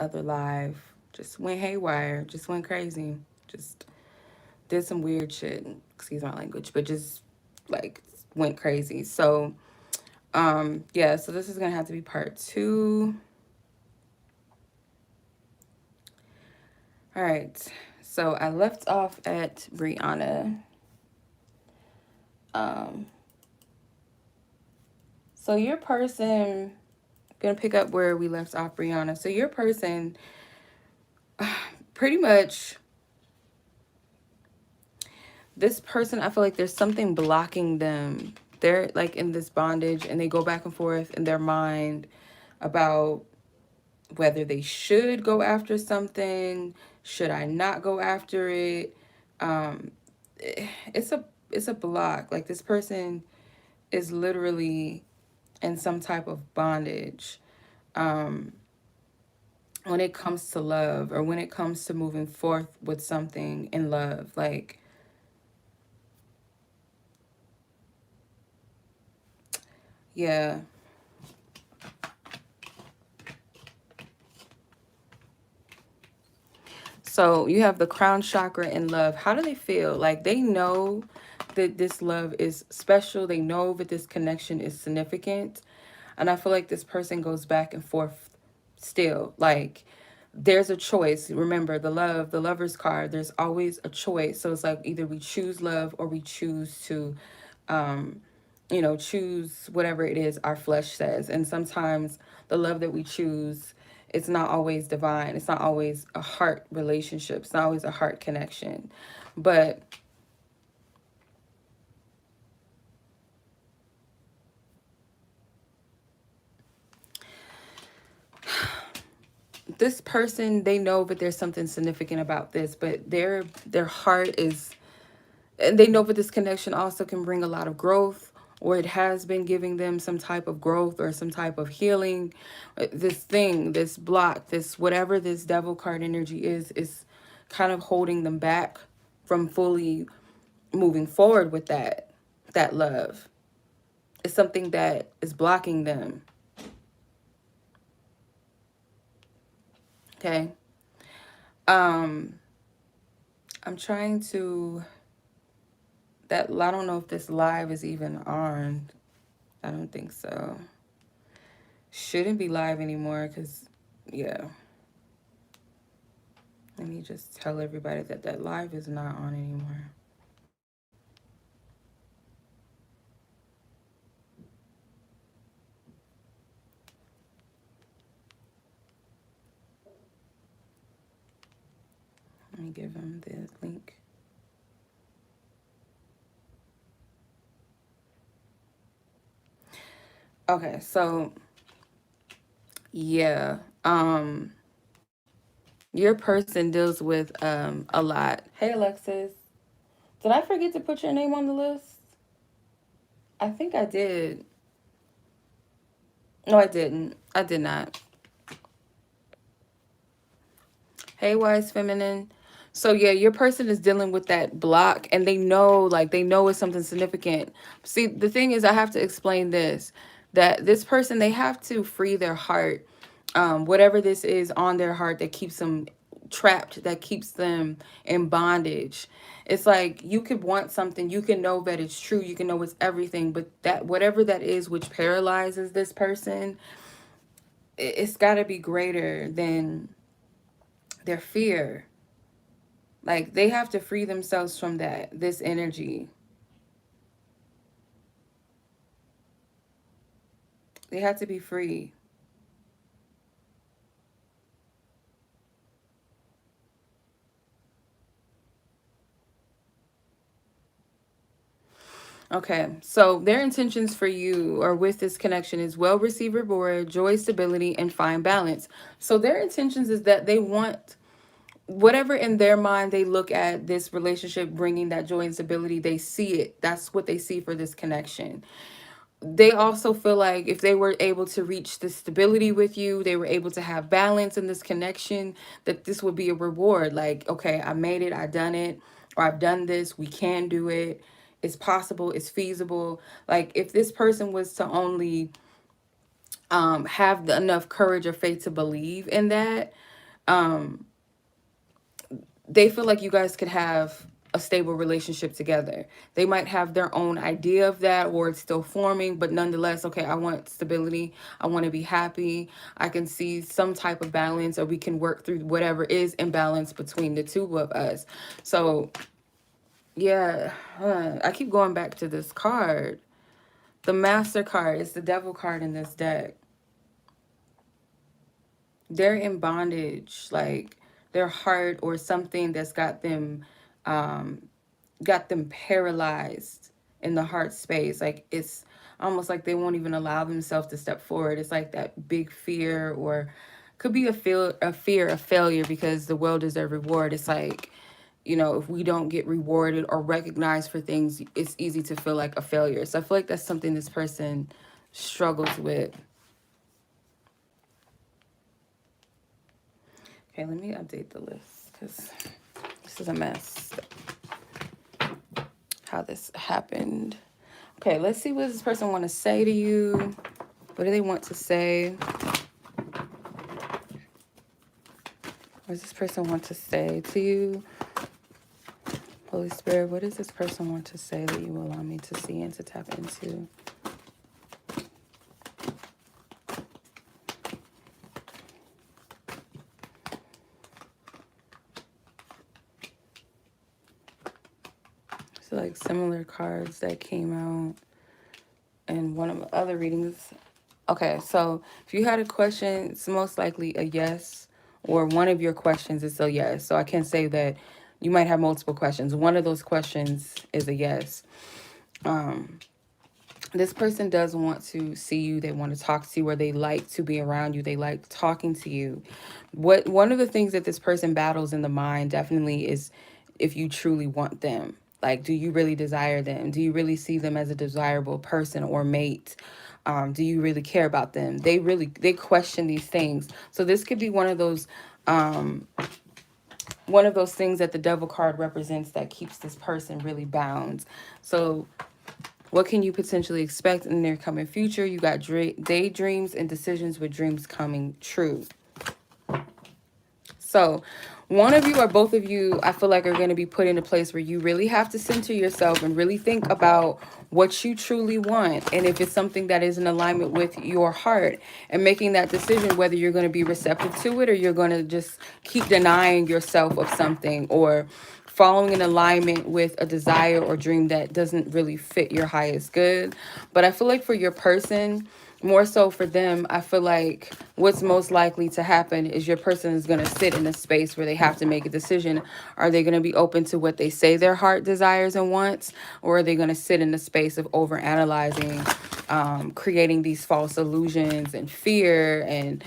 other live just went haywire, just went crazy, just did some weird shit. Excuse my language, but just like went crazy. So, yeah, so this is gonna have to be part two. All right. So I left off at Breyonna. Um, so your person, gonna pick up where we left off, Breyonna. So your person, pretty much, this person, I feel like there's something blocking them. They're like in this bondage, and they go back and forth in their mind about whether they should go after something, should I not go after it. Um, it's a block. Like this person is literally in some type of bondage. Um, when it comes to love, or when it comes to moving forth with something in love, like, yeah. So you have the crown chakra in love. How do they feel? Like they know that this love is special. They know that this connection is significant. And I feel like this person goes back and forth still. Like there's a choice. Remember the lover's card, there's always a choice. So it's like either we choose love or we choose to um choose whatever it is our flesh says. And sometimes the love that we choose, it's not always divine. It's not always a heart relationship. It's not always a heart connection. But this person, they know that there's something significant about this, but their heart is, and they know that this connection also can bring a lot of growth, or it has been giving them some type of growth or some type of healing. This thing, this block, this whatever this devil card energy is kind of holding them back from fully moving forward with that love. It's something that is blocking them. Okay. um I'm trying to, that, I don't know if this live is even on. I don't think so. Shouldn't be live anymore because, yeah. Let me just tell everybody that that live is not on anymore. Let me give him the link. Okay, so yeah. Your person deals with a lot. Hey Alexis. Did I forget to put your name on the list? I think I did. No, I didn't. I did not. Hey, wise feminine. So yeah, your person is dealing with that block, and they know, like they know it's something significant. See, the thing is, I have to explain this, that this person, they have to free their heart, whatever this is on their heart that keeps them trapped, that keeps them in bondage. It's like you could want something, you can know that it's true, you can know it's everything, but that whatever that is which paralyzes this person, it's got to be greater than their fear. Like they have to free themselves from this energy. They have to be free. Okay, so their intentions for you or with this connection is well receive reward, joy, stability, and find balance. So their intentions is that they want whatever in their mind they look at this relationship bringing that joy and stability, they see it. That's what they see for this connection. They also feel like if they were able to reach the stability with you, they were able to have balance in this connection, that this would be a reward. Like, okay, I made it, I done it, or I've done this, we can do it. It's possible, it's feasible. Like if this person was to only have enough courage or faith to believe in that, um, they feel like you guys could have a stable relationship together. They might have their own idea of that, or it's still forming, but nonetheless, okay, I want stability. I want to be happy. I can see some type of balance, or we can work through whatever is imbalance between the two of us. So, yeah, I keep going back to this card. The Master card is the Devil card in this deck. They're in bondage, like their heart or something that's um, got them paralyzed in the heart space. Like it's almost like they won't even allow themselves to step forward. It's like that big fear, or could be a fear of failure, because the world deserves reward. It's like, if we don't get rewarded or recognized for things, it's easy to feel like a failure. So I feel like that's something this person struggles with. Okay, let me update the list because this is a mess. How this happened. Okay, let's see what this person want to say to you. What do they want to say? What does this person want to say to you? Holy Spirit, what does this person want to say that you will allow me to see and to tap into? So like similar cards that came out in one of the other readings. Okay, so if you had a question, it's most likely a yes, or one of your questions is a yes. So I can say that you might have multiple questions. One of those questions is a yes. Um, this person does want to see you. They want to talk to you, or they like to be around you. They like talking to you. One of the things that this person battles in the mind definitely is if you truly want them. Like, do you really desire them? Do you really see them as a desirable person or mate? Do you really care about them? They question these things. So this could be um, one of those things that the Devil card represents that keeps this person really bound. So what can you potentially expect in their coming future? You got daydreams and decisions with dreams coming true. So one of you or both of you, I feel like, are going to be put in a place where you really have to center yourself and really think about what you truly want. And if it's something that is in alignment with your heart, and making that decision whether you're going to be receptive to it, or you're going to just keep denying yourself of something, or following in alignment with a desire or dream that doesn't really fit your highest good. But I feel like for your person, more so for them, I feel like what's most likely to happen is your person is going to sit in a space where they have to make a decision. Are they going to be open to what they say their heart desires and wants, or are they going to sit in the space of overanalyzing, creating these false illusions and fear, and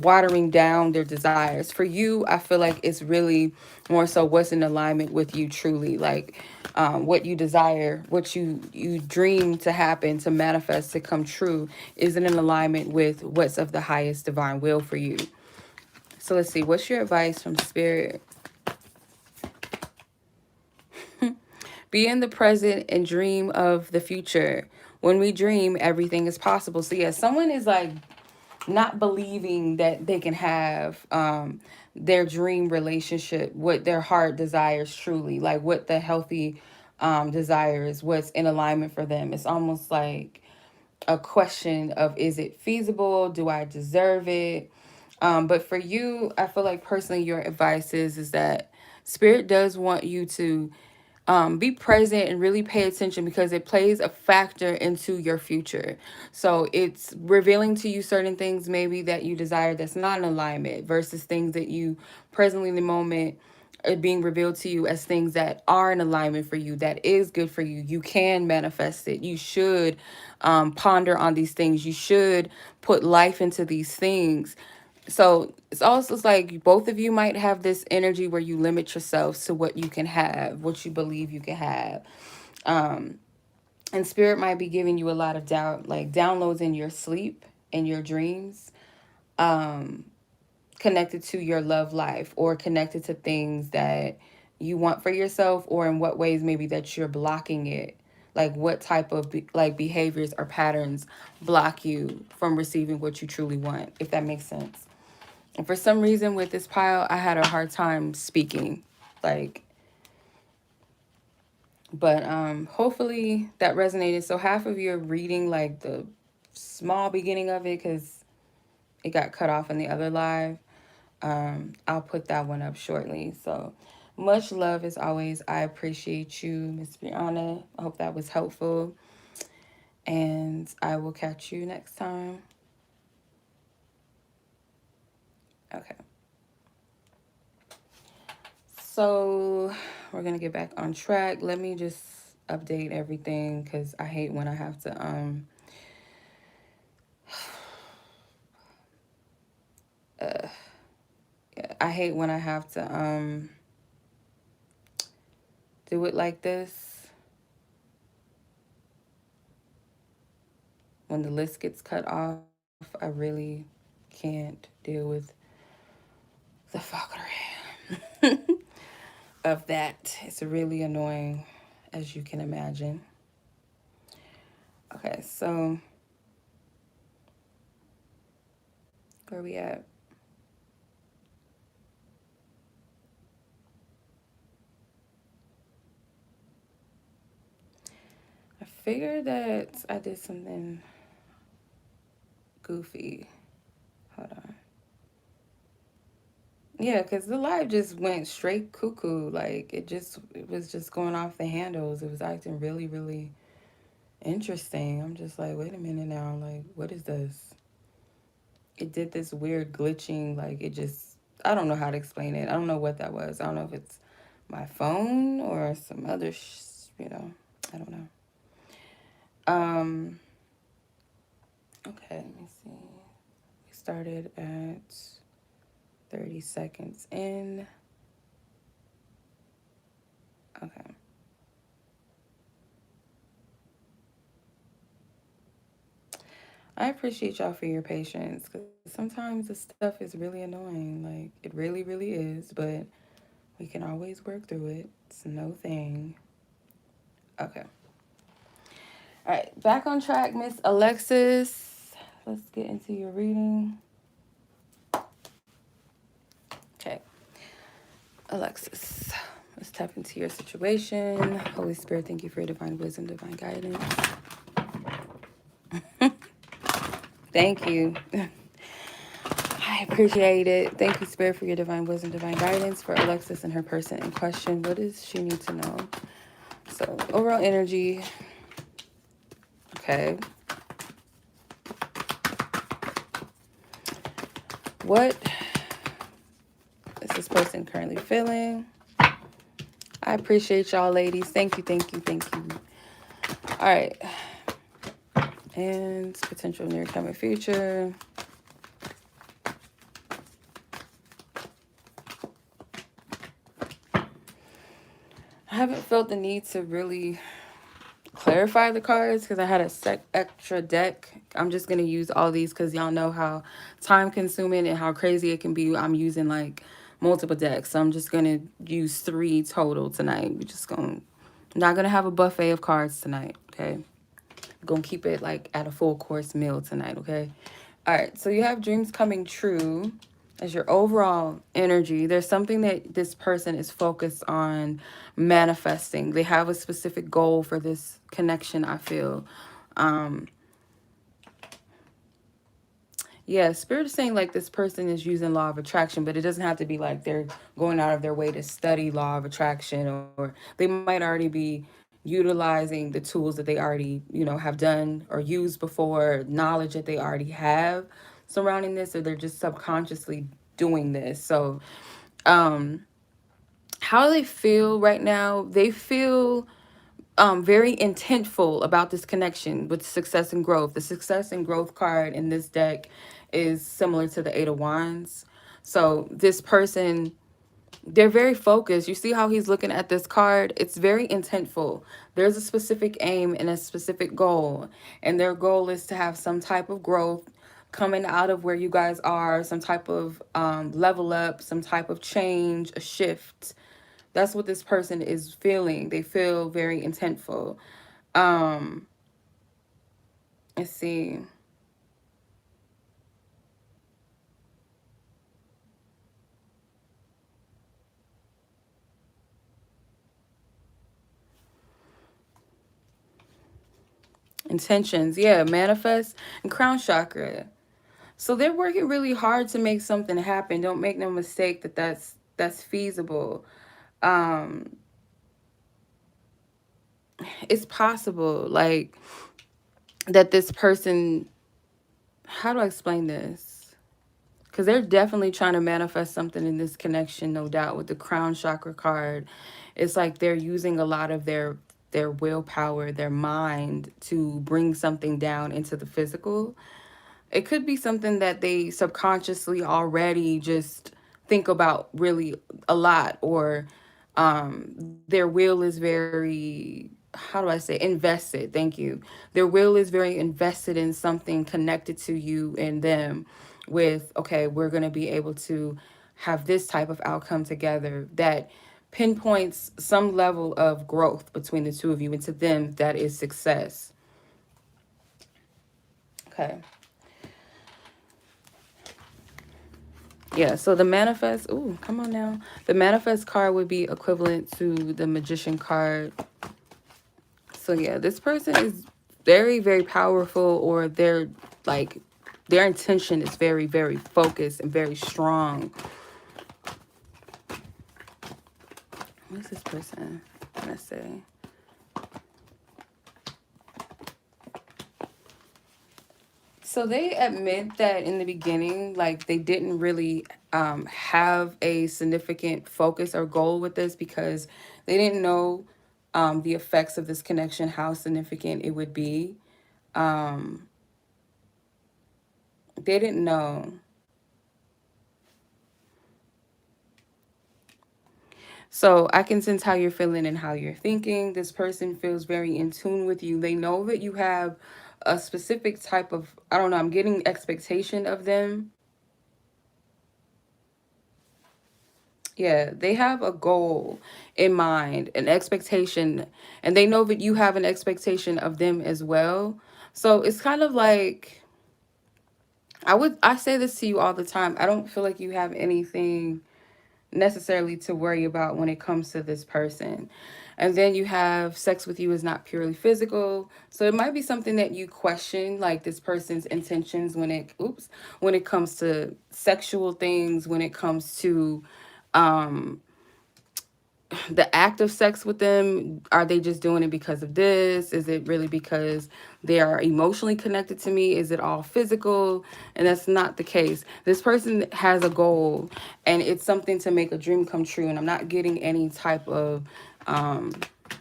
watering down their desires? For you, I feel like it's really more so what's in alignment with you truly, like what you desire, what you dream to happen, to manifest, to come true, isn't in alignment with what's of the highest divine will for you. So let's see, what's your advice from Spirit? Be in the present and dream of the future. When we dream, everything is possible. So yeah, someone is like not believing that they can have their dream relationship, what their heart desires truly, like what the healthy desires, what's in alignment for them. It's almost like a question of, is it feasible? Do I deserve it? But for you, I feel like personally your advice is that Spirit does want you to be present and really pay attention, because it plays a factor into your future. So it's revealing to you certain things maybe that you desire that's not in alignment, versus things that you presently in the moment are being revealed to you as things that are in alignment for you, that is good for you. You can manifest it. You should ponder on these things. You should put life into these things. So it's also like both of you might have this energy where you limit yourselves to what you can have, what you believe you can have. Um, and Spirit might be giving you a lot of doubt, like downloads in your sleep, in your dreams, um, connected to your love life, or connected to things that you want for yourself, or in what ways maybe that you're blocking it. like what type of like behaviors or patterns block you from receiving what you truly want, if that makes sense. And for some reason with this pile, I had a hard time speaking. Like, but hopefully that resonated. So half of you are reading like the small beginning of it because it got cut off in the other live. I'll put that one up shortly. So much love as always. I appreciate you, Miss Brianna. I hope that was helpful. And I will catch you next time. Okay. So we're gonna get back on track. Let me just update everything because I hate when I have to I hate when I have to do it like this. When the list gets cut off, I really can't deal with the fuckery of that. It's really annoying, as you can imagine. Okay, so where are we at? I figured that I did something goofy. Hold on. Yeah, because the live just went straight cuckoo. Like, it was just going off the handles. It was acting really, really interesting. I'm just like, wait a minute now. Like, what is this? It did this weird glitching. Like, it just, I don't know how to explain it. I don't know what that was. I don't know if it's my phone or some other, I don't know. Um, okay, let me see. We started at 30 seconds in. Okay. I appreciate y'all for your patience because sometimes the stuff is really annoying. Like, it really, really is, but we can always work through it. It's no thing. Okay. All right. Back on track, Miss Alexis. Let's get into your reading. Okay. Alexis, let's tap into your situation. Holy Spirit, thank you for your divine wisdom, divine guidance. Thank you. I appreciate it. Thank you, Spirit, for your divine wisdom, divine guidance for Alexis and her person in question. What does she need to know? So, overall energy. Okay. What is this person currently feeling? I appreciate y'all, ladies. Thank you, thank you, thank you. All right. And potential near coming future. I haven't felt the need to really clarify the cards because I had a extra deck. I'm just going to use all these because y'all know how time consuming and how crazy it can be. I'm using like multiple decks. So I'm just going to use 3 total tonight. We're just going to, not going to have a buffet of cards tonight, okay? We're going to keep it like at a full course meal tonight, okay? All right, so you have dreams coming true as your overall energy. There's something that this person is focused on manifesting. They have a specific goal for this connection, I feel. Yeah, Spirit is saying like this person is using law of attraction, but it doesn't have to be like they're going out of their way to study law of attraction, or they might already be utilizing the tools that they already, have done or used before, knowledge that they already have surrounding this, or they're just subconsciously doing this. So, how they feel right now, they feel very intentful about this connection with success and growth. The success and growth card in this deck is similar to the 8 of Wands. So this person, they're very focused. You see how he's looking at this card? It's very intentful. There's a specific aim and a specific goal. And their goal is to have some type of growth coming out of where you guys are, some type of level up, some type of change, a shift. That's what this person is feeling. They feel very intentful. Um, let's see. Intentions, yeah, manifest and crown chakra. So they're working really hard to make something happen. Don't make no mistake that that's feasible. Um, it's possible, like that this person. How do I explain this? Because they're definitely trying to manifest something in this connection, no doubt. With the crown chakra card, it's like they're using a lot of their willpower, their mind to bring something down into the physical. It could be something that they subconsciously already just think about really a lot, or their will is very, how do I say, invested. Thank you. Their will is very invested in something connected to you and them, with, okay, we're going to be able to have this type of outcome together that pinpoints some level of growth between the two of you, and to them that is success. Okay. Yeah, so the manifest, ooh, come on now. The manifest card would be equivalent to the magician card. So yeah, this person is very, very powerful, or they're like, their intention is very, very focused and very strong. What's this person gonna say? So they admit that in the beginning, like they didn't really have a significant focus or goal with this, because they didn't know the effects of this connection, how significant it would be. Um, they didn't know. So I can sense how you're feeling and how you're thinking. This person feels very in tune with you. They know that you have a specific type of, I don't know, I'm getting expectation of them. Yeah, they have a goal in mind, an expectation, and they know that you have an expectation of them as well. So it's kind of like, I say this to you all the time. I don't feel like you have anything necessarily to worry about when it comes to this person. And then you have sex with you is not purely physical. So it might be something that you question, like this person's intentions when it comes to sexual things, when it comes to um the act of sex with them. Are they just doing it because of this? Is it really because they are emotionally connected to me? Is it all physical? And that's not the case. This person has a goal, and it's something to make a dream come true. And I'm not getting any type of um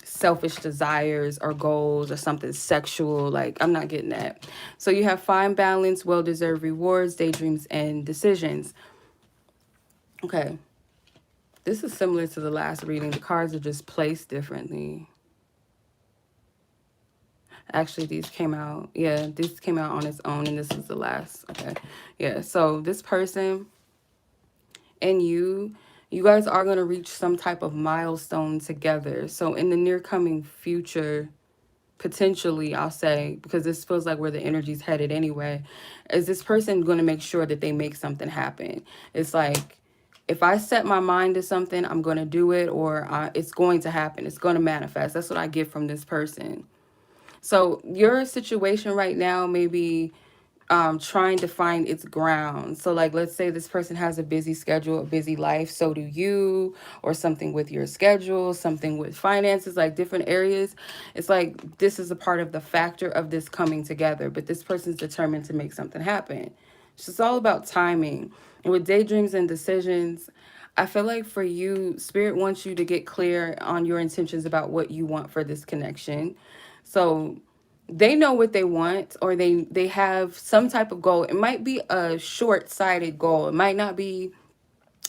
selfish desires or goals or something sexual. Like, I'm not getting that. So you have fine balance, well-deserved rewards, daydreams, and decisions. Okay. This is similar to the last reading. The cards are just placed differently. Actually, these came out. Yeah, this came out on its own, and this is the last. Okay. Yeah, so this person and you guys are going to reach some type of milestone together. So in the near coming future, potentially, I'll say, because this feels like where the energy's headed anyway, is this person going to make sure that they make something happen. It's like, if I set my mind to something, I'm going to do it, or it's going to happen. It's going to manifest. That's what I get from this person. So your situation right now may be trying to find its ground. So like, let's say this person has a busy schedule, a busy life. So do you, or something with your schedule, something with finances, like different areas. It's like, this is a part of the factor of this coming together, but this person's determined to make something happen. It's just all about timing. And with daydreams and decisions, I feel like for you, Spirit wants you to get clear on your intentions about what you want for this connection. So they know what they want, or they have some type of goal. It might be a short-sighted goal. It might not be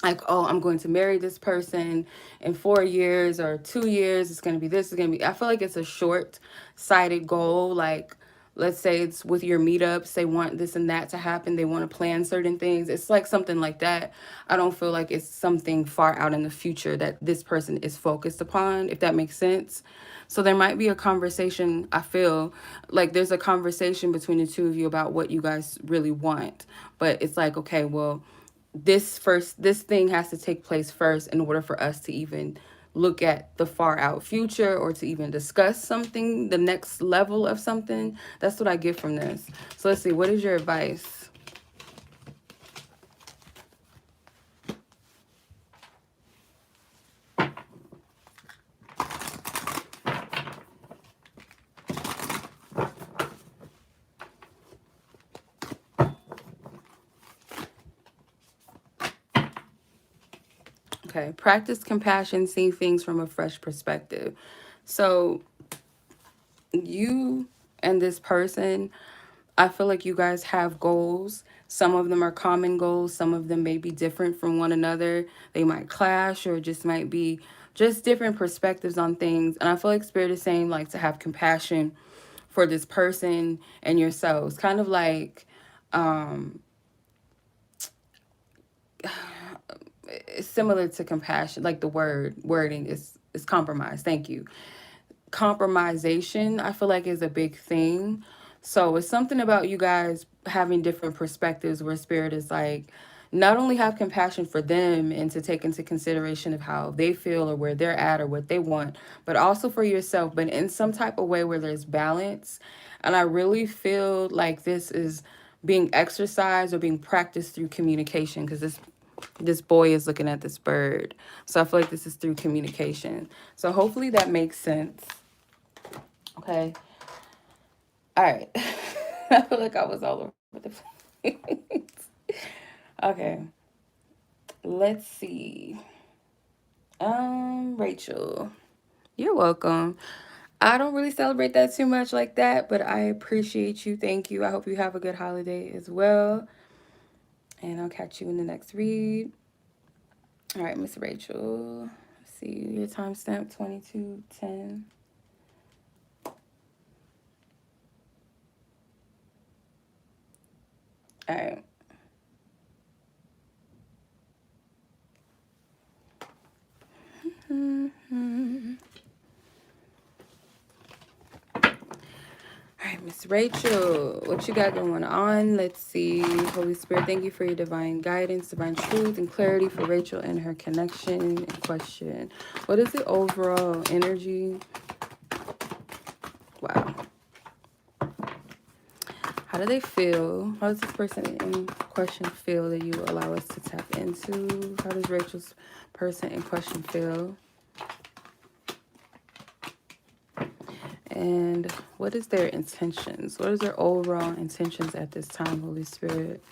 like, oh, I'm going to marry this person in 4 years or 2 years. It's going to be this, it's going to be, I feel like it's a short-sighted goal. Like, let's say it's with your meetups, they want this and that to happen, they want to plan certain things. It's like something like that. I don't feel like it's something far out in the future that this person is focused upon, if that makes sense. So there might be a conversation. I feel like there's a conversation between the two of you about what you guys really want, but it's like, okay, well, this thing has to take place first in order for us to even look at the far out future, or to even discuss something, the next level of something. That's what I get from this. So let's see, what is your advice? Okay, practice compassion, seeing things from a fresh perspective. So you and this person, I feel like you guys have goals. Some of them are common goals. Some of them may be different from one another. They might clash, or just might be just different perspectives on things. And I feel like Spirit is saying, like, to have compassion for this person and yourselves. Kind of like, it's similar to compassion. Like the wording is compromise. Thank you. Compromisation, I feel like, is a big thing. So it's something about you guys having different perspectives, where Spirit is like, not only have compassion for them and to take into consideration of how they feel or where they're at or what they want, but also for yourself, but in some type of way where there's balance. And I really feel like this is being exercised or being practiced through communication, because this boy is looking at this bird. So I feel like this is through communication. So hopefully that makes sense. Okay. All right. I feel like I was all over the place. Okay. Let's see. Rachael. You're welcome. I don't really celebrate that too much like that, but I appreciate you. Thank you. I hope you have a good holiday as well. And I'll catch you in the next read. All right, Miss Rachael. Let's see. Your timestamp 22:10. All right. All right, Miss Rachael, what you got going on? Let's see. Holy Spirit, thank you for your divine guidance, divine truth, and clarity for Rachael and her connection and question. What is the overall energy? Wow. How do they feel? How does this person in question feel that you allow us to tap into? How does Rachel's person in question feel? And what is their intentions? What is their overall intentions at this time, Holy Spirit?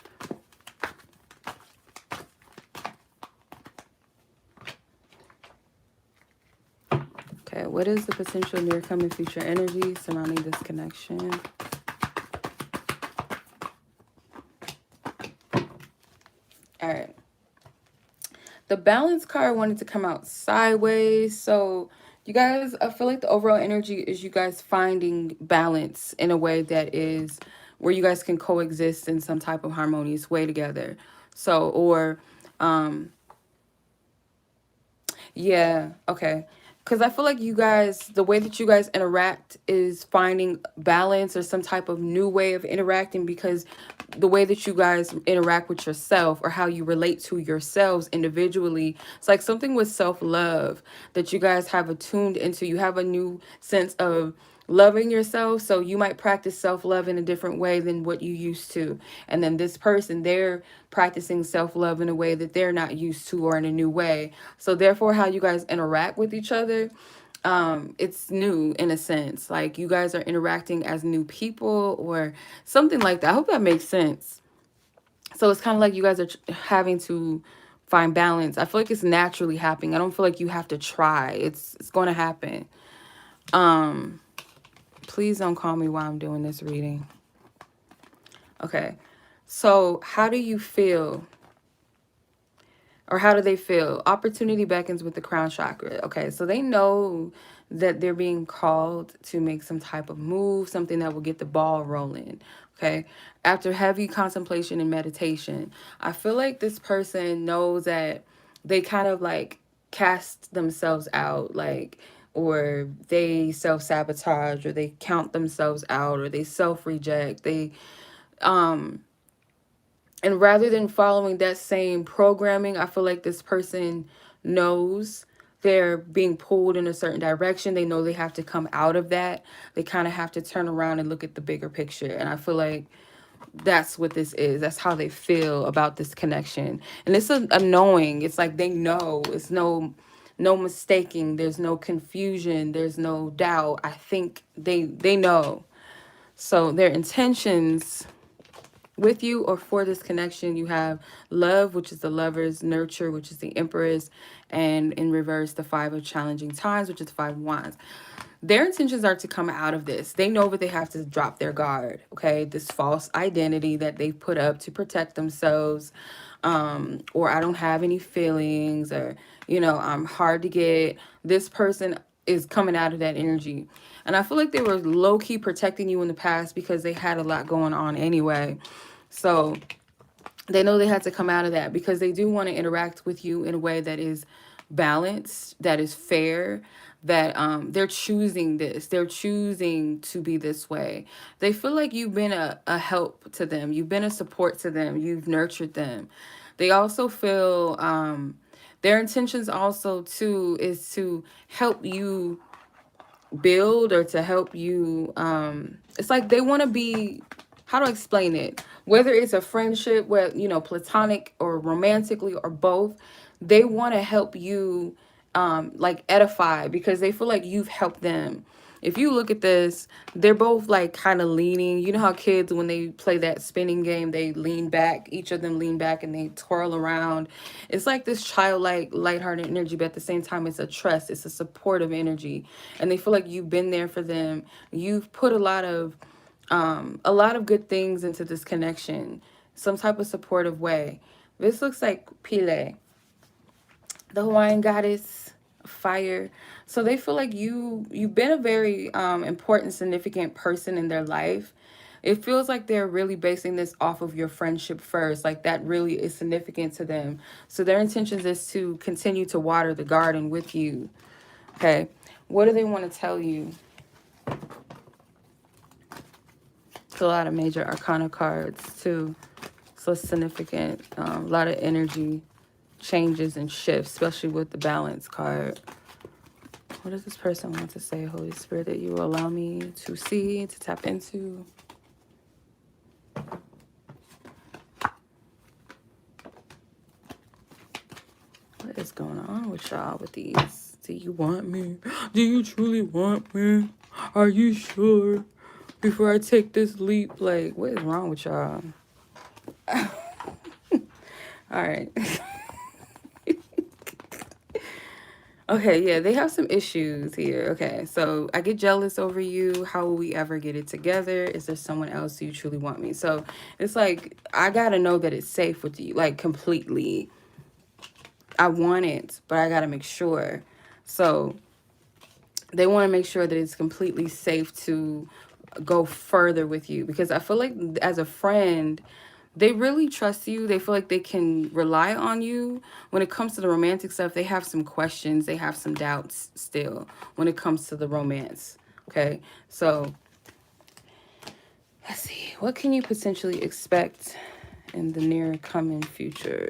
Okay, what is the potential near coming future energy surrounding this connection? All right. The balance card wanted to come out sideways. So you guys, I feel like the overall energy is you guys finding balance in a way that is where you guys can coexist in some type of harmonious way together. So, or, yeah, okay. Because I feel like you guys, the way that you guys interact is finding balance or some type of new way of interacting, because the way that you guys interact with yourself or how you relate to yourselves individually, it's like something with self-love that you guys have attuned into. You have a new sense of loving yourself, so you might practice self-love in a different way than what you used to. And then this person, they're practicing self-love in a way that they're not used to, or in a new way. So therefore, how you guys interact with each other, it's new in a sense. Like you guys are interacting as new people or something like that. I hope that makes sense. So it's kind of like you guys are having to find balance. I feel like it's naturally happening. I don't feel like you have to try. It's going to happen. Please don't call me while I'm doing this reading. Okay. So how do you feel Or how do they feel? Opportunity beckons with the crown chakra. Okay, so they know that they're being called to make some type of move, something that will get the ball rolling. Okay, after heavy contemplation and meditation, I feel like this person knows that they kind of like cast themselves out, like, or they self sabotage, or they count themselves out, or they self reject. Um, and rather than following that same programming, I feel like this person knows they're being pulled in a certain direction. They know they have to come out of that. They kind of have to turn around and look at the bigger picture. And I feel like that's what this is. That's how they feel about this connection. And it's a knowing. It's like they know. It's no mistaking. There's no confusion. There's no doubt. I think they know. So their intentions with you or for this connection, you have love, which is the lovers, nurture, which is the empress, and in reverse, the five of challenging times, which is the five of wands. Their intentions are to come out of this. They know that they have to drop their guard, okay? This false identity that they've put up to protect themselves, or I don't have any feelings, or, I'm hard to get. This person is coming out of that energy. And I feel like they were low key protecting you in the past because they had a lot going on anyway. So they know they had to come out of that because they do want to interact with you in a way that is balanced, that is fair, that they're choosing this. They're choosing to be this way. They feel like you've been a help to them. You've been a support to them. You've nurtured them. They also feel their intentions also too is to help you build or to help you. It's like they want to be, how do I explain it, whether it's a friendship where platonic or romantically or both, they want to help you like edify because they feel like you've helped them. If you look at this, they're both like kind of leaning. You know how kids, when they play that spinning game, they lean back, each of them lean back and they twirl around. It's like this childlike, lighthearted energy, but at the same time, it's a trust, it's a supportive energy. And they feel like you've been there for them. You've put a lot of good things into this connection, some type of supportive way. This looks like Pele, the Hawaiian goddess of fire. So they feel like you've been a very important, significant person in their life. It feels like they're really basing this off of your friendship first. Like that really is significant to them. So their intentions is to continue to water the garden with you. Okay. What do they want to tell you? It's a lot of major arcana cards too. So it's significant. A lot of energy changes and shifts, especially with the balance card. What does this person want to say, Holy Spirit, that you will allow me to see, to tap into? What is going on with y'all with these? Do you want me? Do you truly want me? Are you sure? Before I take this leap, like, what is wrong with y'all? All right. Okay, yeah, they have some issues here. Okay, so I get jealous over you. How will we ever get it together? Is there someone else you truly want me? So it's like, I gotta know that it's safe with you, like completely. I want it, but I gotta make sure. So they want to make sure that it's completely safe to go further with you because I feel like as a friend, they really trust you. They feel like they can rely on you. When it comes to the romantic stuff, they have some questions. They have some doubts still when it comes to the romance. Okay, so let's see. What can you potentially expect in the near coming future?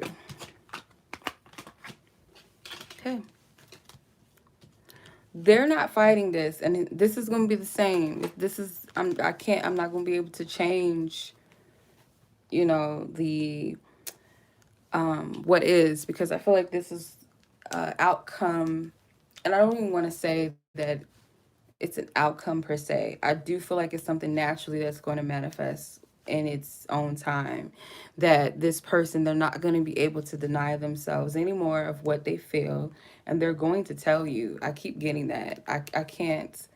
Okay. They're not fighting this, and this is going to be the same. This is, I'm not going to be able to change, the what is, because I feel like this is outcome, and I don't even want to say that it's an outcome per se. I do feel like it's something naturally that's going to manifest in its own time, that this person, they're not going to be able to deny themselves anymore of what they feel, and they're going to tell you. I keep getting that. I can't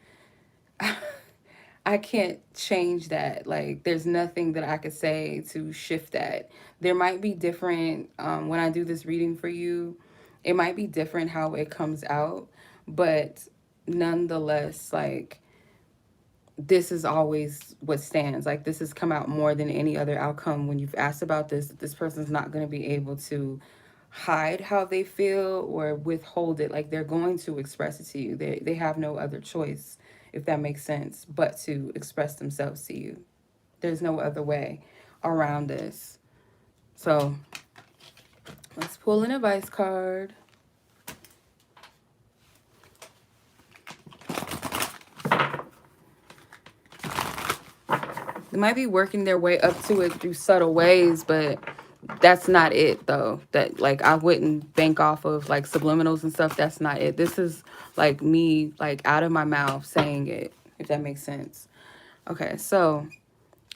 I can't change that. Like, there's nothing that I could say to shift that. There might be different, when I do this reading for you, it might be different how it comes out, but nonetheless, like, this is always what stands. Like, this has come out more than any other outcome when you've asked about this. This person's not going to be able to hide how they feel or withhold it. Like, they're going to express it to you. They have no other choice, if that makes sense, but to express themselves to you. There's no other way around this. So let's pull an advice card. They might be working their way up to it through subtle ways, but that's not it though. That, like, I wouldn't bank off of like subliminals and stuff. That's not it. This is like me, like, out of my mouth saying it, if that makes sense. Okay, so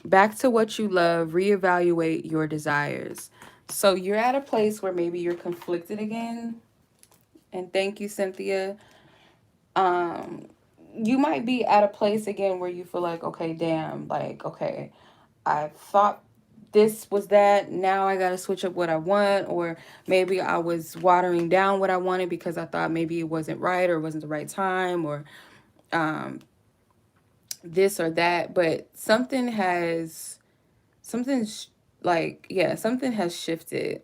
back to what you love, reevaluate your desires. So you're at a place where maybe you're conflicted again. And thank you, Cynthia. Um, you might be at a place again where you feel like, okay, damn, like, okay, I thought this was that. Now I got to switch up what I want. Or maybe I was watering down what I wanted because I thought maybe it wasn't right or it wasn't the right time, or um, this or that. But something's like, yeah, something has shifted.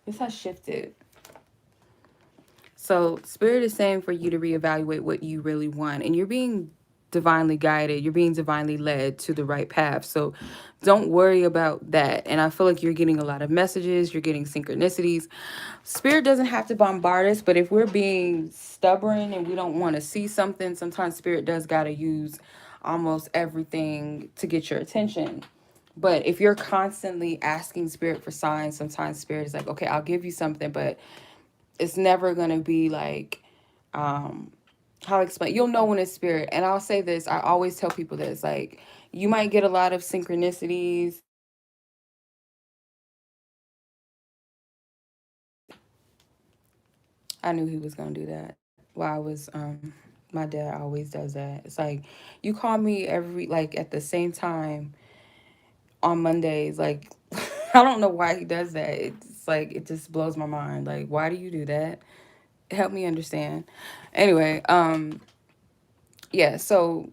This has shifted. So Spirit is saying for you to reevaluate what you really want. And you're being divinely guided. You're being divinely led to the right path. So don't worry about that. And I feel like you're getting a lot of messages. You're getting synchronicities. Spirit doesn't have to bombard us. But if we're being stubborn and we don't want to see something, sometimes Spirit does got to use almost everything to get your attention. But if you're constantly asking Spirit for signs, sometimes Spirit is like, okay, I'll give you something, but it's never going to be like, how to explain. You'll know when it's Spirit. And I'll say this, I always tell people this, like, you might get a lot of synchronicities. I knew he was going to do that while I was, my dad always does that. It's like, you call me every, like, at the same time on Mondays. Like, I don't know why he does that. It's like, it just blows my mind. Like, why do you do that? Help me understand. Anyway, yeah, so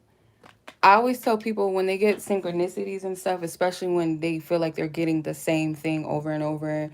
I always tell people when they get synchronicities and stuff, especially when they feel like they're getting the same thing over and over,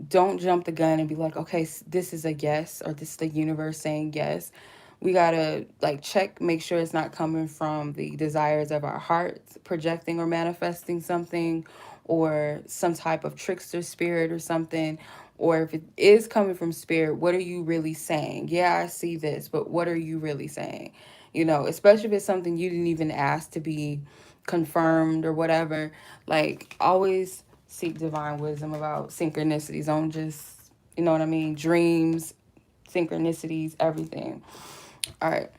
don't jump the gun and be like, okay, this is a yes, or this is the universe saying yes. We gotta, like, check, make sure it's not coming from the desires of our hearts, projecting or manifesting something, or some type of trickster spirit or something. Or if it is coming from Spirit, what are you really saying? Yeah, I see this, but what are you really saying? You know, especially if it's something you didn't even ask to be confirmed or whatever. Like, always seek divine wisdom about synchronicities. Don't just, you know what I mean? Dreams, synchronicities, everything. All right.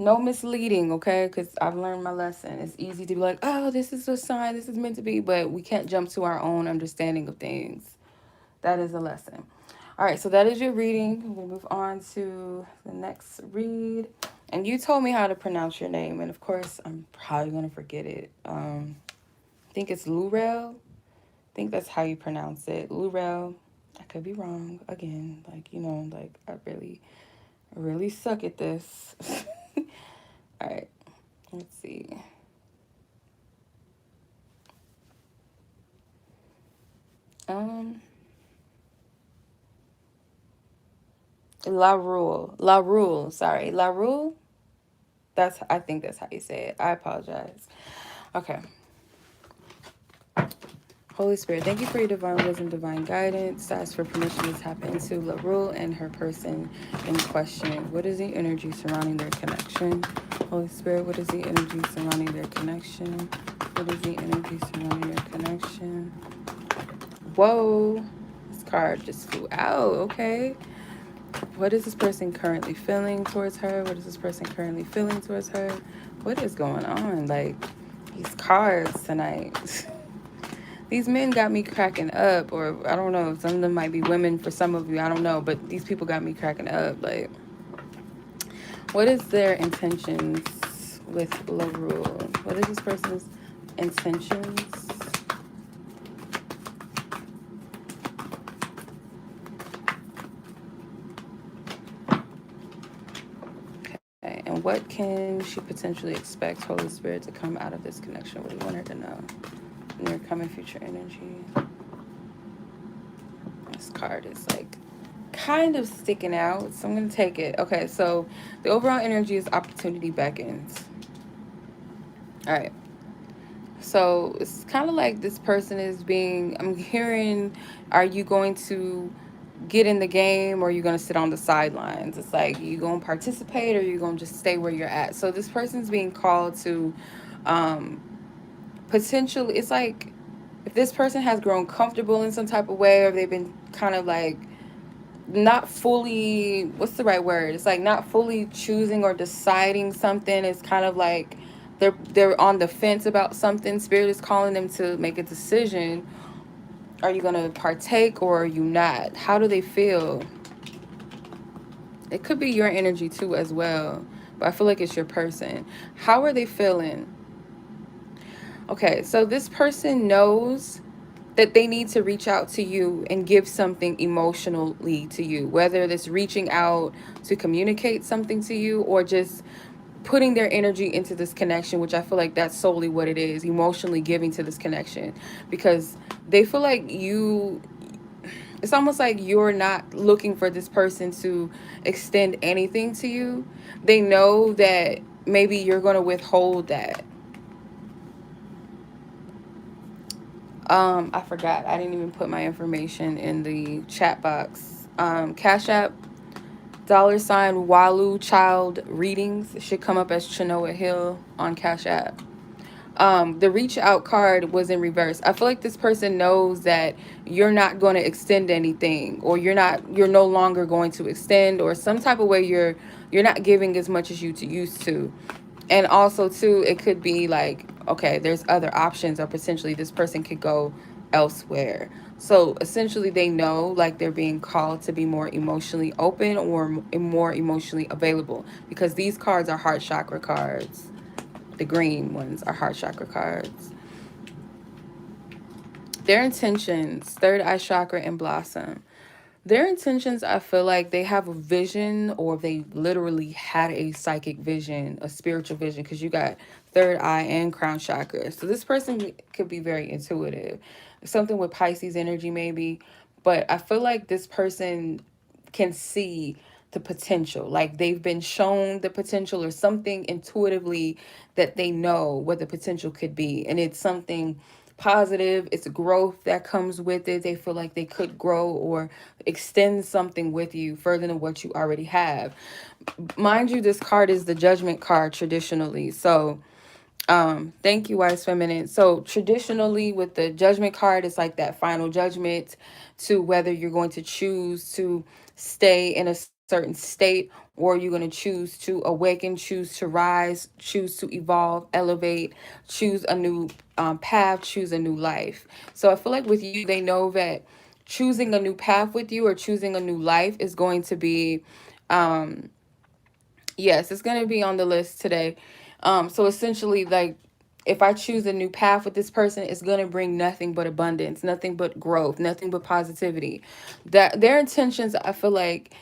No misleading, okay? Because I've learned my lesson. It's easy to be like, oh, this is a sign, this is meant to be, but we can't jump to our own understanding of things. That is a lesson. All right, so that is your reading. We'll move on to the next read. And you told me how to pronounce your name, and of course, I'm probably going to forget it. I think it's Laurel. I think that's how you pronounce it. Laurel. I could be wrong again. Like, you know, like, I really suck at this. All right, let's see. Um, La Rule, sorry. La Rule? I think that's how you say it. I apologize. Okay. Holy Spirit, thank you for your divine wisdom, divine guidance. I ask for permission to tap into Laurel and her person in question. What is the energy surrounding their connection? Holy Spirit, what is the energy surrounding their connection? What is the energy surrounding their connection? Whoa, this card just flew out. Okay. What is this person currently feeling towards her? What is this person currently feeling towards her? What is going on? Like, these cards tonight. These men got me cracking up, or I don't know, some of them might be women for some of you, I don't know, but these people got me cracking up. Like, What is their intentions with Laurel? What is this person's intentions? Okay, and what can she potentially expect Holy Spirit to come out of this connection? What do you want her to know? Near coming future energy. This card is like kind of sticking out, so I'm gonna take it. Okay, so the overall energy is opportunity beckons. All right. So it's kind of like this person is being, I'm hearing, are you going to get in the game or are you going to sit on the sidelines? It's like, you going to participate or you going to just stay where you're at? So this person's being called to um, potentially, it's like if this person has grown comfortable in some type of way or they've been kind of like not fully, what's the right word, it's like not fully choosing or deciding something. It's kind of like they're on the fence about something. Spirit is calling them to make a decision. Are you going to partake or are you not? How do they feel? It could be your energy too as well, but I feel like it's your person. How are they feeling? Okay, so this person knows that they need to reach out to you and give something emotionally to you, whether it's reaching out to communicate something to you or just putting their energy into this connection, which I feel like that's solely what it is, emotionally giving to this connection, because they feel like you, it's almost like you're not looking for this person to extend anything to you. They know that maybe you're going to withhold that. I forgot. I didn't even put my information in the chat box. Cash App, $ Walu Child Readings. It should come up as Chinoa Hill on Cash App. The reach out card was in reverse. I feel like this person knows that you're not going to extend anything, or you're no longer going to extend, or some type of way you're not giving as much as you used to. And also too, it could be like, okay, there's other options, or potentially this person could go elsewhere. So essentially they know like they're being called to be more emotionally open or more emotionally available, because these cards are heart chakra cards. The green ones are heart chakra cards. Their intentions, third eye chakra and blossom. Their intentions, I feel like they have a vision, or they literally had a psychic vision, a spiritual vision, because you got third eye and crown chakra. So this person could be very intuitive. Something with Pisces energy maybe. But I feel like this person can see the potential. Like they've been shown the potential, or something intuitively that they know what the potential could be. And it's something positive. It's growth that comes with it. They feel like they could grow or extend something with you further than what you already have. Mind you, this card is the judgment card traditionally. So thank you, wise feminine. So traditionally with the judgment card, it's like that final judgment to whether you're going to choose to stay in a certain state, or you're going to choose to awaken, choose to rise, choose to evolve, elevate, choose a new path, choose a new life. So I feel like with you, they know that choosing a new path with you or choosing a new life is going to be, yes, it's going to be on the list today. So essentially, like, if I choose a new path with this person, it's going to bring nothing but abundance, nothing but growth, nothing but positivity. That their intentions, I feel like,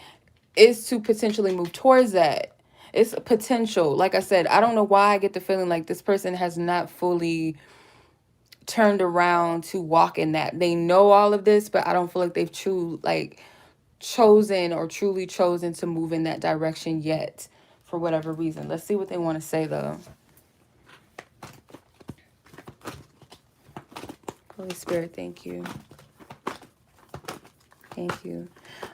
is to potentially move towards that. It's potential. Like I said, I don't know why I get the feeling like this person has not fully turned around to walk in that. They know all of this, but I don't feel like they've chosen or truly chosen to move in that direction yet, for whatever reason. Let's see what they want to say though. Holy Spirit, thank you. Thank you.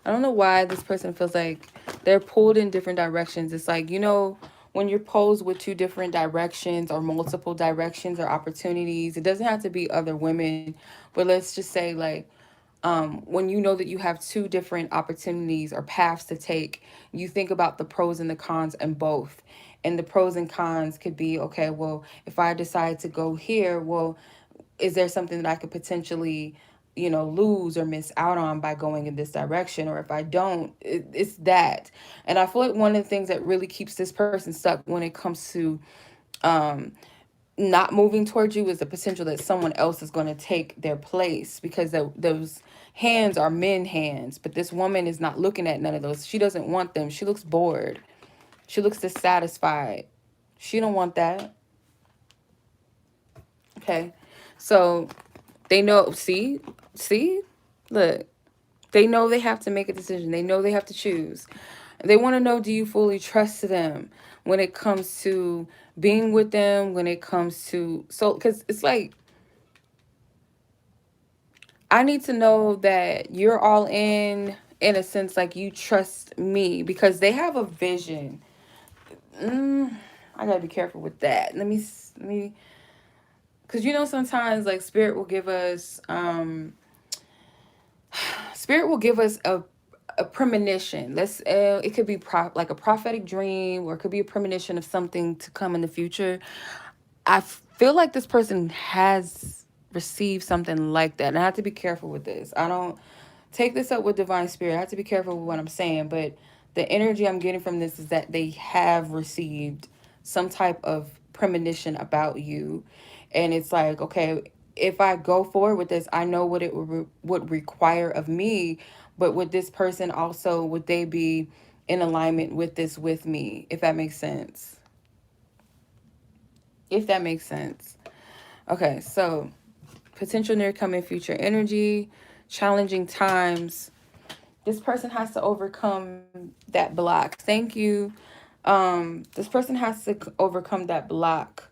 I don't know why this person feels like they're pulled in different directions. It's like, when you're posed with two different directions or multiple directions or opportunities, it doesn't have to be other women, but let's just say like, when you know that you have two different opportunities or paths to take, you think about the pros and the cons in both. And the pros and cons could be, okay, well, if I decide to go here, well, is there something that I could potentially lose or miss out on by going in this direction, or if I don't, it's that. And I feel like one of the things that really keeps this person stuck when it comes to um not moving towards you is the potential that someone else is going to take their place, because those hands are men hands, but this woman is not looking at none of those. She doesn't want them. She looks bored. She looks dissatisfied. She don't want that. Okay. So they know, see, look, they know they have to make a decision. They know they have to choose. They want to know, do you fully trust them when it comes to being with them, when it comes to, so, because it's like, I need to know that you're all in a sense, like you trust me, because they have a vision. I gotta be careful with that. Let me, because sometimes like spirit will give us a premonition. It could be like a prophetic dream, or it could be a premonition of something to come in the future. I feel like this person has received something like that. And I have to be careful with this. I don't take this up with divine spirit. I have to be careful with what I'm saying. But the energy I'm getting from this is that they have received some type of premonition about you. And it's like, okay, if I go forward with this, I know what it would require of me. But would this person also, would they be in alignment with this with me? If that makes sense. If that makes sense. Okay, so potential near coming future energy, challenging times. This person has to overcome that block. Thank you. This person has to overcome that block.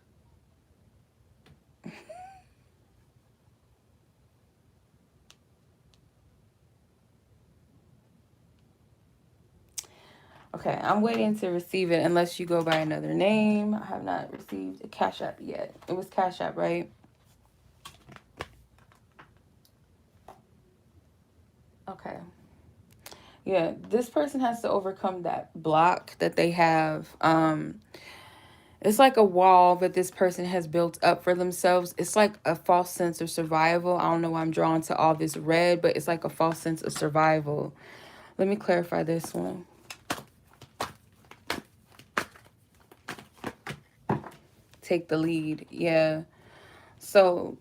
Okay, I'm waiting to receive it unless you go by another name. I have not received a Cash App yet. It was Cash App, right? Okay. Yeah, this person has to overcome that block that they have. It's like a wall that this person has built up for themselves. It's like a false sense of survival. I don't know why I'm drawn to all this red, but it's like a false sense of survival. Let me clarify this one. Take the lead. Yeah. So,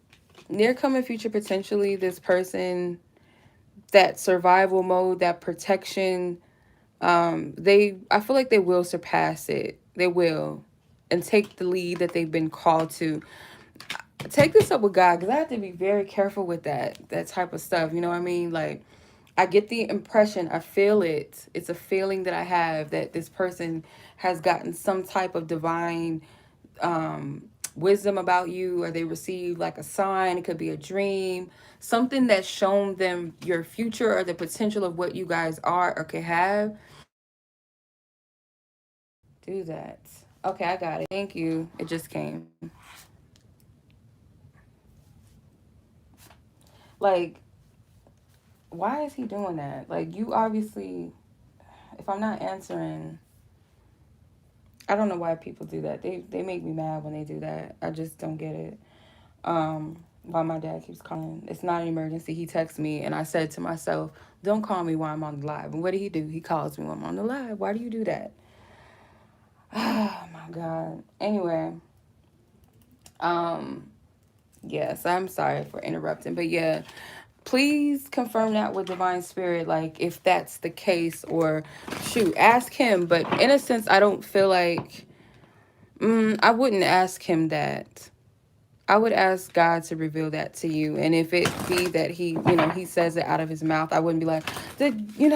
near coming future, potentially, this person, that survival mode, that protection, I feel like they will surpass it. They will. And take the lead that they've been called to. Take this up with God, because I have to be very careful with that type of stuff. You know what I mean? Like, I get the impression, I feel it. It's a feeling that I have that this person has gotten some type of divine wisdom about you, or they receive like a sign. It could be a dream, something that's shown them your future or the potential of what you guys are or could have. Do that. Okay, I got it. Thank you. It just came. Like, why is he doing that? Like, you obviously, if I'm not answering, I don't know why people do that. They make me mad when they do that. I just don't get it. Why my dad keeps calling. It's not an emergency. He texts me, and I said to myself, don't call me while I'm on the live. And what did he do? He calls me when I'm on the live. Why do you do that? Oh my God. Anyway, um, yes, I'm sorry for interrupting, but yeah, please confirm that with divine spirit, like if that's the case, or shoot, ask him. But in a sense, I don't feel like I wouldn't ask him that. I would ask God to reveal that to you. And if it be that he says it out of his mouth, I wouldn't be like, did you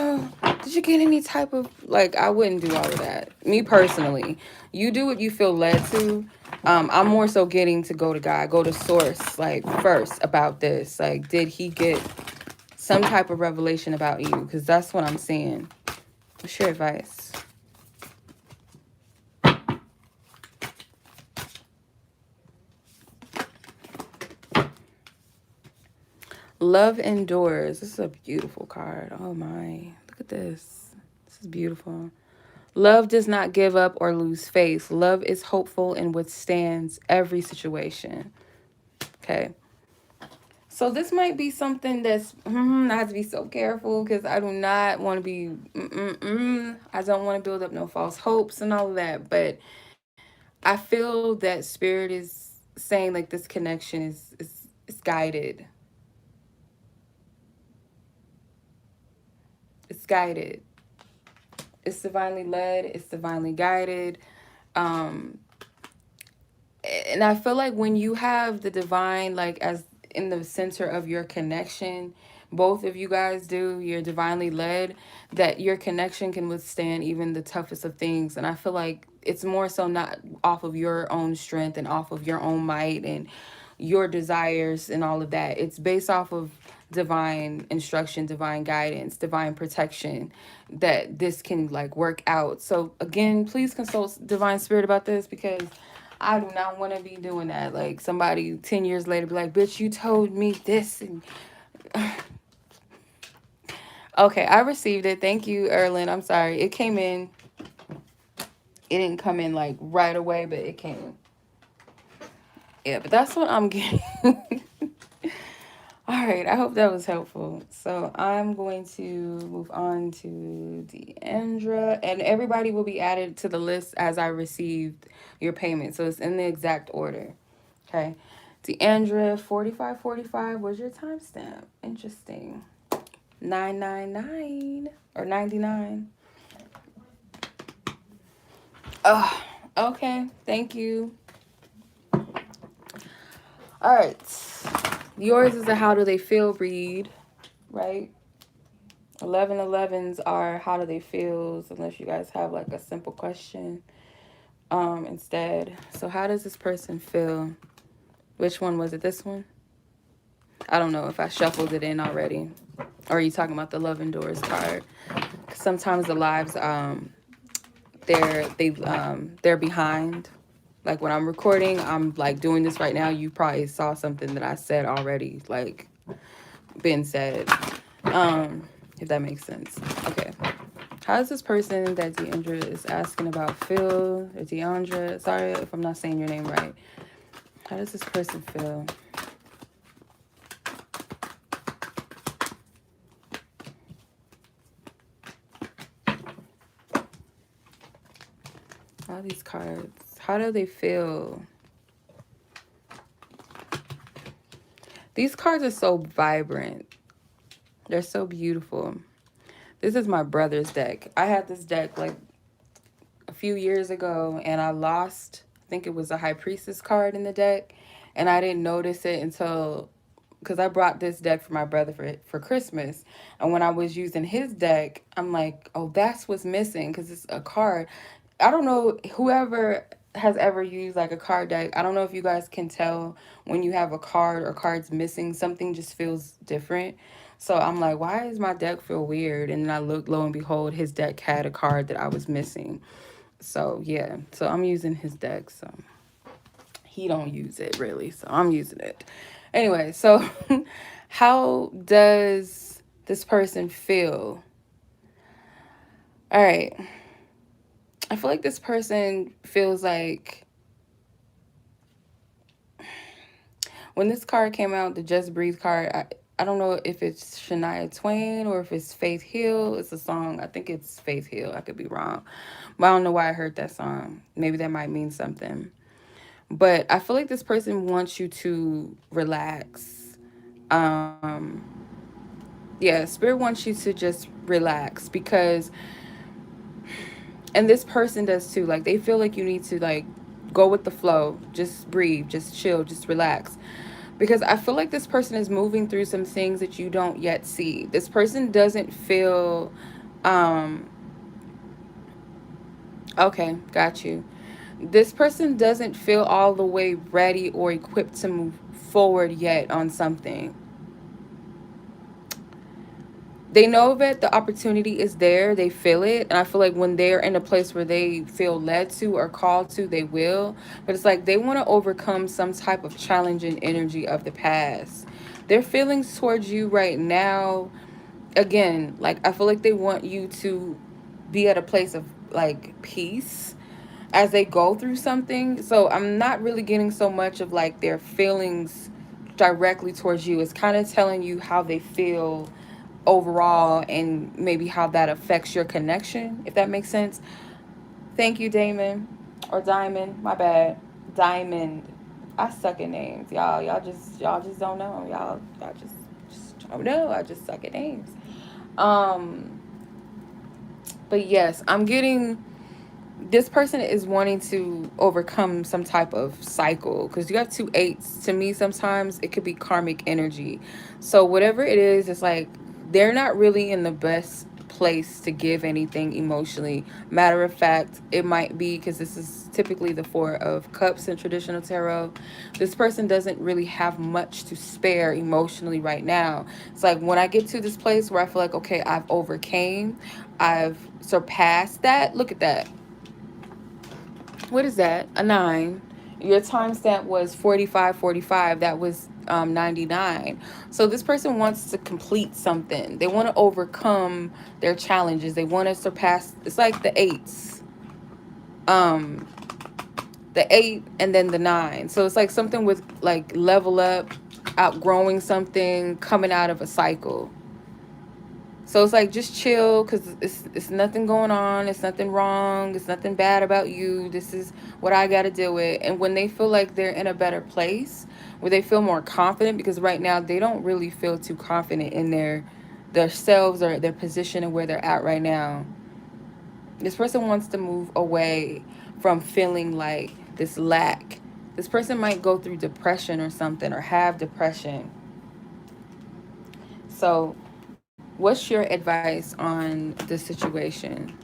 get any type of, like, I wouldn't do all of that. Me personally, you do what you feel led to. I'm more so getting to go to God, go to source, like, first about this. Like, did he get some type of revelation about you? Because that's what I'm seeing. What's your advice? Love endures. This is a beautiful card. Oh my. Look at this. This is beautiful. Love does not give up or lose faith. Love is hopeful and withstands every situation. Okay. So this might be something that's I have to be so careful because I do not want to be. I don't want to build up no false hopes and all of that. But I feel that spirit is saying like this connection is guided. It's guided. It's divinely led. It's divinely guided. Um, and I feel like when you have the divine like as in the center of your connection, both of you guys do, you're divinely led, that your connection can withstand even the toughest of things. And I feel like it's more so not off of your own strength and off of your own might and your desires and all of that. It's based off of divine instruction, divine guidance, divine protection that this can like work out. So again, please consult divine spirit about this because I do not want to be doing that. Like somebody 10 years later be like, bitch, you told me this. And okay, I received it. Thank you, Earline. I'm sorry. It came in. It didn't come in like right away, but it came. Yeah, but that's what I'm getting. All right, I hope that was helpful. So I'm going to move on to Deandra, and everybody will be added to the list as I received your payment. So it's in the exact order. Okay. Deandra, 4545 was your timestamp. Interesting. 999 or 99. Oh, okay. Thank you. All right. Yours is a how do they feel read, right? 1111s are how do they feel, unless you guys have like a simple question instead. So how does this person feel? Which one was it? This one? I don't know if I shuffled it in already. Or are you talking about the Love Endures card? Sometimes the lives they're behind. Like when I'm recording, I'm like doing this right now. You probably saw something that I said already, like been said. If that makes sense. Okay. How does this person that Deandra is asking about feel? Or Deandra, sorry if I'm not saying your name right. How does this person feel? All these cards. How do they feel? These cards are so vibrant. They're so beautiful. This is my brother's deck. I had this deck like a few years ago and I lost, I think it was a High Priestess card in the deck. And I didn't notice it until, because I brought this deck for my brother for Christmas. And when I was using his deck, I'm like, oh, that's what's missing because it's a card. I don't know, whoever has ever used like a card deck, I don't know if you guys can tell when you have a card or cards missing, something just feels different. So I'm like, why does my deck feel weird? And then I looked, lo and behold, his deck had a card that I was missing. So yeah, so I'm using his deck. So he don't use it really, so I'm using it. Anyway, so how does this person feel? All right. I feel like this person feels like when this card came out, the Just Breathe card, I don't know if it's Shania Twain or if it's Faith Hill. It's a song. I think it's Faith Hill. I could be wrong. But I don't know why I heard that song. Maybe that might mean something. But I feel like this person wants you to relax. Yeah, Spirit wants you to just relax because, and this person does too, like they feel like you need to like go with the flow, just breathe, just chill, just relax. Because I feel like this person is moving through some things that you don't yet see. This person doesn't feel, um, okay, got you. This person doesn't feel all the way ready or equipped to move forward yet on something. They know that the opportunity is there, they feel it, and I feel like when they're in a place where they feel led to or called to, they will. But it's like they want to overcome some type of challenging energy of the past. Their feelings towards you right now, again, like I feel like they want you to be at a place of like peace as they go through something. So I'm not really getting so much of like their feelings directly towards you. It's kind of telling you how they feel overall and maybe how that affects your connection, if that makes sense. Thank you, Damon. Or Diamond. My bad. Diamond. I suck at names, y'all. Y'all just don't know. Y'all just don't know. I just suck at names. Um, but yes, I'm getting this person is wanting to overcome some type of cycle because you have two eights. To me, sometimes it could be karmic energy. So whatever it is, it's like they're not really in the best place to give anything emotionally. Matter of fact, it might be because this is typically the Four of Cups in traditional tarot. This person doesn't really have much to spare emotionally right now. It's like when I get to this place where I feel like, okay, I've overcame, I've surpassed that. Look at that. What is that? A 9. Your timestamp was 45:45. That was 99. So this person wants to complete something. They want to overcome their challenges. They want to surpass. It's like the eights. Um the 8 and then the 9. So it's like something with like level up, outgrowing something, coming out of a cycle. So it's like just chill because it's nothing going on. It's nothing wrong. It's nothing bad about you. This is what I got to deal with. And when they feel like they're in a better place, where they feel more confident, because right now they don't really feel too confident in their selves or their position and where they're at right now. This person wants to move away from feeling like this lack. This person might go through depression or something or have depression. So what's your advice on the situation?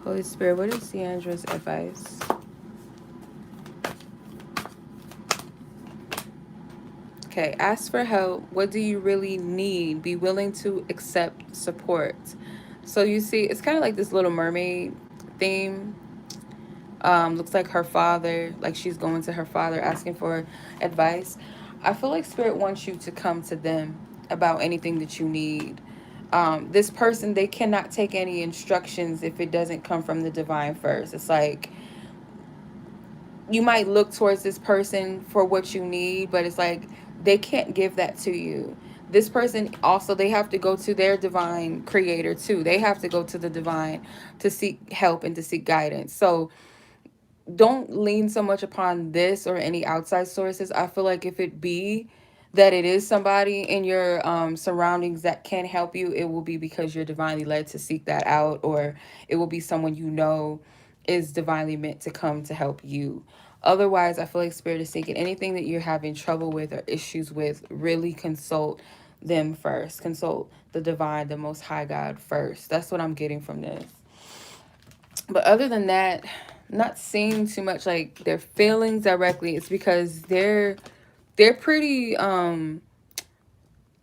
Holy Spirit, what is Deandra's advice? Okay, ask for help. What do you really need? Be willing to accept support. So you see, it's kind of like this Little Mermaid theme. Looks like her father, like she's going to her father asking for advice. I feel like Spirit wants you to come to them about anything that you need. This person, they cannot take any instructions if it doesn't come from the divine first. It's like you might look towards this person for what you need, but it's like they can't give that to you. This person also, they have to go to their divine creator too. They have to go to the divine to seek help and to seek guidance. So don't lean so much upon this or any outside sources. I feel like if it be that it is somebody in your surroundings that can help you, it will be because you're divinely led to seek that out, or it will be someone you know is divinely meant to come to help you. Otherwise, I feel like Spirit is seeking anything that you're having trouble with or issues with, really consult them first. Consult the divine, the most high God first. That's what I'm getting from this. But other than that, not seeing too much like their feelings directly. It's because they're pretty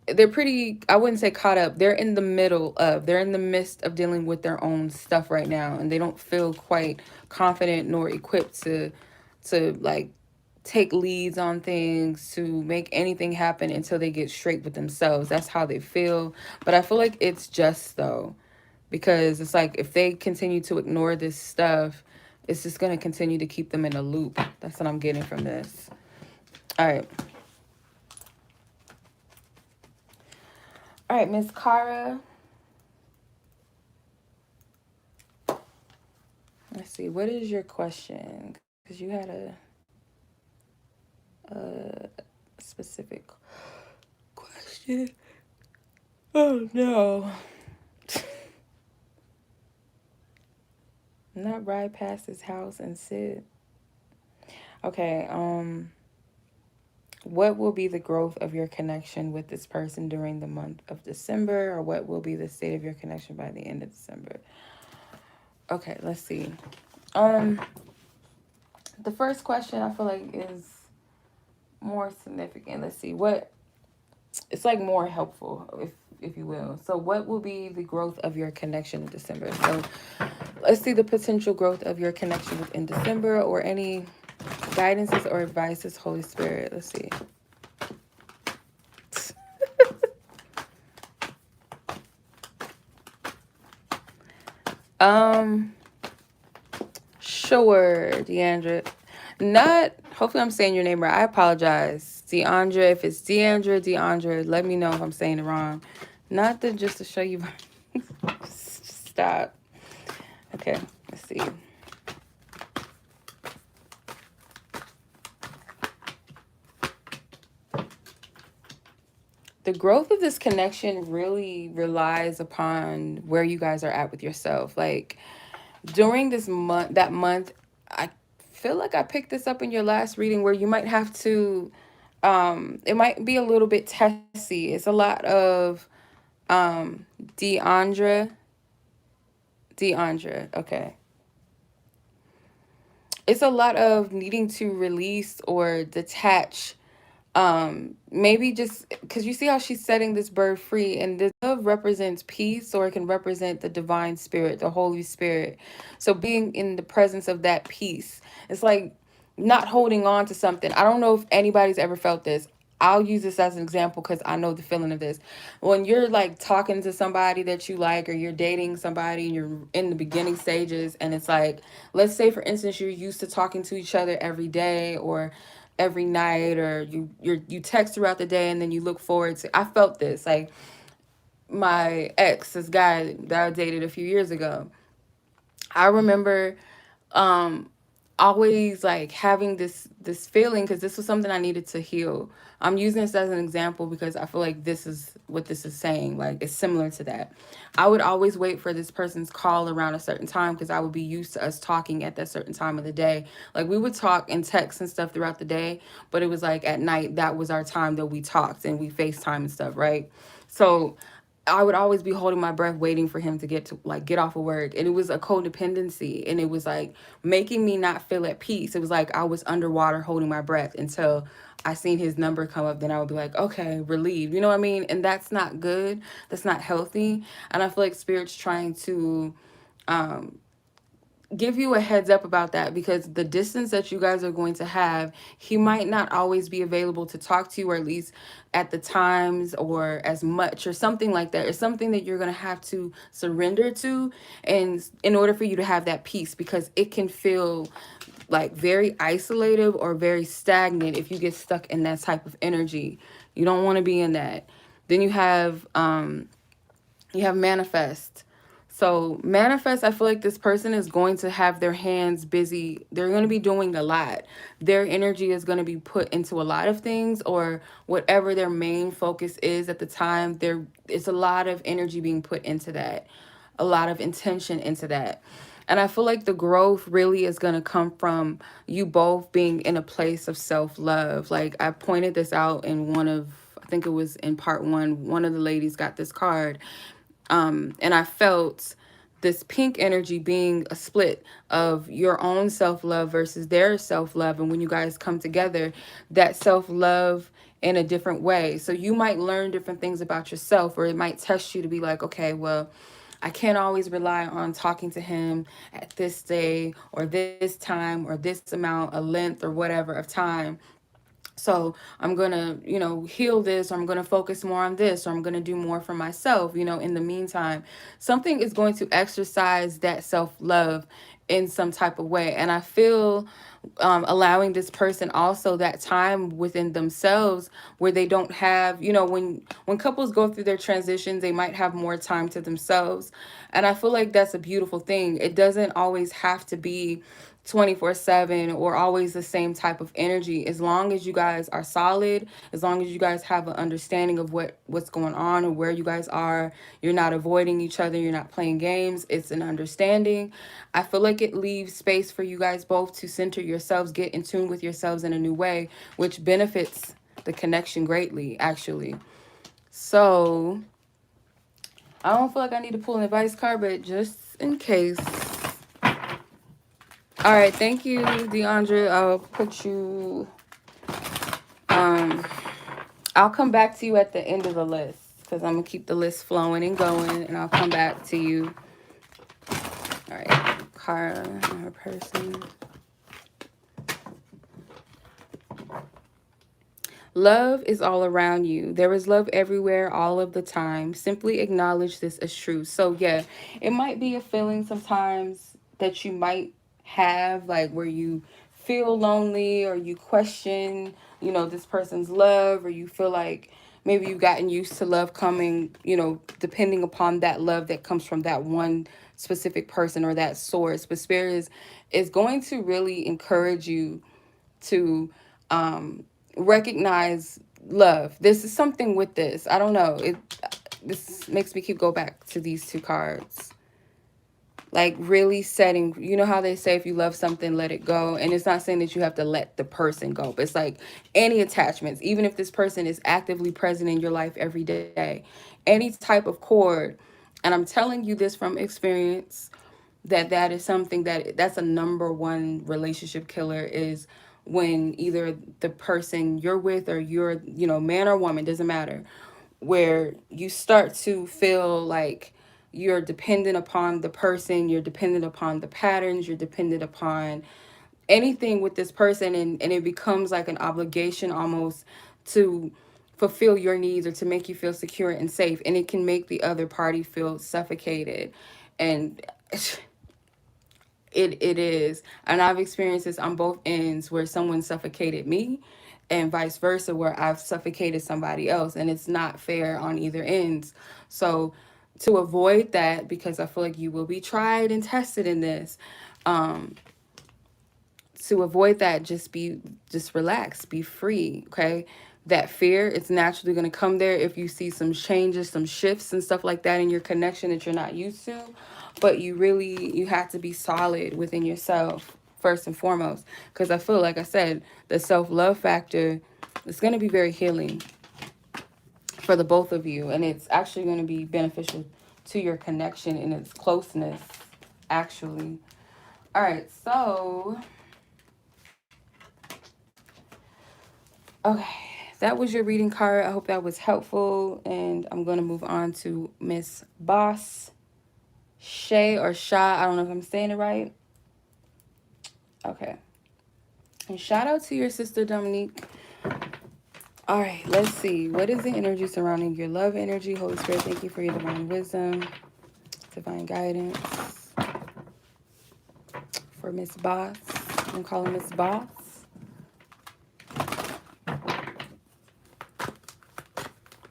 they're pretty, I wouldn't say caught up. They're in the midst of dealing with their own stuff right now, and they don't feel quite confident nor equipped to like take leads on things, to make anything happen until they get straight with themselves. That's how they feel. But I feel like it's just though, because it's like if they continue to ignore this stuff, it's just going to continue to keep them in a loop. That's what I'm getting from this. All right. All right, Miss Cara. Let's see. What is your question? Because you had a specific question. Oh, no. Not ride past his house and sit. Okay, what will be the growth of your connection with this person during the month of December, or what will be the state of your connection by the end of December? Okay, let's see. The first question I feel like is more significant. Let's see what it's like more helpful, if you will. So what will be the growth of your connection in December? So let's see the potential growth of your connection within December, or any guidances or advices, Holy Spirit. Let's see. Um, sure, Deandra. Not, hopefully I'm saying your name right. I apologize. Deandra, if it's Deandra, let me know if I'm saying it wrong. Not to just to show you. Stop. Okay, let's see. The growth of this connection really relies upon where you guys are at with yourself. Like during this month, that month, I feel like I picked this up in your last reading where you might have to, it might be a little bit testy. It's a lot of, um, Deandra, Deandra, okay. It's a lot of needing to release or detach, maybe just because you see how she's setting this bird free, and this dove represents peace, or it can represent the divine spirit, the Holy Spirit. So being in the presence of that peace, it's like not holding on to something. I don't know if anybody's ever felt this. I'll use this as an example because I know the feeling of this. When you're like talking to somebody that you like, or you're dating somebody and you're in the beginning stages, and it's like, let's say for instance, you're used to talking to each other every day or every night, or you text throughout the day, and then you look forward to, I felt this like my ex, this guy that I dated a few years ago. I remember um always like having this feeling, because this was something I needed to heal. I'm using this as an example because I feel like this is what this is saying, like it's similar to that. I would always wait for this person's call around a certain time because I would be used to us talking at that certain time of the day. Like we would talk and text and stuff throughout the day, but it was like at night that was our time that we talked and we FaceTime and stuff, right? So I would always be holding my breath waiting for him to get off of work. And it was a codependency, and it was like making me not feel at peace. It was like I was underwater holding my breath until I seen his number come up. Then I would be like, okay, relieved. You know what I mean? And that's not good. That's not healthy. And I feel like Spirit's trying to um give you a heads up about that, because the distance that you guys are going to have, he might not always be available to talk to you, or at least at the times or as much or something like that. It's something that you're going to have to surrender to, and in order for you to have that peace, because it can feel like very isolated or very stagnant if you get stuck in that type of energy. You don't want to be in that. Then you have manifest. So manifest, I feel like this person is going to have their hands busy. They're going to be doing a lot. Their energy is going to be put into a lot of things, or whatever their main focus is at the time. There it's a lot of energy being put into that. A lot of intention into that. And I feel like the growth really is going to come from you both being in a place of self-love. Like I pointed this out in one of, I think it was in part one of the ladies got this card, and I felt this pink energy being a split of your own self-love versus their self-love. And when you guys come together, that self-love in a different way. So you might learn different things about yourself, or it might test you to be like, okay, well, I can't always rely on talking to him at this day or this time or this amount, a length or whatever of time. So I'm going to, heal this, or I'm going to focus more on this, or I'm going to do more for myself, in the meantime. Something is going to exercise that self-love in some type of way. And I feel allowing this person also that time within themselves, where they don't have, when couples go through their transitions, they might have more time to themselves. And I feel like that's a beautiful thing. It doesn't always have to be 24/7 or always the same type of energy. As long as you guys are solid, as long as you guys have an understanding of what's going on and where you guys are, you're not avoiding each other, you're not playing games, it's an understanding. I feel like it leaves space for you guys both to center yourselves, get in tune with yourselves in a new way, which benefits the connection greatly, actually. So I don't feel like I need to pull an advice card, but just in case. All right, thank you, Deandra. I'll put you. Um, I'll come back to you at the end of the list, because I'm gonna keep the list flowing and going, and I'll come back to you. All right, Cara, her person. Love is all around you. There is love everywhere, all of the time. Simply acknowledge this as true. So, yeah, it might be a feeling sometimes that you might have, like where you feel lonely or you question, this person's love, or you feel like maybe you've gotten used to love coming, depending upon that love that comes from that one specific person or that source. But Spirit is going to really encourage you to recognize love. This is something with this. I don't know. This makes me keep go back to these two cards. Like really setting, how they say if you love something, let it go. And it's not saying that you have to let the person go, but it's like any attachments, even if this person is actively present in your life every day, any type of cord. And I'm telling you this from experience, that is something that's a number one relationship killer, is when either the person you're with, or you're, man or woman, doesn't matter, where you start to feel like you're dependent upon the person, you're dependent upon the patterns, you're dependent upon anything with this person, and it becomes like an obligation almost to fulfill your needs or to make you feel secure and safe, and it can make the other party feel suffocated. And it is. And I've experienced this on both ends, where someone suffocated me and vice versa, where I've suffocated somebody else, and it's not fair on either ends. So to avoid that, because I feel like you will be tried and tested in this, um to avoid that, just relax, be free, okay? That fear, it's naturally going to come there if you see some changes, some shifts and stuff like that in your connection that you're not used to. But you have to be solid within yourself first and foremost, because I feel like I said, the self-love factor is going to be very healing for the both of you, and it's actually going to be beneficial to your connection and its closeness, actually. All right, so okay, that was your reading card. I hope that was helpful. And I'm going to move on to Miss Boss Shay or Sha. I don't know if I'm saying it right. Okay. And shout out to your sister, Dominique. All right, let's see. What is the energy surrounding your love energy? Holy Spirit, thank you for your divine wisdom, divine guidance for Miss Boss. I'm calling Miss Boss.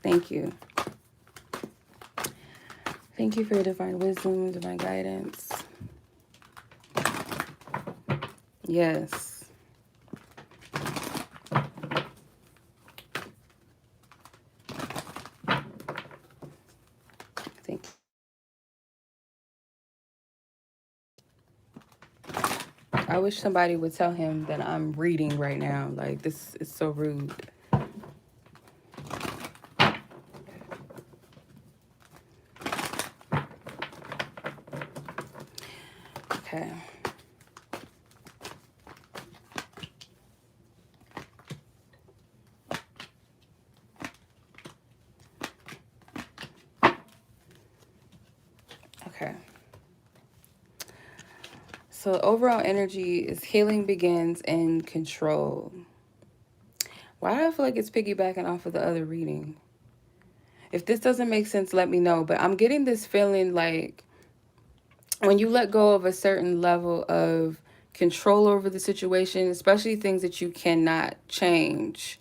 Thank you. Thank you for your divine wisdom, divine guidance. Yes. Thank you. I wish somebody would tell him that I'm reading right now. Like, this is so rude. Okay. Okay. So the overall energy is healing begins in control. Why do I feel like it's piggybacking off of the other reading? If this doesn't make sense, let me know. But I'm getting this feeling like when you let go of a certain level of control over the situation, especially things that you cannot change.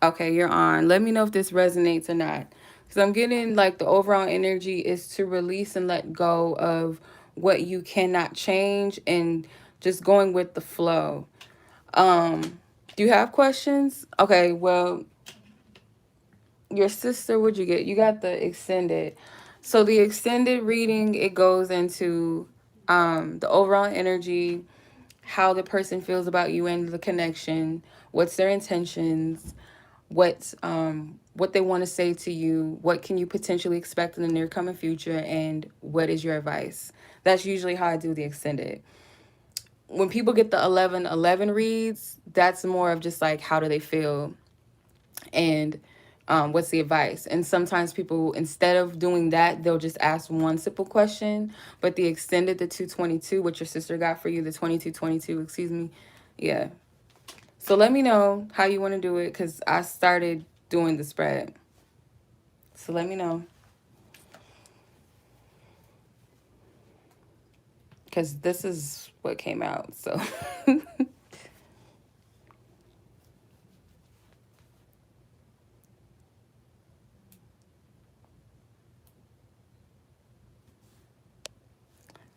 Okay, you're on. Let me know if this resonates or not. Because I'm getting like the overall energy is to release and let go of what you cannot change and just going with the flow. Do you have questions? Okay, well, your sister, what'd you get? You got the extended. So the extended reading, it goes into the overall energy, how the person feels about you and the connection, what's their intentions, what they want to say to you, what can you potentially expect in the near coming future, and what is your advice. That's usually how I do the extended. When people get the 11-11 reads, that's more of just like, how do they feel, and what's the advice. And sometimes people, instead of doing that, they'll just ask one simple question. But the extended, the 222, what your sister got for you, the 2222, excuse me, yeah. So let me know how you want to do it, because I started doing the spread. So let me know. Because this is what came out. So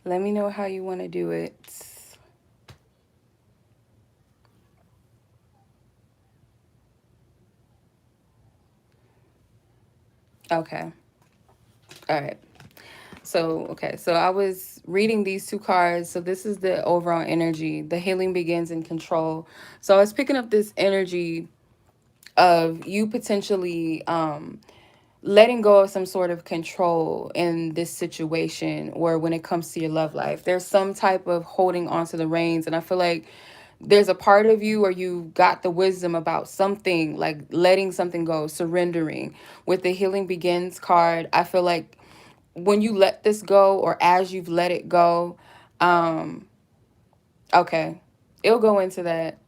let me know how you want to do it. Okay. All right. So, okay. So I was reading these two cards. So this is the overall energy. The healing begins in control. So I was picking up this energy of you potentially letting go of some sort of control in this situation, or when it comes to your love life. There's some type of holding onto the reins, and I feel like there's a part of you, or you got the wisdom about something, like letting something go, surrendering. With the healing begins card, I feel like when you let this go, or as you've let it go, um okay, it'll go into that.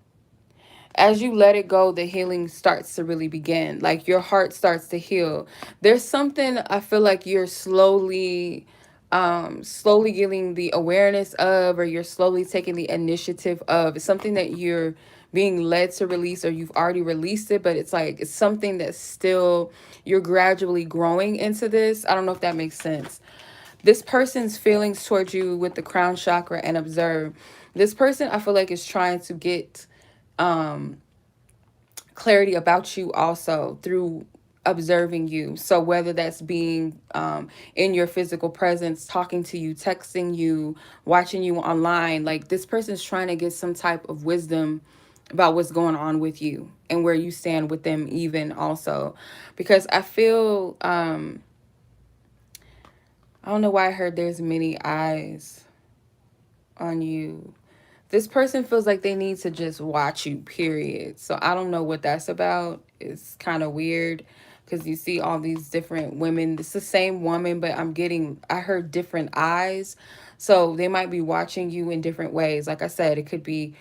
As you let it go, the healing starts to really begin. Like your heart starts to heal. There's something I feel like you're slowly getting the awareness of, or you're slowly taking the initiative of. It's something that you're being led to release, or you've already released it, but it's like it's something that's still, you're gradually growing into this. I don't know if that makes sense. This person's feelings towards you with the crown chakra and observe. This person, I feel like, is trying to get um clarity about you also through observing you. So whether that's being in your physical presence, talking to you, texting you, watching you online, like this person's trying to get some type of wisdom about what's going on with you and where you stand with them even also. Because I feel I don't know why I heard there's many eyes on you. This person feels like they need to just watch you, period. So I don't know what that's about. It's kind of weird because you see all these different women. It's the same woman, but I heard different eyes. So they might be watching you in different ways. Like I said, it could be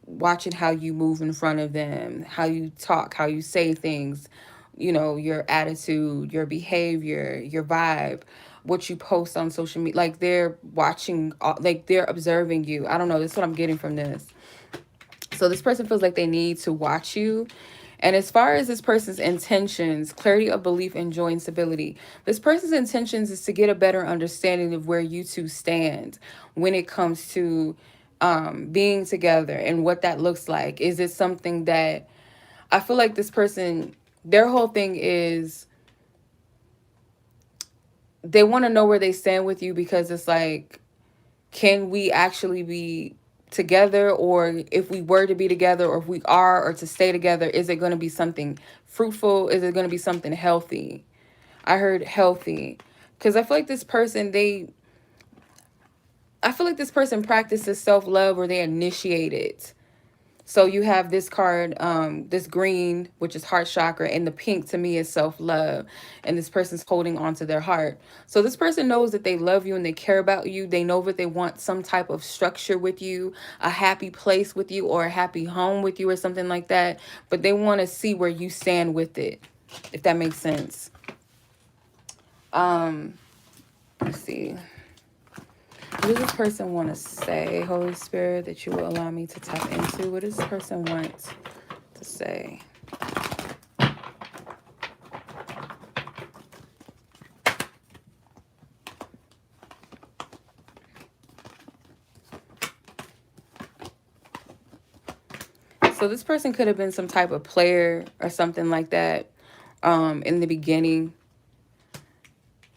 watching how you move in front of them, how you talk, how you say things, your attitude, your behavior, your vibe, what you post on social media. Like they're watching, like they're observing you. I don't know. That's what I'm getting from this. So this person feels like they need to watch you. And as far as this person's intentions, clarity of belief and joy and stability, this person's intentions is to get a better understanding of where you two stand when it comes to being together and what that looks like. Is it something that I feel like this person, their whole thing is they want to know where they stand with you, because it's like, can we actually be together? Or if we were to be together, or if we are, or to stay together, is it going to be something fruitful? Is it going to be something healthy? I heard healthy, because I feel like this person practices self-love, or they initiate it. So you have this card, this green, which is heart chakra, and the pink to me is self-love. And this person's holding on to their heart. So this person knows that they love you and they care about you. They know that they want some type of structure with you, a happy place with you, or a happy home with you, or something like that. But they want to see where you stand with it, if that makes sense. Let's see. What does this person want to say, Holy Spirit, that you will allow me to tap into? What does this person want to say? So this person could have been some type of player or something like that in the beginning.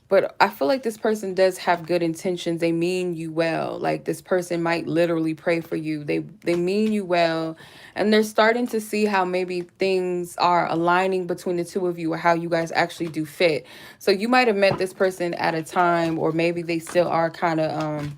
But I feel like this person does have good intentions. They mean you well. Like this person might literally pray for you. They mean you well. And they're starting to see how maybe things are aligning between the two of you, or how you guys actually do fit. So you might have met this person at a time, or maybe they still are kind of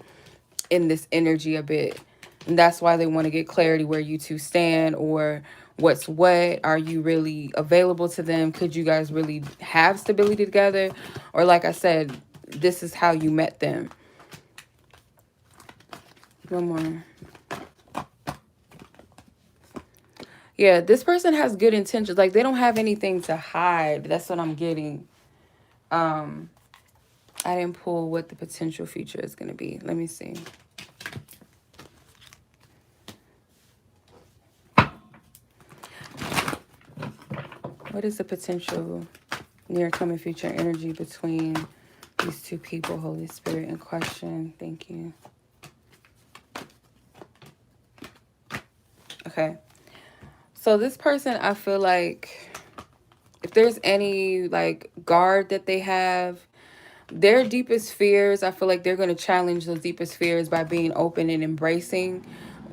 in this energy a bit. And that's why they want to get clarity where you two stand, or what's what. Are you really available to them? Could you guys really have stability together? Or like I said, this is how you met them. One more. Yeah, this person has good intentions. Like, they don't have anything to hide. That's what I'm getting. Um, I didn't pull what the potential future is going to be. Let me see. What is the potential near coming future energy between these two people, Holy Spirit, in question? Thank you. Okay. So this person, I feel like if there's any like guard that they have, their deepest fears, I feel like they're going to challenge those deepest fears by being open and embracing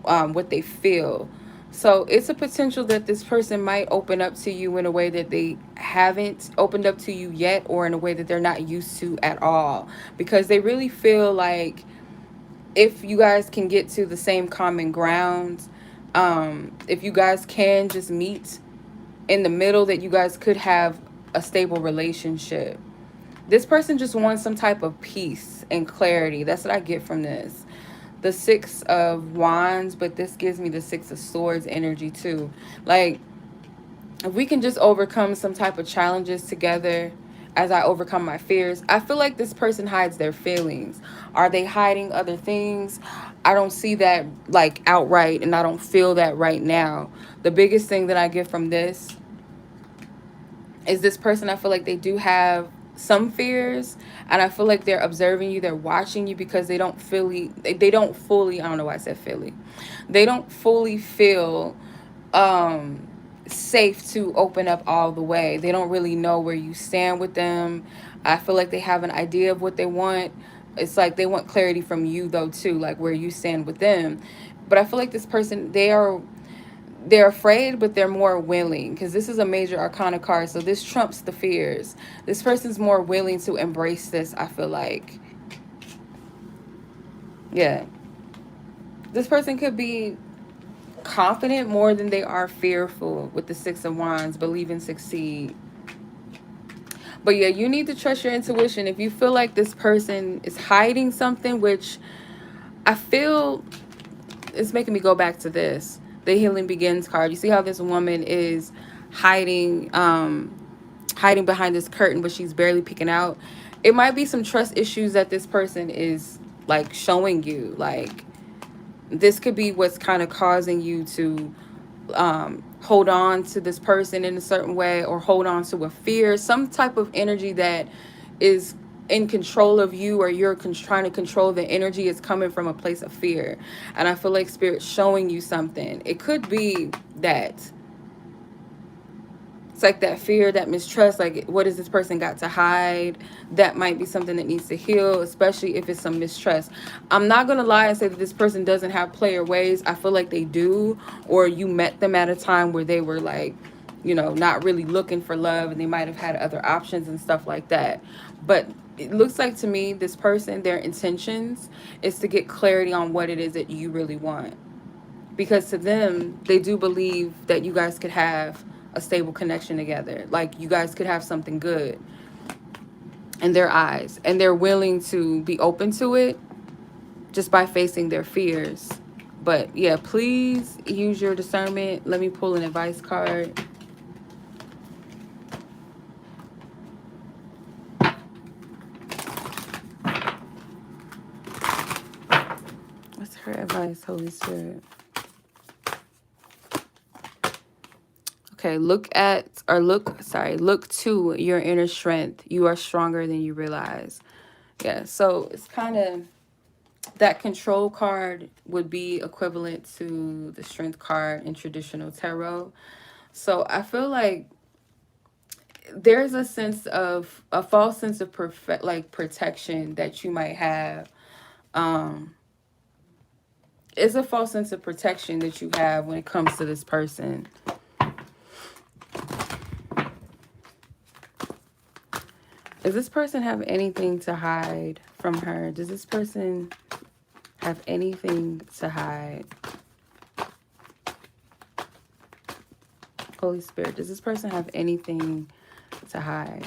what they feel. So it's a potential that this person might open up to you in a way that they haven't opened up to you yet, or in a way that they're not used to at all, because they really feel like if you guys can get to the same common ground, if you guys can just meet in the middle, that you guys could have a stable relationship. This person just wants some type of peace and clarity. That's what I get from this. The Six of Wands, but this gives me the Six of Swords energy too. Like, if we can just overcome some type of challenges together, as I overcome my fears, I feel like this person hides their feelings. Are they hiding other things? I don't see that like outright, and I don't feel that right now. The biggest thing that I get from this person, I feel like they do have some fears, and I feel like they're observing you, they're watching you, because they don't fully, I don't know why I said Philly, they don't fully feel safe to open up all the way. They don't really know where you stand with them. I feel like they have an idea of what they want. It's like they want clarity from you though too, like where you stand with them. But I feel like this person, they're afraid, but they're more willing, because this is a major arcana card, so this trumps the fears. This person's more willing to embrace this, I feel like. Yeah, this person could be confident more than they are fearful with the Six of Wands, believe and succeed. But yeah, you need to trust your intuition. If you feel like this person is hiding something, which I feel, it's making me go back to this, the Healing Begins card. You see how this woman is hiding behind this curtain, but she's barely peeking out. It might be some trust issues that this person is like showing you. Like, this could be what's kind of causing you to hold on to this person in a certain way, or hold on to a fear, some type of energy that is in control of you, or you're trying to control the energy, is coming from a place of fear. And I feel like Spirit's showing you something. It could be that it's like that fear, that mistrust, like what does this person got to hide? That might be something that needs to heal, especially if it's some mistrust. I'm not gonna lie and say that this person doesn't have player ways. I feel like they do, or you met them at a time where they were like, you know, not really looking for love, and they might have had other options and stuff like that. But it looks like to me, this person, their intentions is to get clarity on what it is that you really want, because to them, they do believe that you guys could have a stable connection together. Like, you guys could have something good in their eyes, and they're willing to be open to it just by facing their fears. But yeah, please use your discernment. Let me pull an advice card. What's her advice, Holy Spirit? Okay, look to your inner strength. You are stronger than you realize. Yeah, so it's kind of, that control card would be equivalent to the strength card in traditional tarot. So I feel like there's a false sense of protection that you might have. It's a false sense of protection that you have when it comes to this person. Does this person have anything to hide from her? Does this person have anything to hide? Holy Spirit, does this person have anything to hide?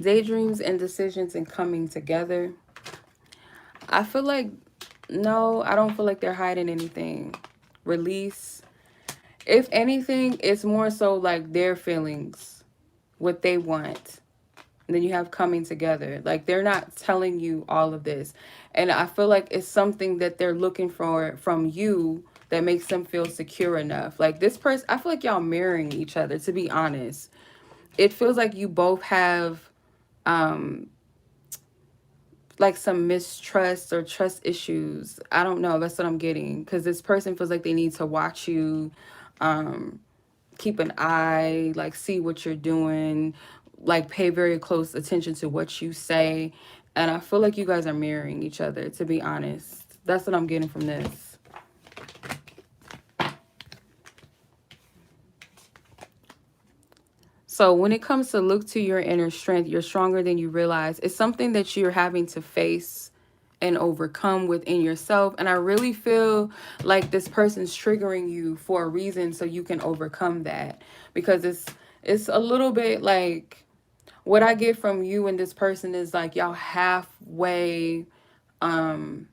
Daydreams and decisions and coming together. I feel like, no, I don't feel like they're hiding anything. Release. If anything, it's more so like their feelings, what they want. And then you have coming together. Like, they're not telling you all of this. And I feel like it's something that they're looking for from you that makes them feel secure enough. Like, this person, I feel like y'all mirroring each other, to be honest. It feels like you both have um like some mistrust or trust issues. I don't know. That's what I'm getting. Because this person feels like they need to watch you, um, keep an eye, like see what you're doing, like pay very close attention to what you say. And I feel like you guys are mirroring each other, to be honest. That's what I'm getting from this. So when it comes to look to your inner strength, you're stronger than you realize. It's something that you're having to face and overcome within yourself. And I really feel like this person's triggering you for a reason so you can overcome that. Because it's a little bit like what I get from you and this person is like y'all halfway, um,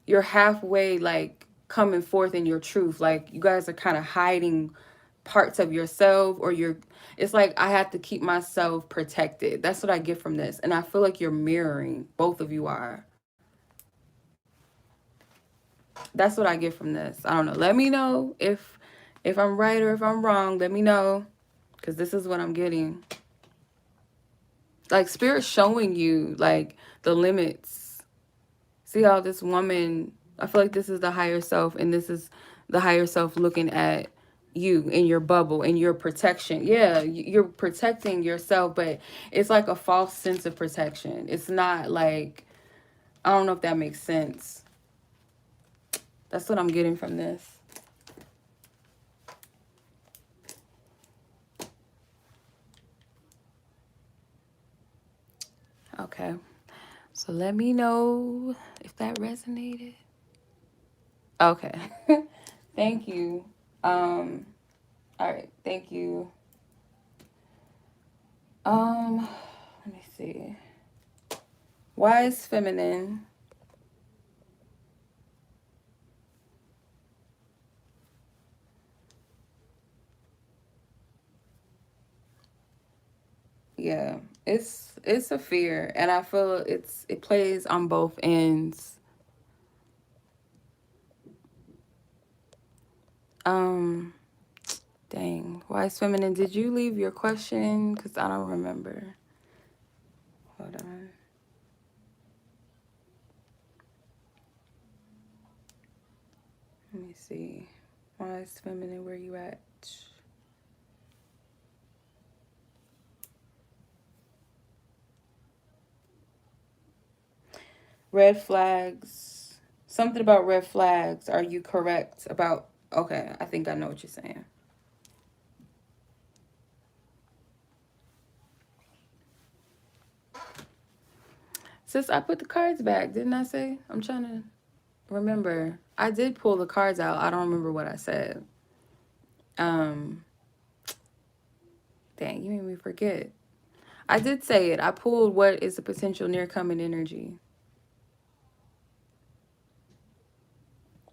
you're halfway like coming forth in your truth. Like you guys are kind of hiding parts of yourself, or you're, it's like I have to keep myself protected. That's what I get from this. And I feel like you're mirroring, both of you are. That's what I get from this. I don't know. Let me know if I'm right or if I'm wrong. Let me know, because this is what I'm getting. Like spirit showing you like the limits. See how this woman, I feel like this is the higher self, and this is the higher self looking at you in your bubble, in your protection. Yeah, you're protecting yourself, but it's like a false sense of protection. It's not like, I don't know if that makes sense. That's what I'm getting from this. Okay. So let me know if that resonated. Okay. Thank you. Um, all right, thank you. Let me see. Wise feminine. Yeah, it's a fear, and I feel it plays on both ends. Um, Dang. Wise feminine, did you leave your question? Because I don't remember. Hold on. Let me see. Wise feminine, where you at? Red flags. Something about red flags. Are you correct about? Okay, I think I know what you're saying. Sis, I put the cards back, didn't I say? I'm trying to remember. I did pull the cards out. I don't remember what I said. Um, Dang, you made me forget. I did say it. I pulled what is a potential near coming energy.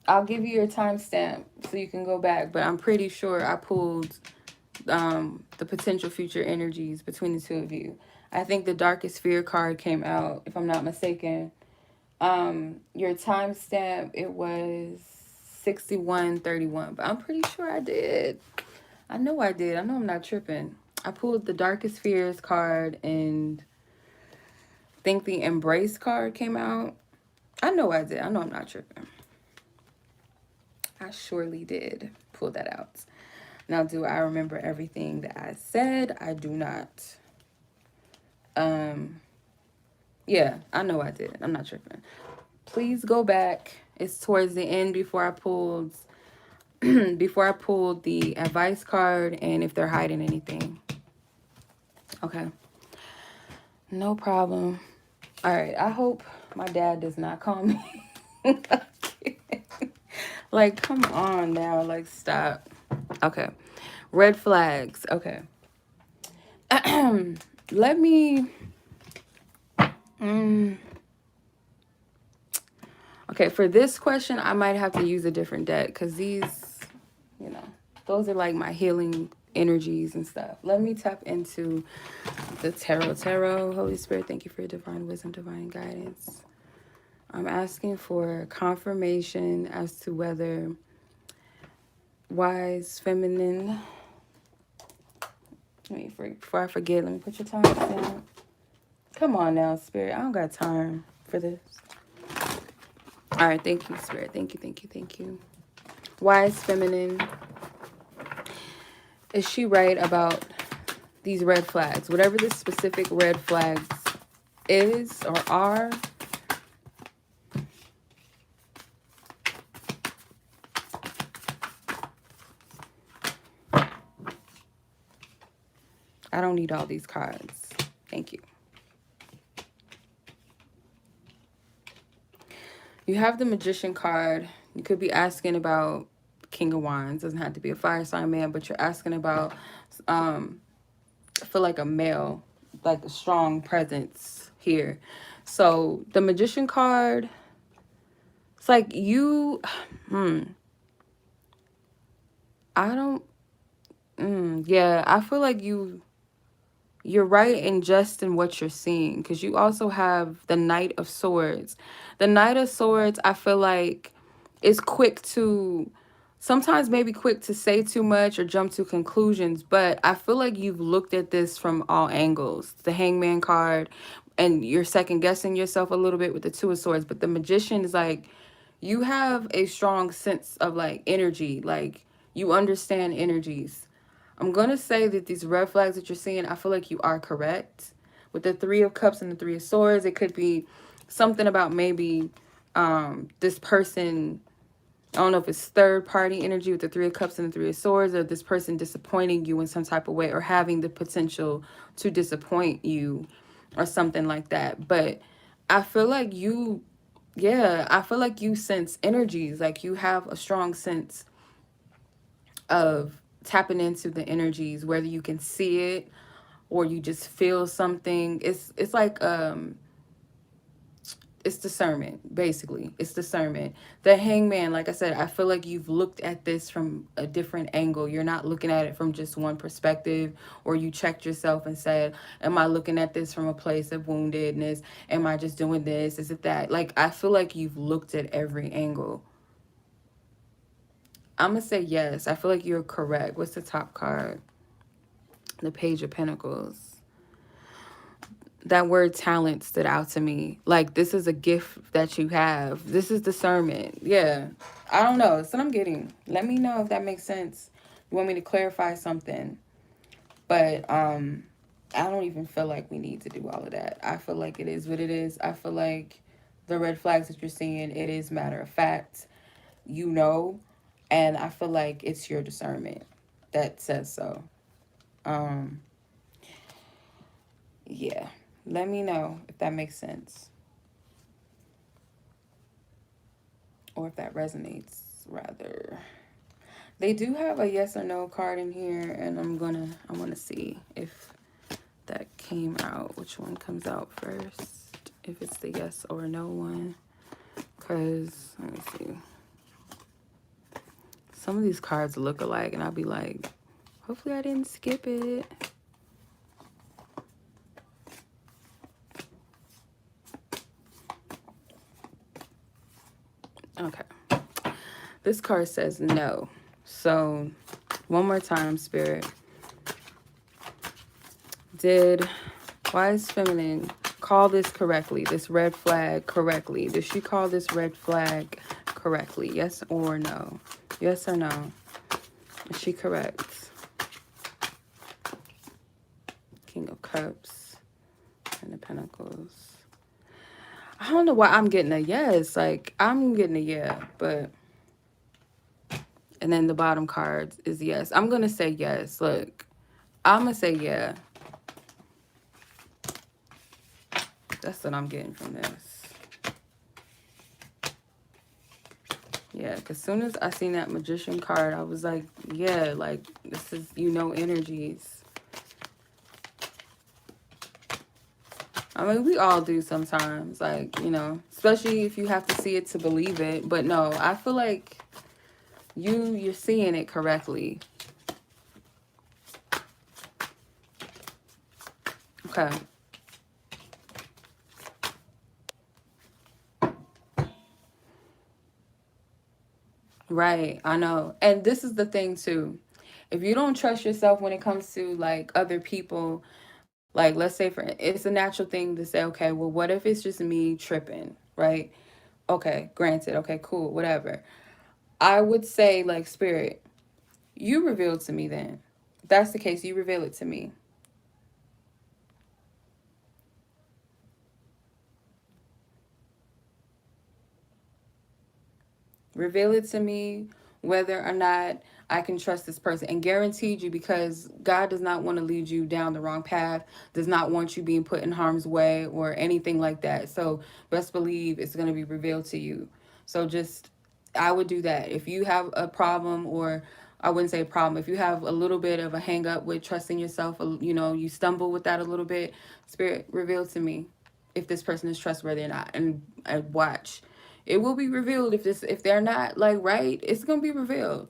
I'll give you your timestamp so you can go back, but I'm pretty sure I pulled the potential future energies between the two of you. I think the darkest fear card came out, if I'm not mistaken. Your timestamp, it was 61:31, but I'm pretty sure I did. I know I did. I know I'm not tripping. I pulled the darkest fears card, and I think the embrace card came out. I know I did. I know I'm not tripping. I surely did pull that out. Now, do I remember everything that I said? I do not. Yeah, I know I did. I'm not tripping. Please go back. It's towards the end before I pulled before I pulled the advice card, and if they're hiding anything. Okay. No problem. All right. I hope my dad does not call me. Like, come on now. Like, stop. Okay. Red flags. Okay. Let me. Okay, for this question, I might have to use a different deck because these, you know, those are like my healing energies and stuff. Let me tap into the tarot. Holy Spirit, thank you for your divine wisdom, divine guidance. I'm asking for confirmation as to whether wise feminine. Before I forget, let me put your time down. Come on now, Spirit. I don't got time for this. All right, thank you, Spirit. Thank you. Wise feminine. Is she right about these red flags? Whatever the specific red flags is or are. I don't need all these cards. Thank you. You have the Magician card. You could be asking about King of Wands. Doesn't have to be a fire sign man, but you're asking about, I feel like a male, like a strong presence here. So the Magician card, it's like you, yeah, I feel like you're right in just in what you're seeing, because you also have the Knight of Swords. The Knight of Swords, I feel like, is quick to, sometimes maybe quick to say too much or jump to conclusions, but I feel like you've looked at this from all angles. The Hangman card, and you're second guessing yourself a little bit with the Two of Swords, but the Magician is like, you have a strong sense of like energy, like you understand energies. I'm going to say that these red flags that you're seeing, I feel like you are correct. With the Three of Cups and the Three of Swords, it could be something about maybe this person, I don't know if it's third party energy with the Three of Cups and the Three of Swords, or this person disappointing you in some type of way or having the potential to disappoint you or something like that. But I feel like you, yeah, I feel like you sense energies, like you have a strong sense of tapping into the energies, whether you can see it or you just feel something. It's like it's discernment, basically. It's discernment. The Hangman, like I said, I feel like you've looked at this from a different angle. You're not looking at it from just one perspective, or you checked yourself and said, am I looking at this from a place of woundedness? Am I just doing this? Is it that? Like, I feel like you've looked at every angle. I'm going to say yes. I feel like you're correct. What's the top card? The Page of Pentacles. That word talent stood out to me. Like, this is a gift that you have. This is discernment. Yeah. I don't know. That's what I'm getting. Let me know if that makes sense. You want me to clarify something. But I don't even feel like we need to do all of that. I feel like it is what it is. I feel like the red flags that you're seeing, it is matter of fact. You know. And I feel like it's your discernment that says so. Yeah. Let me know if that makes sense. Or if that resonates, rather. They do have a yes or no card in here, and I want to see if that came out. Which one comes out first? If it's the yes or no one. Because, let me see. Some of these cards look alike, and I'll be like, hopefully I didn't skip it. Okay. This card says no. So, one more time, Spirit. Did Wise Feminine call this correctly? This red flag correctly? Did she call this red flag correctly? Yes or no? Yes or no? Is she correct? King of Cups and the Pentacles. I don't know why I'm getting a yes. Like, I'm getting a yeah, but... And then the bottom card is yes. I'm going to say yes. Look, I'm going to say yeah. That's what I'm getting from this. Yeah, because as soon as I seen that Magician card, I was like, yeah, like, this is, you know, energies. I mean, we all do sometimes, like, you know, especially if you have to see it to believe it. But no, I feel like you're seeing it correctly. Okay. Right, I know. And this is the thing too. If you don't trust yourself when it comes to like other people, like let's say for it's a natural thing to say, okay, well what if it's just me tripping, right? Okay, granted, okay, cool, whatever. I would say like spirit, you revealed to me then. If that's the case, you reveal it to me. Reveal it to me whether or not I can trust this person, and guaranteed you, because God does not want to lead you down the wrong path, does not want you being put in harm's way or anything like that. So best believe it's going to be revealed to you. So just, I would do that. If you have a problem, or I wouldn't say a problem, if you have a little bit of a hang up with trusting yourself, you know, you stumble with that a little bit, spirit, reveal to me if this person is trustworthy or not, and watch, it will be revealed. If they're not like right, it's gonna be revealed.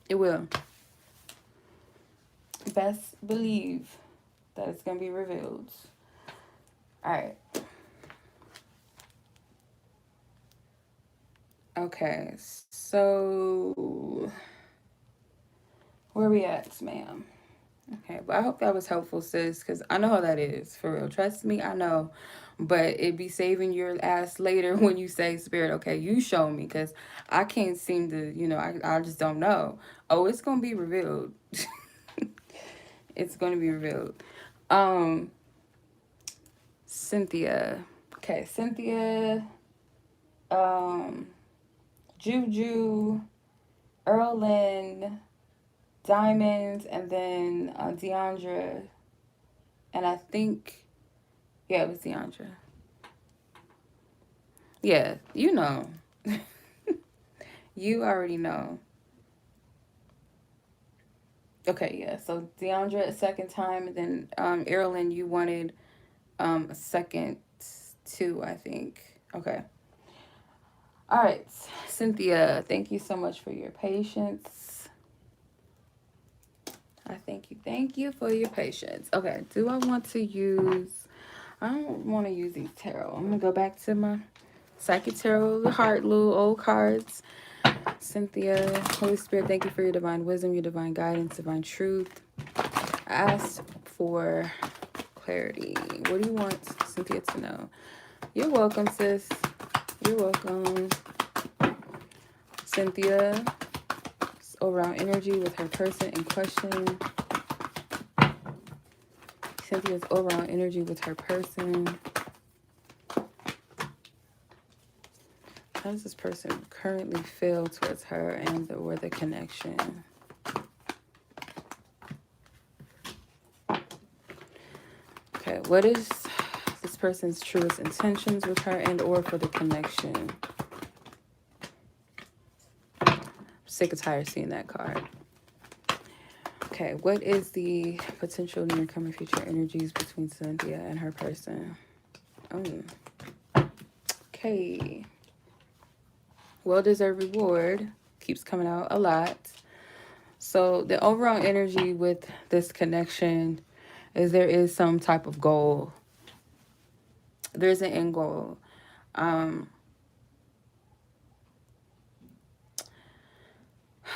It will. Best believe that it's gonna be revealed. All right. Okay. So where we at, ma'am? Okay, but I hope that was helpful, sis, because I know how that is, for real. Trust me, I know. But it be saving your ass later when you say, Spirit, okay, you show me, because I can't seem to, you know, I just don't know. Oh, it's going to be revealed. It's going to be revealed. Um, Cynthia. Okay, Cynthia, um, Juju, Earline, Diamond, and then Deandra. And I think, yeah, it was Deandra. Yeah, you know. You already know. Okay, yeah. So Deandra a second time, and then Earline, you wanted a second too, I think. Okay. All right, Cynthia, thank you so much for your patience. I thank you for your patience. Okay, do I want to use? I don't want to use these tarot. I'm gonna go back to my Psychic Tarot, the heart, little old cards. Cynthia, Holy Spirit, thank you for your divine wisdom, your divine guidance, divine truth. I asked for clarity. What do you want Cynthia to know? You're welcome, sis. You're welcome. Cynthia, around energy with her person in question. Cynthia's around energy with her person. How does this person currently feel towards her and or the connection? Okay, what is this person's truest intentions with her and or for the connection? I'm sick and tired of seeing that card. Okay, what is the potential near coming future energies between Cynthia and her person? Oh, okay. Well-deserved reward keeps coming out a lot. So the overall energy with this connection is there is some type of goal. There's an end goal. I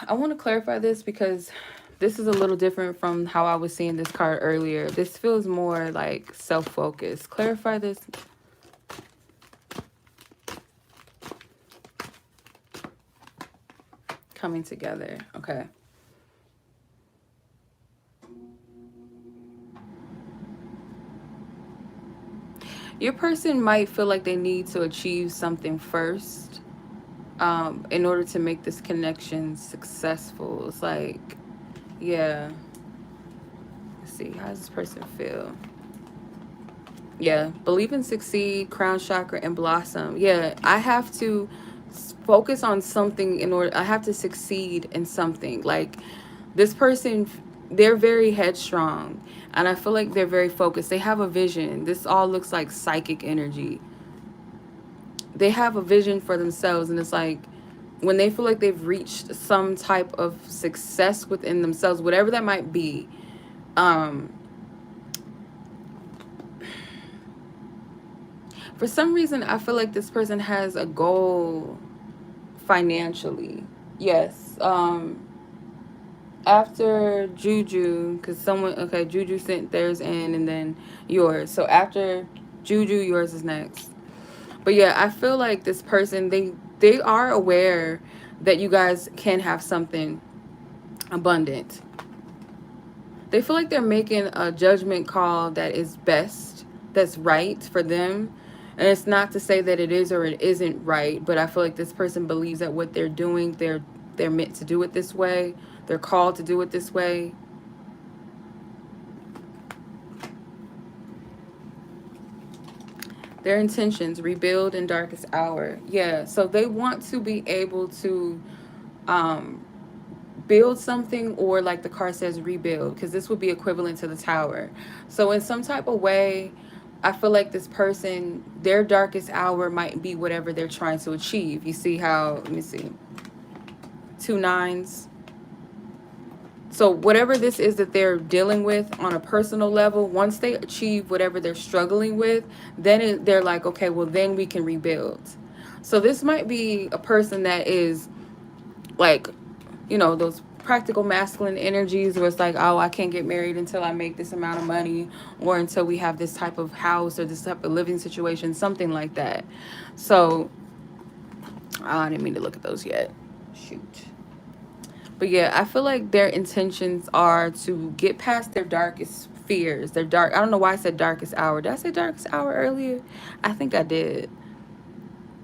want to clarify this because this is a little different from how I was seeing this card earlier. This feels more like self-focused. Clarify this. Coming together. Okay. Your person might feel like they need to achieve something first in order to make this connection successful. It's like, yeah. Let's see. How does this person feel? Yeah. Believe and succeed, crown chakra, and blossom. Yeah. I have to focus on something in order. I have to succeed in something. Like, this person they're very headstrong, and I feel like they're very focused. They have a vision. This all looks like psychic energy. They have a vision for themselves, and it's like when they feel like they've reached some type of success within themselves, whatever that might be. um for some reason I feel like this person has a goal financially. Yes. After Juju, because someone, okay, Juju sent theirs in and then yours. So after Juju, yours is next. But yeah, I feel like this person, they are aware that you guys can have something abundant. They feel like they're making a judgment call that is best, that's right for them. And it's not to say that it is or it isn't right, but I feel like this person believes that what they're doing, they're meant to do it this way. They're called to do it this way. Their intentions, rebuild in darkest hour. Yeah, so they want to be able to um build something, or like the card says, rebuild, because this would be equivalent to the tower. So in some type of way, I feel like this person, their darkest hour might be whatever they're trying to achieve. You see how, let me see, two nines. So whatever this is that they're dealing with on a personal level, once they achieve whatever they're struggling with, then they're like, okay, well, then we can rebuild. So this might be a person that is like, those practical masculine energies where it's like, oh, I can't get married until I make this amount of money, or until we have this type of house or this type of living situation, something like that. So I didn't mean to look at those yet. Shoot. But yeah, I feel like their intentions are to get past their darkest fears. Their dark, I don't know why I said darkest hour. Did I say darkest hour earlier? I think I did.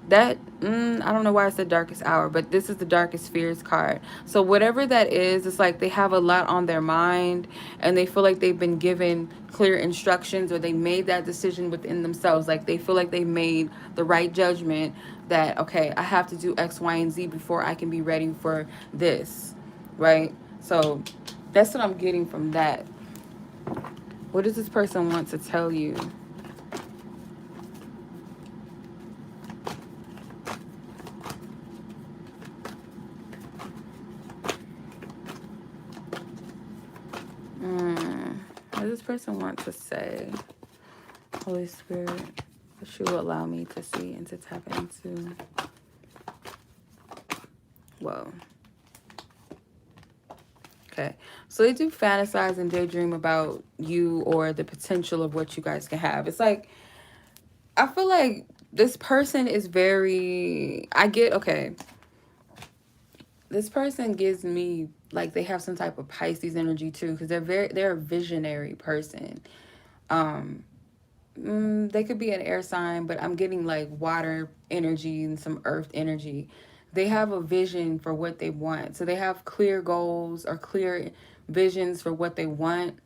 That, I don't know why I said darkest hour, but this is the darkest fears card. So whatever that is, it's like they have a lot on their mind, and they feel like they've been given clear instructions, or they made that decision within themselves. Like they feel like they made the right judgment that, okay, I have to do X, Y, and Z before I can be ready for this, right? So that's what I'm getting from that. What does this person want to tell you? What does this person want to say? Holy Spirit, that you will allow me to see and to tap into. Whoa. Okay. So they do fantasize and daydream about you, or the potential of what you guys can have. It's like, I feel like this person is very, okay. This person gives me like they have some type of Pisces energy too, because they're a visionary person. They could be an air sign, but I'm getting like water energy and some earth energy. They have a vision for what they want. So they have clear goals or clear visions for what they want.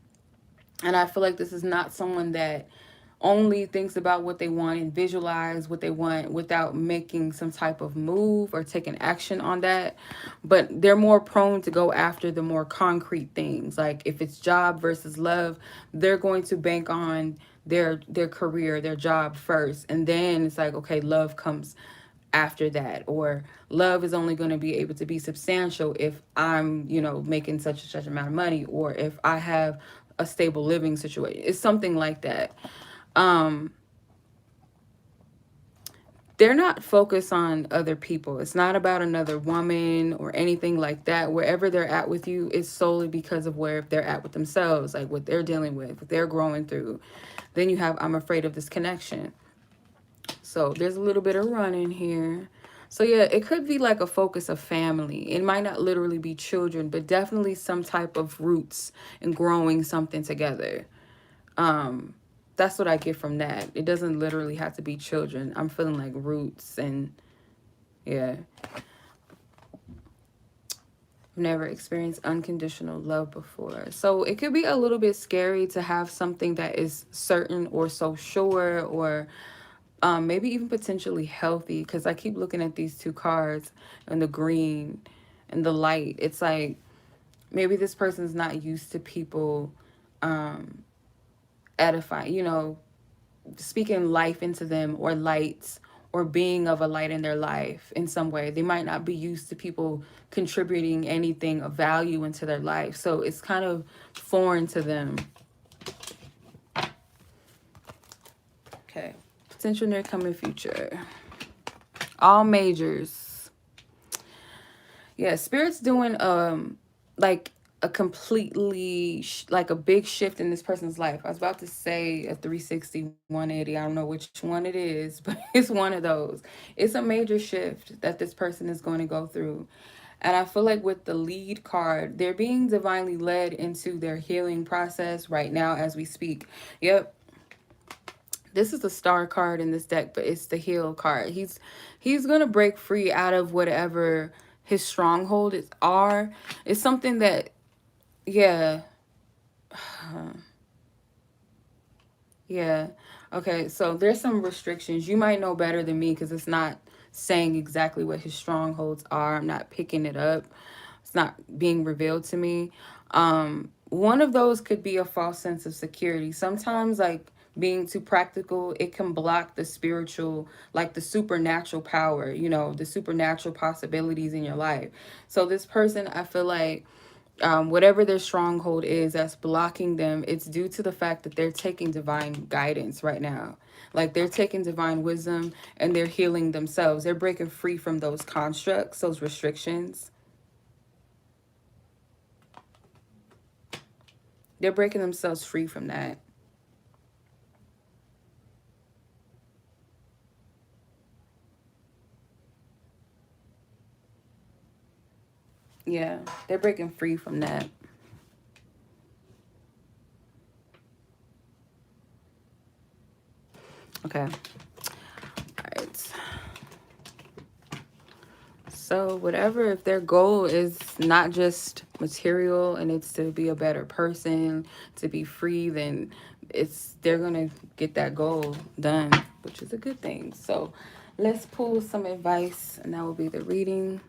And I feel like this is not someone that only thinks about what they want and visualize what they want without making some type of move or taking action on that. But they're more prone to go after the more concrete things. Like if it's job versus love, they're going to bank on their career, their job first. And then it's like, okay, love comes after that, or love is only going to be able to be substantial if I'm making such and such amount of money, or if I have a stable living situation. It's something like that. um they're not focused on other people. It's not about another woman or anything like that. Wherever they're at with you is solely because of where they're at with themselves, like what they're dealing with, what they're growing through. Then you have, I'm afraid of this connection. So there's a little bit of running here. So yeah, it could be like a focus of family. It might not literally be children, but definitely some type of roots and growing something together. That's what I get from that. It doesn't literally have to be children. I'm feeling like roots, and yeah. I've never experienced unconditional love before. So it could be a little bit scary to have something that is certain or so sure, or maybe even potentially healthy, because I keep looking at these two cards and the green and the light. It's like maybe this person's not used to people edifying, speaking life into them, or lights, or being of a light in their life in some way. They might not be used to people contributing anything of value into their life. So it's kind of foreign to them. Okay. Potential near coming future. All majors. Yeah, Spirit's doing like a completely like a big shift in this person's life. I was about to say a 360, 180. I don't know which one it is, but it's one of those. It's a major shift that this person is going to go through. And I feel like with the lead card, they're being divinely led into their healing process right now as we speak. Yep. This is the star card in this deck, but it's the heal card. He's going to break free out of whatever his stronghold are. It's something that, yeah. Yeah. Okay, so there's some restrictions. You might know better than me because it's not saying exactly what his strongholds are. I'm not picking it up. It's not being revealed to me. One of those could be a false sense of security. Sometimes, like, being too practical, it can block the spiritual, like the supernatural power, the supernatural possibilities in your life. So this person, I feel like, whatever their stronghold is that's blocking them, it's due to the fact that they're taking divine guidance right now. Like, they're taking divine wisdom and they're healing themselves. They're breaking free from those constructs, those restrictions. They're breaking themselves free from that. Yeah, they're breaking free from that. Okay. All right. So whatever, if their goal is not just material and it's to be a better person, to be free, then they're gonna get that goal done, which is a good thing. So let's pull some advice, and that will be the reading.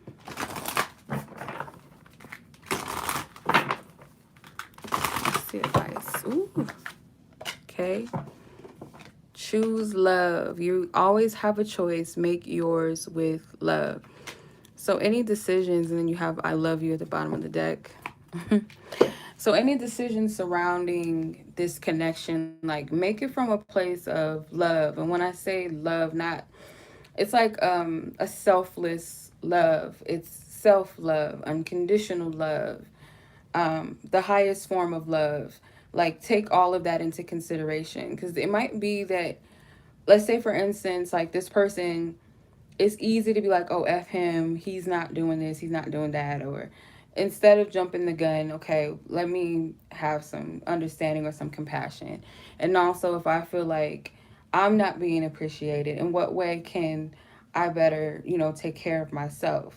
Let's see advice. Ooh. Okay. Choose love. You always have a choice. Make yours with love. So any decisions, and then you have I love you at the bottom of the deck. So any decisions surrounding this connection, like, make it from a place of love. And when I say love, not, it's like a selfless love. It's self-love, unconditional love, the highest form of love. Like, take all of that into consideration, because it might be that, let's say for instance, like, this person, it's easy to be like, oh, F him, he's not doing this, he's not doing that. Or instead of jumping the gun, okay, let me have some understanding or some compassion. And also, if I feel like I'm not being appreciated, in what way can I better, take care of myself?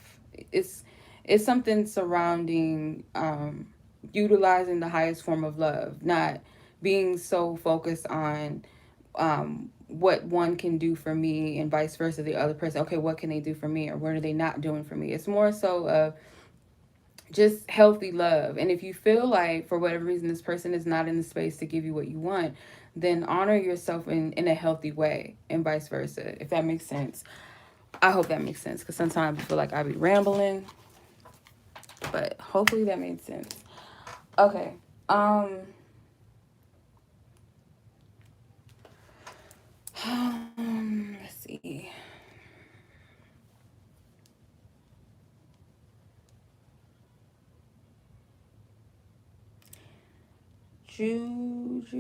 It's something surrounding utilizing the highest form of love, not being so focused on what one can do for me and vice versa, the other person. Okay, what can they do for me, or what are they not doing for me? It's more so of just healthy love. And if you feel like for whatever reason this person is not in the space to give you what you want, then honor yourself in a healthy way, and vice versa, if that makes sense. I hope that makes sense, because sometimes I feel like I be rambling, but hopefully that made sense. Okay. Let's see. Juju.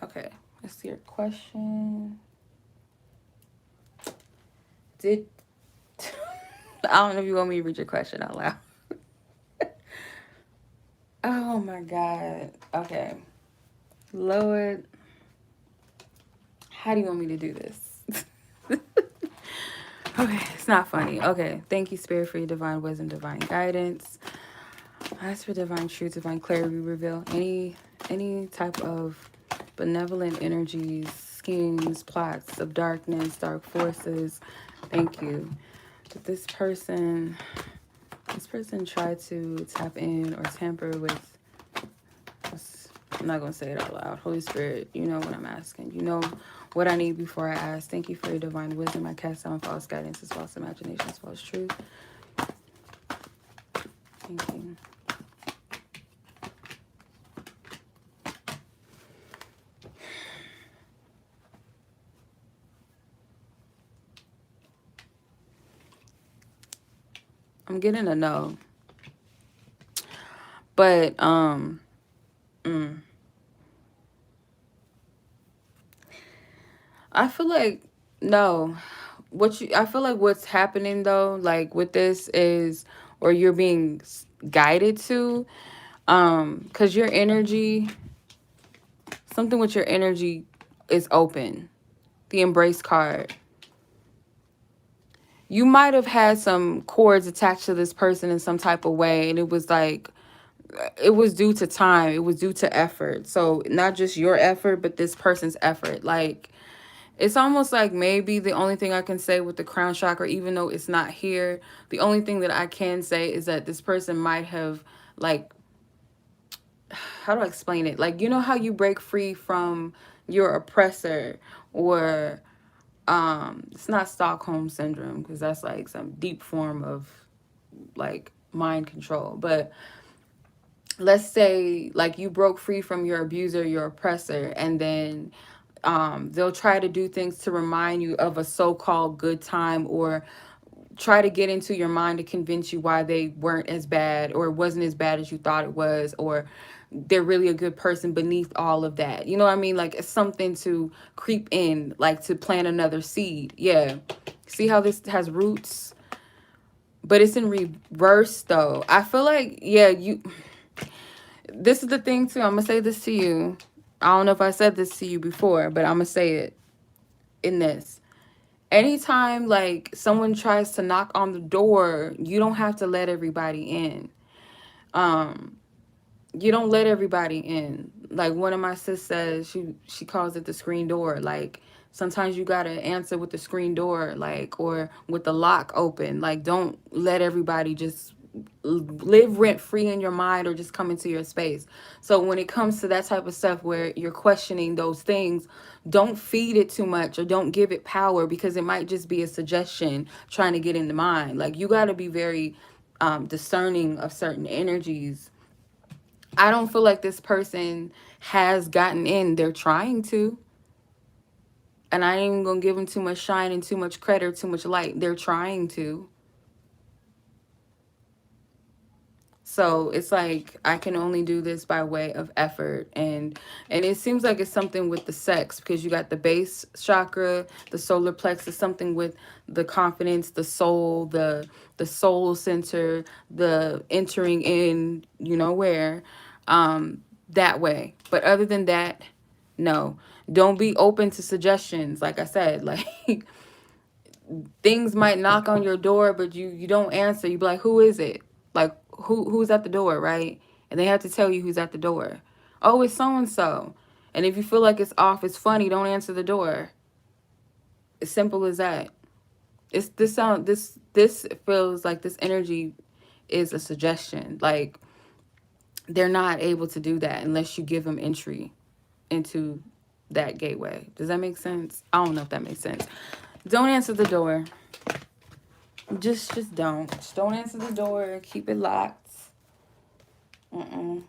Okay, let's see your question. Did I don't know if you want me to read your question out loud. Oh my God. Okay. Lord, how do you want me to do this? Okay, it's not funny. Okay, thank you, Spirit, for your divine wisdom, divine guidance. Ask for divine truth, divine clarity, reveal any type of benevolent energies, schemes, plots of darkness, dark forces. Thank you. That this person This person tried to tap in or tamper with, I'm not going to say it out loud. Holy Spirit, you know what I'm asking. You know what I need before I ask. Thank you for your divine wisdom. I cast down false guidance, false imaginations, false truth. Thank you. I'm getting a no. But I feel like no. I feel like what's happening though, like with this is, or you're being guided to, cuz your energy, something with your energy is open. The embrace card. You might have had some cords attached to this person in some type of way, and it was like, it was due to time, it was due to effort. So not just your effort, but this person's effort. Like, it's almost like maybe the only thing I can say with the crown chakra, even though it's not here, the only thing that I can say is that this person might have, like, how do I explain it? Like, you know how you break free from your oppressor, or it's not Stockholm syndrome, because that's like some deep form of like mind control, but let's say like you broke free from your abuser, your oppressor, and then they'll try to do things to remind you of a so-called good time, or try to get into your mind to convince you why they weren't as bad, or it wasn't as bad as you thought it was, or they're really a good person beneath all of that. You know what I mean? Like, it's something to creep in, like to plant another seed. Yeah. See how this has roots? But it's in reverse though. I feel like, yeah, this is the thing too. I'm gonna say this to you. I don't know if I said this to you before, but I'm gonna say it in this. Anytime like someone tries to knock on the door, you don't have to let everybody in. Um, you don't let everybody in. Like one of my sis says, she calls it the screen door. Like sometimes you gotta answer with the screen door, like, or with the lock open. Like, don't let everybody just live rent free in your mind or just come into your space. So when it comes to that type of stuff where you're questioning those things, don't feed it too much or don't give it power, because it might just be a suggestion trying to get in the mind. Like, you got to be very discerning of certain energies. I don't feel like this person has gotten in. They're trying to. And I ain't even going to give them too much shine and too much credit or too much light. They're trying to. So it's like I can only do this by way of effort, and it seems like it's something with the sex, because you got the base chakra, the solar plexus, something with the confidence, the soul, the soul center, the entering in, you know where, that way. But other than that, no. Don't be open to suggestions. Like I said, like things might knock on your door, but you don't answer. You be like, who is it? Like, who's at the door, right? And they have to tell you who's at the door. Oh, it's so and so. And if you feel like it's off, it's funny, don't answer the door. As simple as that. It's this feels like this energy is a suggestion. Like, they're not able to do that unless you give them entry into that gateway. Does that make sense? I don't know if that makes sense. Don't answer the door. Just don't. Just don't answer the door. Keep it locked. Mm-mm.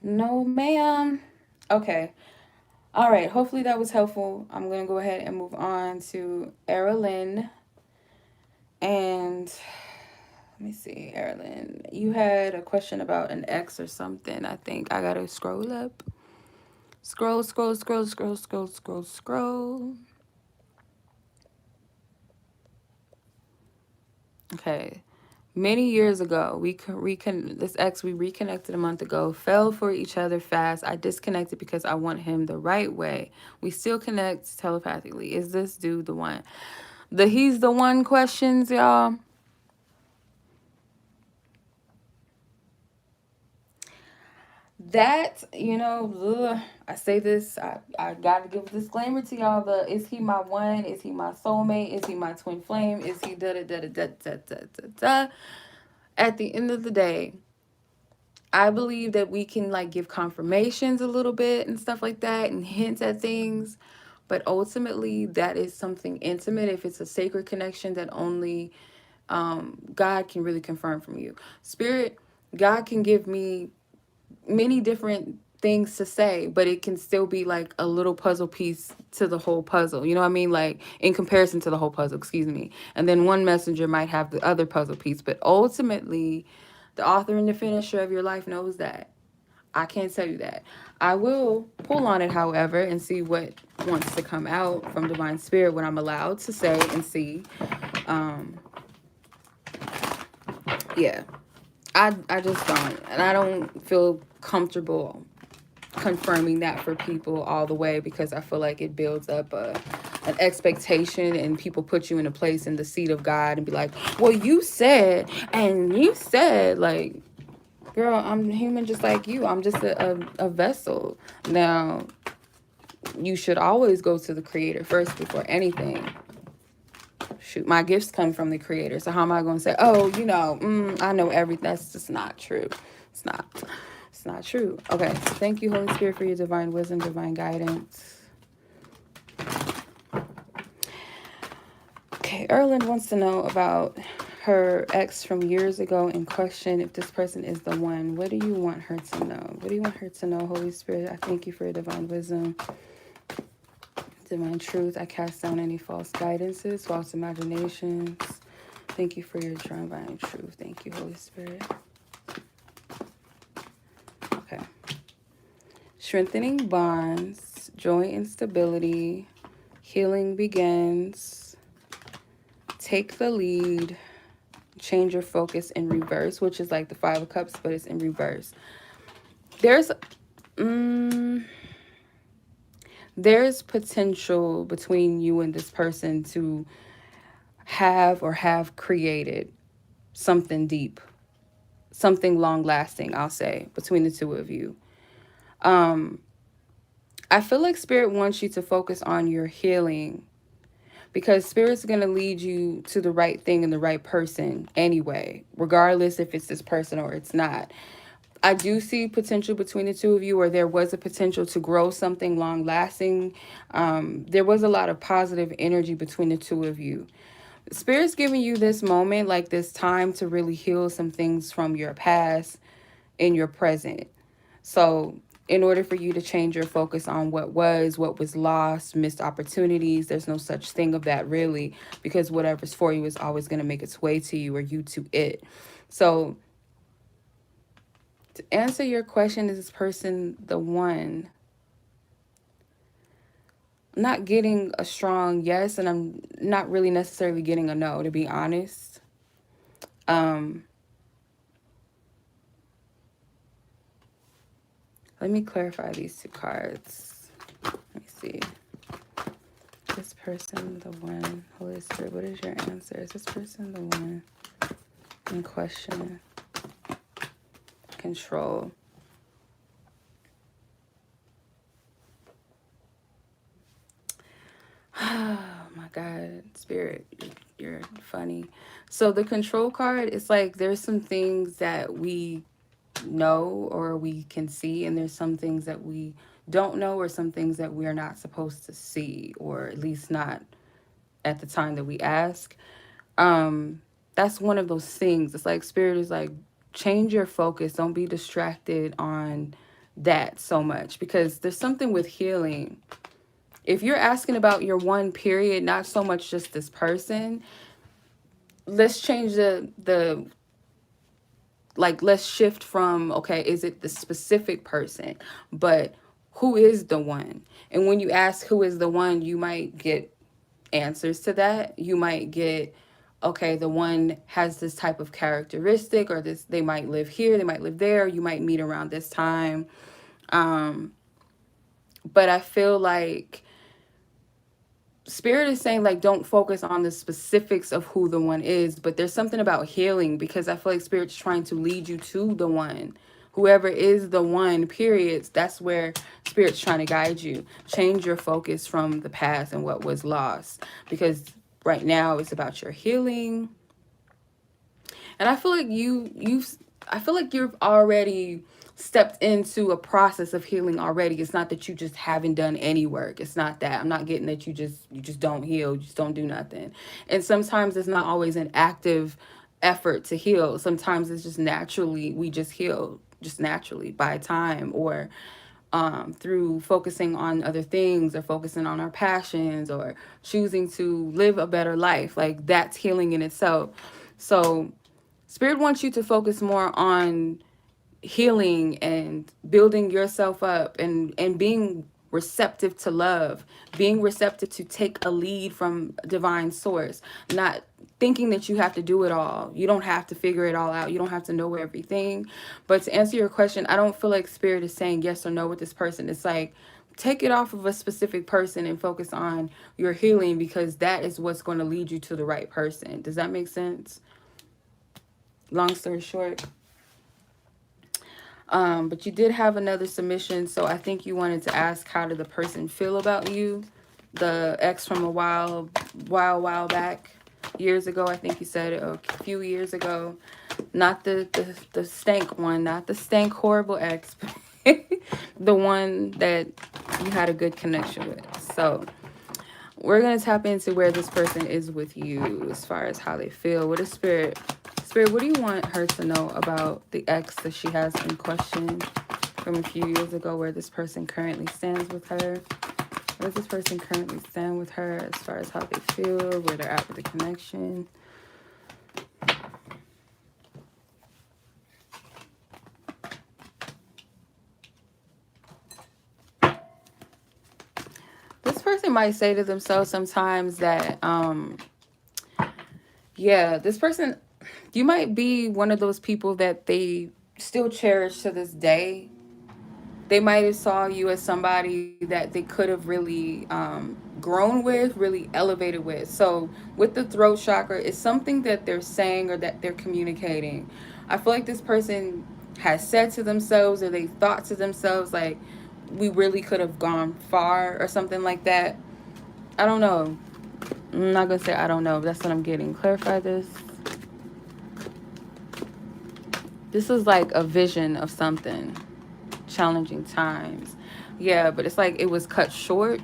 No, ma'am. Okay. All right. Hopefully that was helpful. I'm going to go ahead and move on to Earline. And let me see, Earline. You had a question about an ex or something, I think. I got to scroll up. Scroll, scroll, scroll, scroll, scroll, scroll, scroll. Okay. Many years ago, this ex we reconnected a month ago, fell for each other fast. I disconnected because I want him the right way. We still connect telepathically. Is this dude the one? The he's the one questions, y'all. That, I say this, I gotta give a disclaimer to y'all. Is he my one? Is he my soulmate? Is he my twin flame? Is he da da da da da da da da da? At the end of the day, I believe that we can like give confirmations a little bit and stuff like that and hints at things. But ultimately, that is something intimate. If it's a sacred connection that only God can really confirm from you. Spirit, God can give me many different things to say, but it can still be like a little puzzle piece to the whole puzzle. You know what I mean? Like in comparison to the whole puzzle, excuse me. And then one messenger might have the other puzzle piece. But ultimately, the author and the finisher of your life knows that. I can't tell you that. I will pull on it, however, and see what wants to come out from Divine Spirit, what I'm allowed to say and see. Um, yeah. I just don't. And I don't feel comfortable confirming that for people all the way because I feel like it builds up an expectation and people put you in a place in the seat of God and be like, well, you said, and you said, like, girl, I'm human just like you. I'm just a vessel. Now, you should always go to the creator first before anything. Shoot, my gifts come from the creator. So how am I going to say, oh, I know everything. That's just not true. It's not. It's not true. Okay, so thank you, Holy Spirit, for your divine wisdom, divine guidance. Okay, Earline wants to know about her ex from years ago and question if this person is the one. What do you want her to know? What do you want her to know, Holy Spirit? I thank you for your divine wisdom, divine truth. I cast down any false guidances, false imaginations. Thank you for your divine truth. Thank you, Holy Spirit. Okay. Strengthening bonds, joy and stability, healing begins, take the lead, change your focus in reverse, which is like the Five of Cups, but it's in reverse. There's potential between you and this person to have created something deep, something long lasting, I'll say, between the two of you. I feel like Spirit wants you to focus on your healing because Spirit's going to lead you to the right thing and the right person anyway, regardless if it's this person or it's not. I do see potential between the two of you, or there was a potential to grow something long lasting. There was a lot of positive energy between the two of you. Spirit's giving you this moment, like this time to really heal some things from your past in your present. So in order for you to change your focus on what was lost, missed opportunities, there's no such thing of that really, because whatever's for you is always going to make its way to you or you to it. So to answer your question, is this person the one? I'm not getting a strong yes, and I'm not really necessarily getting a no, to be honest. Let me clarify these two cards. Let me see. This person the one? Holy Spirit, what is your answer? Is this person the one? In question. Control. Oh my God, Spirit, you're funny. So the control card, it's like there's some things that we know or we can see, and there's some things that we don't know, or some things that we're not supposed to see, or at least not at the time that we ask. That's one of those things. It's like Spirit is like, change your focus. Don't be distracted on that so much, because there's something with healing. If you're asking about your one period, not so much just this person, let's change the like, let's shift from, okay, is it the specific person, but who is the one? And when you ask who is the one, you might get answers to that. You might get, okay, the one has this type of characteristic, or this, they might live here, they might live there, you might meet around this time. But I feel like Spirit is saying, like, don't focus on the specifics of who the one is, but there's something about healing, because I feel like Spirit's trying to lead you to the one. whoever is the one, periods, that's where Spirit's trying to guide you. Change your focus from the past and what was lost, because right now it's about your healing. And I feel like I feel like you've already stepped into a process of healing already. It's not that you just haven't done any work. It's not that. I'm not getting that you just don't heal, you just don't do nothing. And sometimes it's not always an active effort to heal. Sometimes it's just naturally, we just heal just naturally by time, or through focusing on other things, or focusing on our passions, or choosing to live a better life. Like, that's healing in itself. So Spirit wants you to focus more on healing and building yourself up, and being receptive to love, being receptive to take a lead from divine source, not thinking that you have to do it all. You don't have to figure it all out. You don't have to know everything. But to answer your question, I don't feel like Spirit is saying yes or no with this person. It's like, take it off of a specific person and focus on your healing, because that is what's going to lead you to the right person. Does that make sense? Long story short. But you did have another submission, so I think you wanted to ask, how did the person feel about you? The ex from a while back, years ago. I think you said a few years ago. Not the stank one, not the stank horrible ex, but the one that you had a good connection with. So we're gonna tap into where this person is with you as far as how they feel. What is Spirit? Spirit, what do you want her to know about the ex that she has in question from a few years ago, where this person currently stands with her? Where does this person currently stand with her as far as how they feel, where they're at with the connection? This person might say to themselves sometimes that, yeah, this person, you might be one of those people that they still cherish to this day. They might have saw you as somebody that they could have really grown with, really elevated with. So with the throat chakra, it's something that they're saying or that they're communicating. I feel like this person has said to themselves, or they thought to themselves, like, we really could have gone far, or something like that. I don't know. I'm not going to say I don't know, but that's what I'm getting. Clarify this. This is like a vision of something. Challenging times. Yeah, but it's like it was cut short.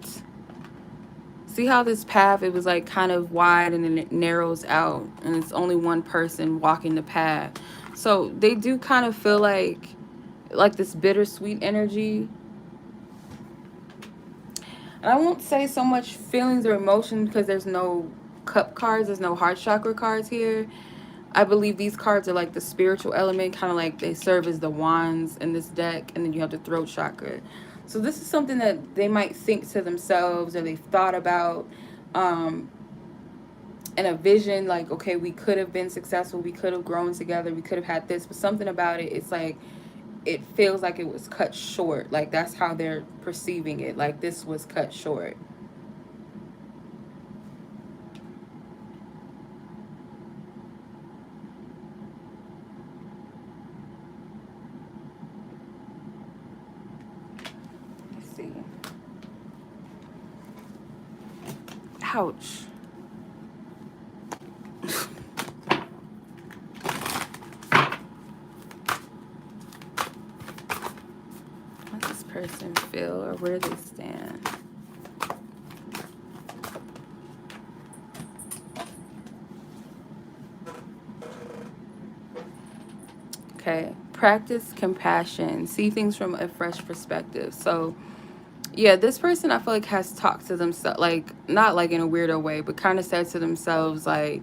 See how this path, it was like kind of wide, and then it narrows out, and it's only one person walking the path. So they do kind of feel like this bittersweet energy. And I won't say so much feelings or emotions, because there's no cup cards, there's no heart chakra cards here. I believe these cards are like the spiritual element, kind of like they serve as the wands in this deck, and then you have the throat chakra. So this is something that they might think to themselves, or they've thought about, um, in a vision, like, okay, we could have been successful, we could have grown together, we could have had this, but something about it, it's like, it feels like it was cut short. Like, that's how they're perceiving it, like this was cut short. Let's see. Ouch. How does this person feel, or where they stand? Okay. Practice compassion. See things from a fresh perspective. So, yeah, this person I feel like has talked to themselves, like, not like in a weirdo way, but kind of said to themselves, like,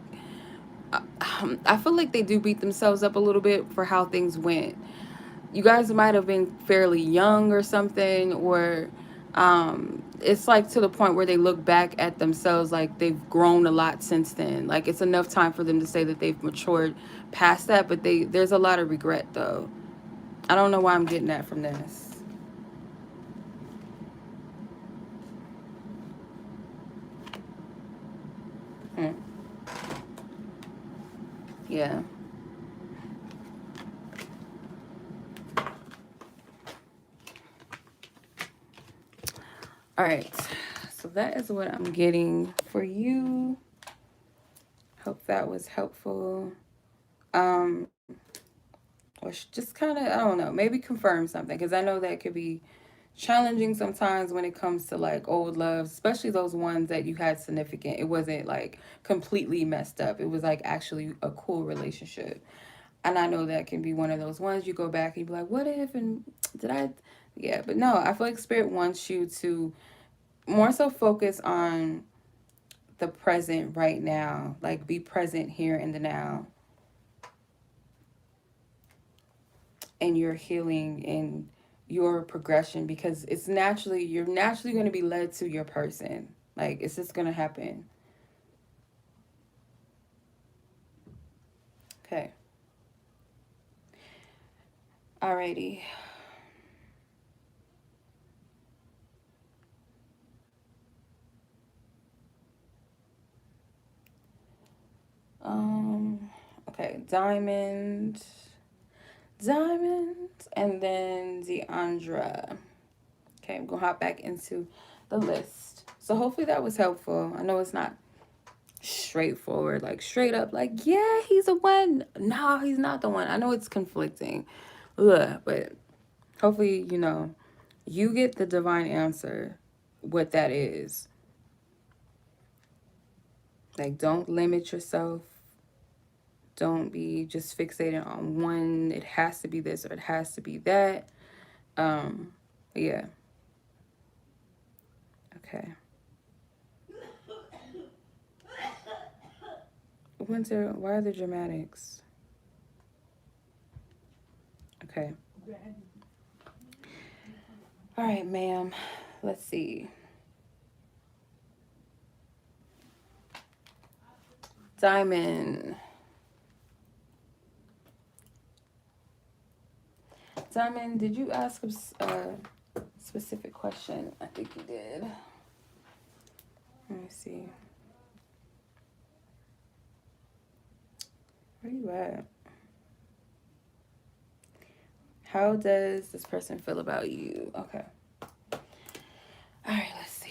I feel like they do beat themselves up a little bit for how things went. You guys might have been fairly young or something, or it's like to the point where they look back at themselves like they've grown a lot since then. Like, it's enough time for them to say that they've matured past that, but there's a lot of regret though. I don't know why I'm getting that from this. Hmm. Yeah. All right. So that is what I'm getting for you. Hope that was helpful. Um, or just kind of, I don't know, maybe confirm something because I know that could be challenging sometimes when it comes to like old loves, especially those ones that you had significant. It wasn't like completely messed up. It was like actually a cool relationship. And I know that can be one of those ones you go back and you be like, what if and did I yeah, but no, I feel like spirit wants you to more so focus on the present right now. Like be present here in the now and your healing and your progression because it's naturally you're naturally going to be led to your person. Like it's just going to happen. Okay. Alrighty. Um okay, Diamond and then Deandra. Okay, I'm gonna hop back into the list. So hopefully that was helpful. I know it's not straightforward, like straight up, like, yeah, he's the one. No, he's not the one. I know it's conflicting. Ugh, but hopefully, you get the divine answer, what that is. Like, don't limit yourself. Don't be just fixated on one. It has to be this or it has to be that. Um, yeah. Okay. Winter, why are the dramatics? Okay. All right, ma'am. Let's see. Diamond. Diamond, did you ask a specific question? I think you did. Let me see. Where you at? How does this person feel about you? Okay. All right, let's see.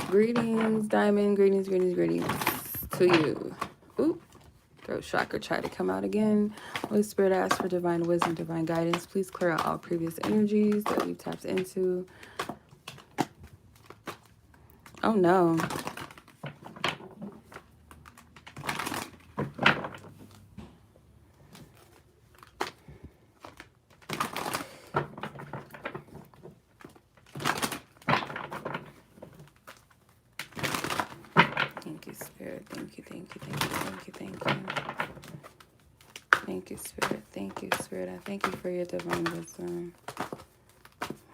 Greetings, Diamond. Greetings, greetings, greetings to you. Oop. Throat chakra tried to come out again. Holy Spirit, I ask for divine wisdom, divine guidance. Please clear out all previous energies that we've tapped into. Oh no. Thank you, Spirit. Thank you, thank you, thank you, thank you, thank you. Thank you, Spirit. Thank you, Spirit. I thank you for your divine wisdom.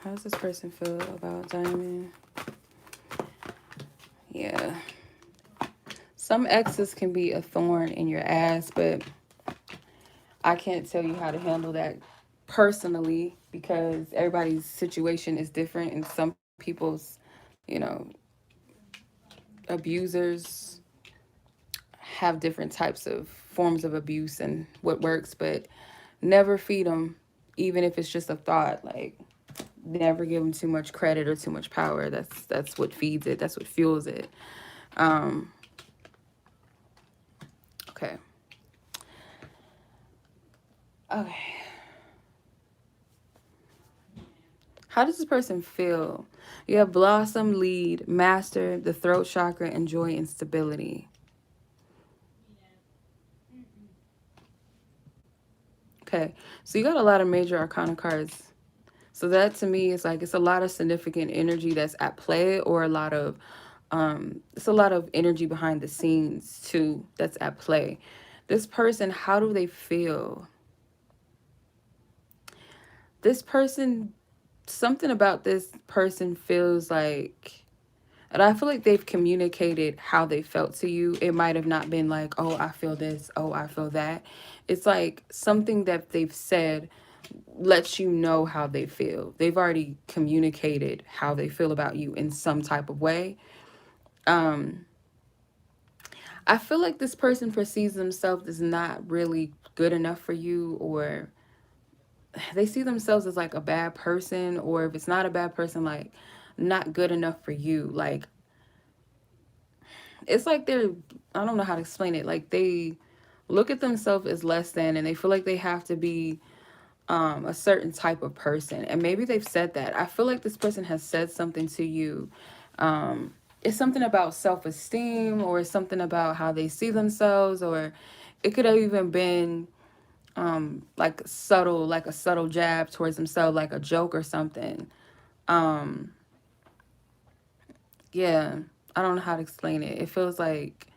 How does this person feel about Diamond? Yeah. Some exes can be a thorn in your ass, but I can't tell you how to handle that personally because everybody's situation is different and some people's, you know, abusers have different types of forms of abuse and what works, but never feed them, even if it's just a thought. Like, never give them too much credit or too much power. That's what feeds it. That's what fuels it. Um, okay. Okay. How does this person feel? You have blossom, lead, master, the throat chakra, and joy and stability. Okay. So you got a lot of major arcana cards. So that to me is like it's a lot of significant energy that's at play or it's a lot of energy behind the scenes too that's at play. This person, how do they feel? This person, something about this person feels like, and I feel like they've communicated how they felt to you. It might have not been like, oh, I feel this, oh, I feel that. It's like something that they've said lets you know how they feel. They've already communicated how they feel about you in some type of way. Um, I feel like this person perceives themselves as not really good enough for you or they see themselves as like a bad person, or if it's not a bad person, like not good enough for you. Like it's like they're, I don't know how to explain it. Like they look at themselves as less than, and they feel like they have to be a certain type of person. And maybe they've said that. I feel like this person has said something to you. It's something about self-esteem, or it's something about how they see themselves, or it could have even been like subtle, like a subtle jab towards themselves, like a joke or something. Um, yeah, I don't know how to explain it. It feels like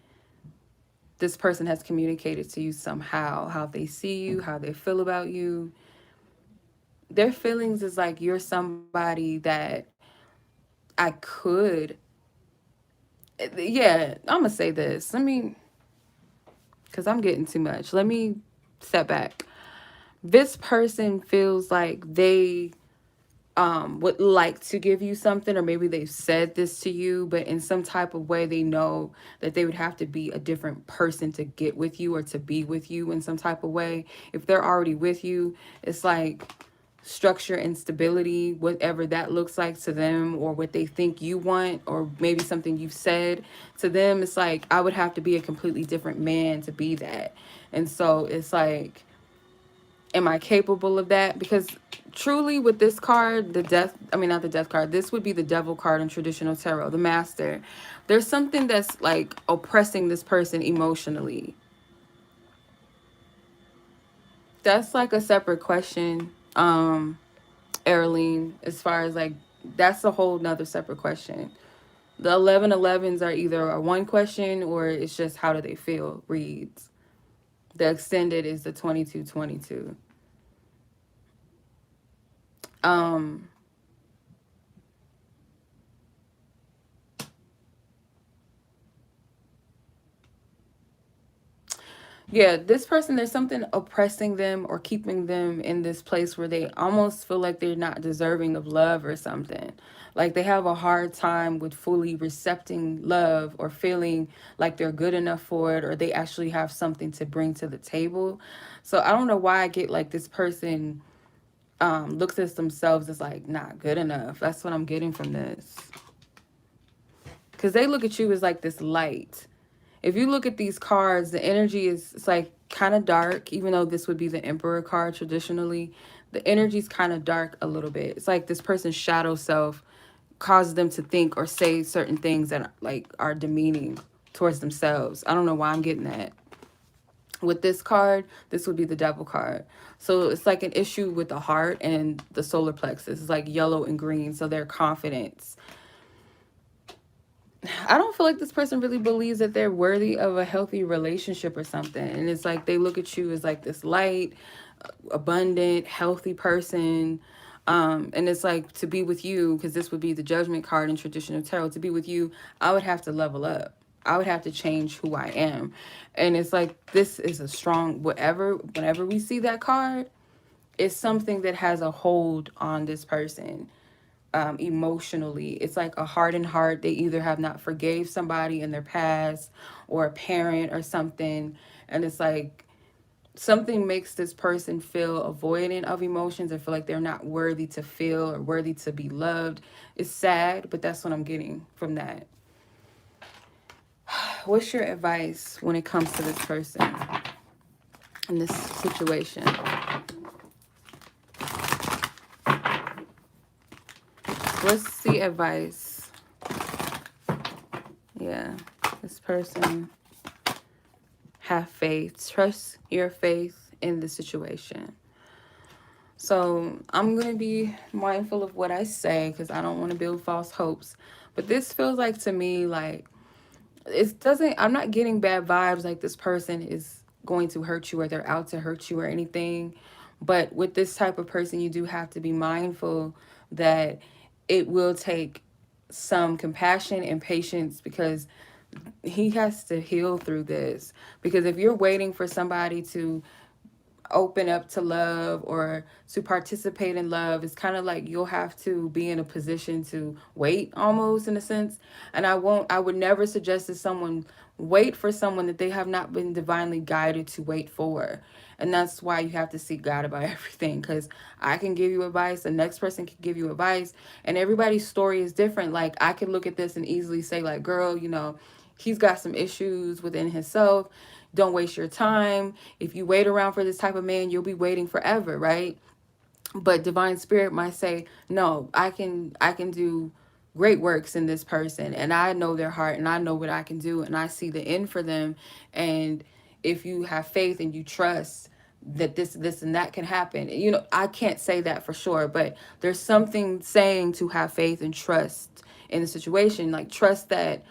this person has communicated to you somehow how they see you, how they feel about you. Their feelings is like you're somebody that I could, yeah, I'm gonna say this. Let me, because I'm getting too much. Let me step back. This person feels like they would like to give you something, or maybe they've said this to you, but in some type of way they know that they would have to be a different person to get with you, or to be with you in some type of way. If they're already with you, it's like structure and stability, whatever that looks like to them, or what they think you want, or maybe something you've said to them. It's like I would have to be a completely different man to be that. And so it's like, am I capable of that? Because truly with this card, the death, I mean, not the death card, this would be the devil card in traditional tarot, the master. There's something that's like oppressing this person emotionally. That's like a separate question, Earline, as far as like, that's a whole nother separate question. The 1111s are either a one question, or it's just how do they feel reads. The extended is the 2222. Um, Yeah, this person, there's something oppressing them or keeping them in this place where they almost feel like they're not deserving of love or something. Like they have a hard time with fully recepting love, or feeling like they're good enough for it, or they actually have something to bring to the table. So I don't know why I get like this person looks at themselves as like not good enough. That's what I'm getting from this. Because they look at you as like this light. If you look at these cards, the energy is, it's like kind of dark, even though this would be the Emperor card traditionally. The energy is kind of dark a little bit. It's like this person's shadow self causes them to think or say certain things that like are demeaning towards themselves. I don't know why I'm getting that. With this card, this would be the devil card. So it's like an issue with the heart and the solar plexus. It's like yellow and green. So their confidence, I don't feel like this person really believes that they're worthy of a healthy relationship or something. And it's like they look at you as like this light, abundant, healthy person. And it's like, to be with you, because this would be the judgment card in traditional tarot, to be with you, I would have to level up. I would have to change who I am. And it's like, this is a strong, whenever we see that card, it's something that has a hold on this person emotionally. It's like a hardened heart. They either have not forgave somebody in their past, or a parent or something. And it's like something makes this person feel avoidant of emotions, and feel like they're not worthy to feel or worthy to be loved. It's sad, but that's what I'm getting from that. What's your advice when it comes to this person in this situation? What's the advice? Yeah, this person, have faith. Trust your faith in the situation. So I'm going to be mindful of what I say, because I don't want to build false hopes. But this feels like, to me, like it doesn't, I'm not getting bad vibes like this person is going to hurt you, or they're out to hurt you or anything. But with this type of person, you do have to be mindful that it will take some compassion and patience, because he has to heal through this. Because if you're waiting for somebody to open up to love, or to participate in love, it's kind of like you'll have to be in a position to wait, almost, in a sense. And I would never suggest that someone wait for someone that they have not been divinely guided to wait for. And that's why you have to seek God about everything, because I can give you advice, the next person can give you advice, and everybody's story is different. Like, I could look at this and easily say, like, girl, he's got some issues within himself. Don't waste your time. If you wait around for this type of man, you'll be waiting forever, right? But divine spirit might say, no, I can do great works in this person, and I know their heart, and I know what I can do, and I see the end for them. And if you have faith and you trust that this and that can happen, I can't say that for sure, but there's something saying to have faith and trust in the situation. Like, trust that,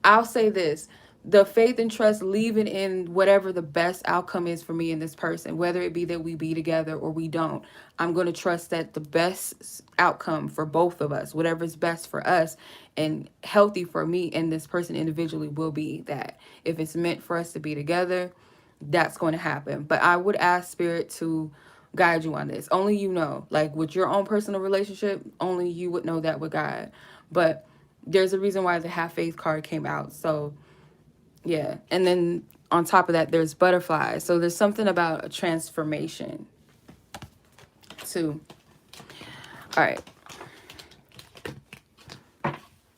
I'll say this, the faith and trust leaving in whatever the best outcome is for me and this person, whether it be that we be together or we don't. I'm going to trust that the best outcome for both of us, whatever is best for us and healthy for me and this person individually, will be that. If it's meant for us to be together, that's going to happen. But I would ask spirit to guide you on this. Only you know. Like, with your own personal relationship, only you would know that with God. But there's a reason why the have faith card came out. So yeah. And then on top of that, there's butterflies. So there's something about a transformation too. All right.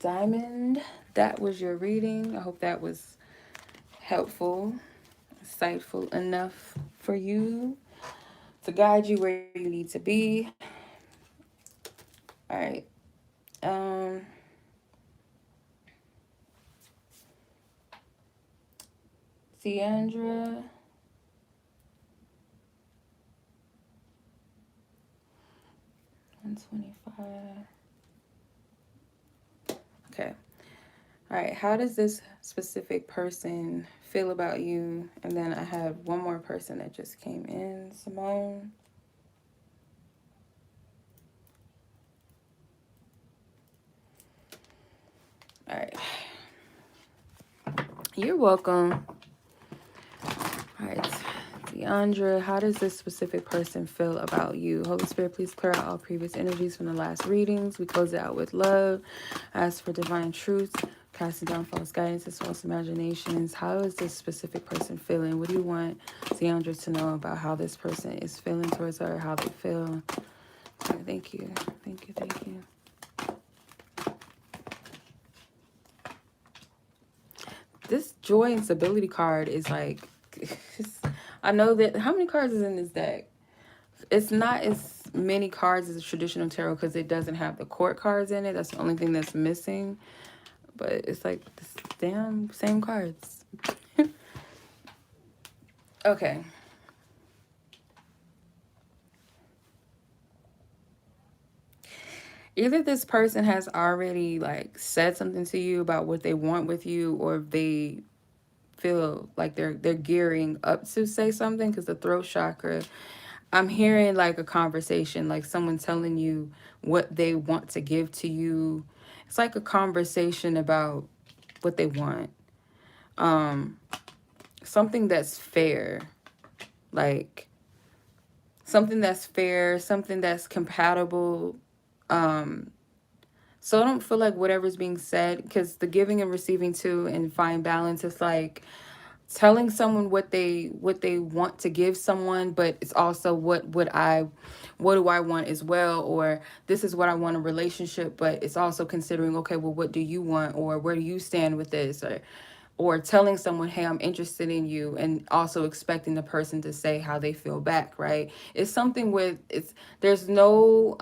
Diamond, that was your reading. I hope that was helpful, insightful enough for you to guide you where you need to be. All right. Um, Deandra. 125. Okay. All right. How does this specific person feel about you? And then I have one more person that just came in, Simone. All right. You're welcome. All right. Deandra, how does this specific person feel about you? Holy Spirit, please clear out all previous energies from the last readings. We close it out with love. Ask for divine truth, casting down false guidance and false imaginations. How is this specific person feeling? What do you want Deandra to know about how this person is feeling towards her, how they feel? Okay, thank you. Thank you. Thank you. This joy and stability card is like, I know that, how many cards is in this deck? It's not as many cards as a traditional tarot because it doesn't have the court cards in it. That's the only thing that's missing. But it's like this damn same cards. Okay. Either this person has already like said something to you about what they want with you, or they feel like they're gearing up to say something, because the throat chakra, I'm hearing like a conversation, like someone telling you what they want to give to you. It's like a conversation about what they want. Something that's fair. Like something that's fair, something that's compatible. So I don't feel like whatever's being said, because the giving and receiving too and find balance is like telling someone what they want to give someone, but it's also what do I want as well, or this is what I want in a relationship, but it's also considering, okay, well, what do you want, or where do you stand with this, or telling someone, hey, I'm interested in you, and also expecting the person to say how they feel back, right? It's something with, there's no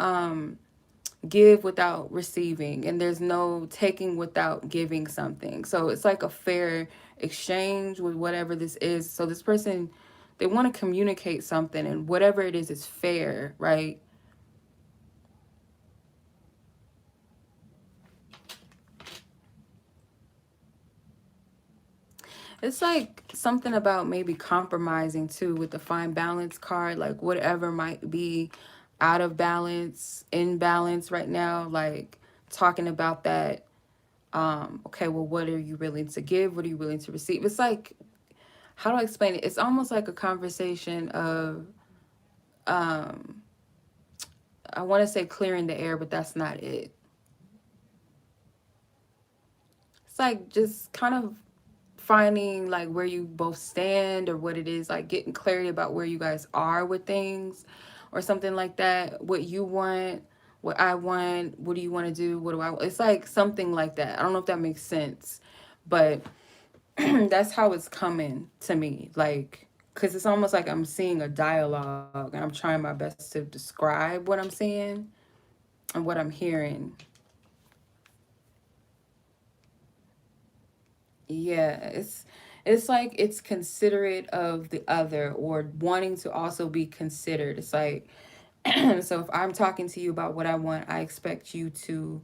give without receiving, and there's no taking without giving something. So it's like a fair exchange with whatever this is. So this person, they want to communicate something, and whatever it is fair, right? It's like something about maybe compromising too with the fine balance card, like whatever might be out of balance, in balance right now, like talking about that. Okay, well, what are you willing to give? What are you willing to receive? It's like, how do I explain it? It's almost like a conversation of, um, I want to say clearing the air, but that's not it. It's like just kind of finding like where you both stand or what it is, like getting clarity about where you guys are with things or something like that. What you want, what I want, what do you want to do, what do I want? It's like something like that. I don't know if that makes sense, but that's how it's coming to me. Like, because it's almost like I'm seeing a dialogue and I'm trying my best to describe what I'm seeing and what I'm hearing. Yeah, it's like it's considerate of the other or wanting to also be considered. It's like so if I'm talking to you about what I want, I expect you to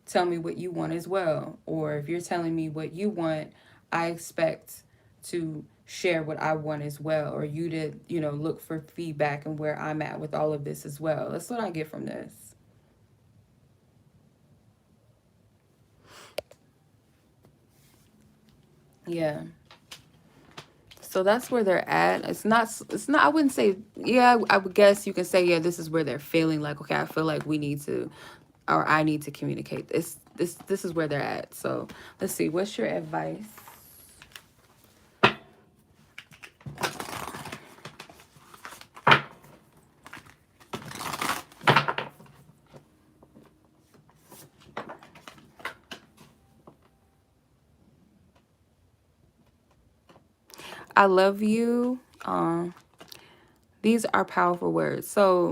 tell me what you want as well. Or if you're telling me what you want, I expect to share what I want as well, or you to, look for feedback and where I'm at with all of this as well. That's what I get from this. Yeah. So that's where they're at. It's not I wouldn't say, yeah, I would guess you can say, yeah, this is where they're feeling like, okay, I feel like we need to, or I need to communicate this is where they're at. So let's see, what's your advice? I love you. These are powerful words. So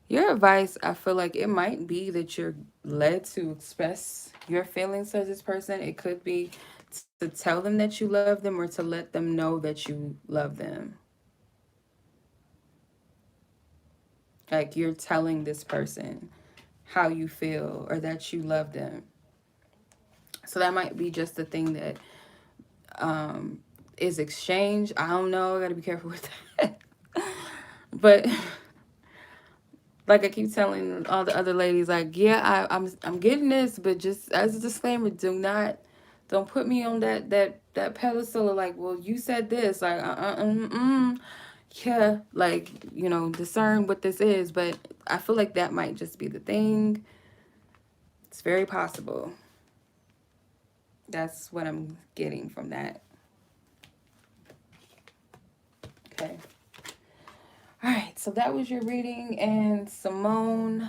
your advice, I feel like it might be that you're led to express your feelings to this person. It could be to tell them that you love them or to let them know that you love them. Like you're telling this person how you feel or that you love them. So that might be just the thing that um, is exchanged. I don't know. I got to be careful with that. But like I keep telling all the other ladies, like, yeah, I'm getting this, but just as a disclaimer, don't put me on that pedestal of like, well, you said this, like, yeah, like, discern what this is. But I feel like that might just be the thing. It's very possible. That's what I'm getting from that. Okay. All right, so that was your reading, and Simone.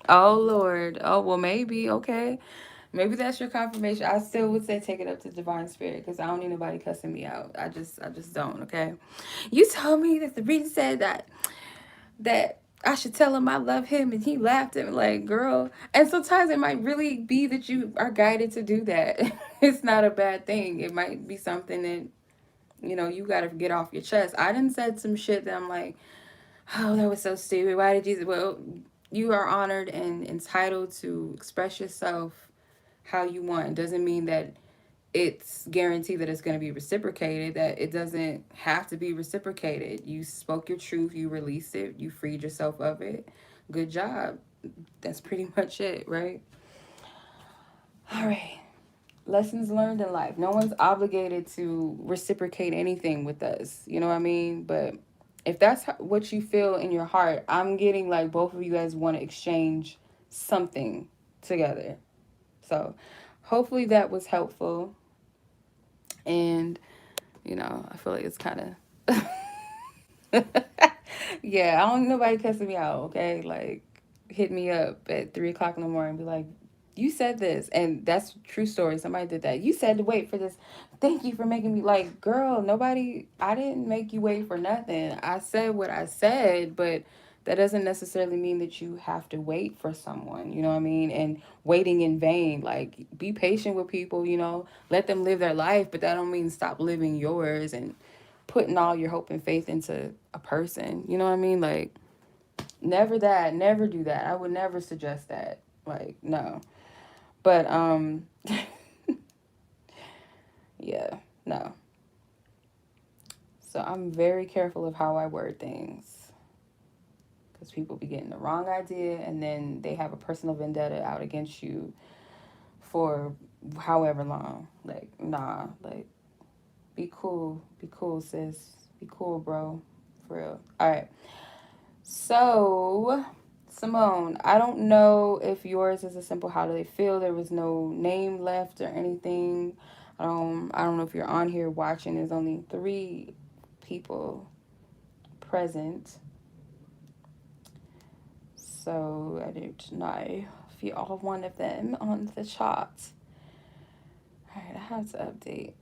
Oh Lord. Oh well, maybe okay. Maybe that's your confirmation. I still would say take it up to divine spirit because I don't need nobody cussing me out. I just don't. Okay. You told me that the reading said that I should tell him I love him, and he laughed at me like, girl. And sometimes it might really be that you are guided to do that. It's not a bad thing. It might be something that you got to get off your chest. I done said some shit that I'm like, oh, that was so stupid. Why did you? Well, you are honored and entitled to express yourself how you want. It doesn't mean that it's guaranteed that it's going to be reciprocated, that it doesn't have to be reciprocated. You spoke your truth, you released it, you freed yourself of it. Good job. That's pretty much it, right? All right. Lessons learned in life. No one's obligated to reciprocate anything with us. You know what I mean? But if that's what you feel in your heart, I'm getting like both of you guys want to exchange something together. So hopefully that was helpful. And, I feel like it's kind of, yeah, I don't need nobody cussing me out, okay? Like, hit me up at 3 o'clock in the morning and be like, you said this. And that's true story. Somebody did that. You said to wait for this. Thank you for making me like, girl, I didn't make you wait for nothing. I said what I said, but that doesn't necessarily mean that you have to wait for someone, you know what I mean? And waiting in vain. Like, be patient with people, let them live their life, but that don't mean stop living yours and putting all your hope and faith into a person. You know what I mean? Like, never do that. I would never suggest that. Like, no. But yeah, no. So I'm very careful of how I word things because people be getting the wrong idea and then they have a personal vendetta out against you for however long. Like, nah, like, be cool, sis, be cool, bro, for real. All right. So Simone, I don't know if yours is a simple how do they feel. There was no name left or anything. I don't know if you're on here watching. There's only 3 people present. So I don't know if you are one of them on the chart. Alright, I have to update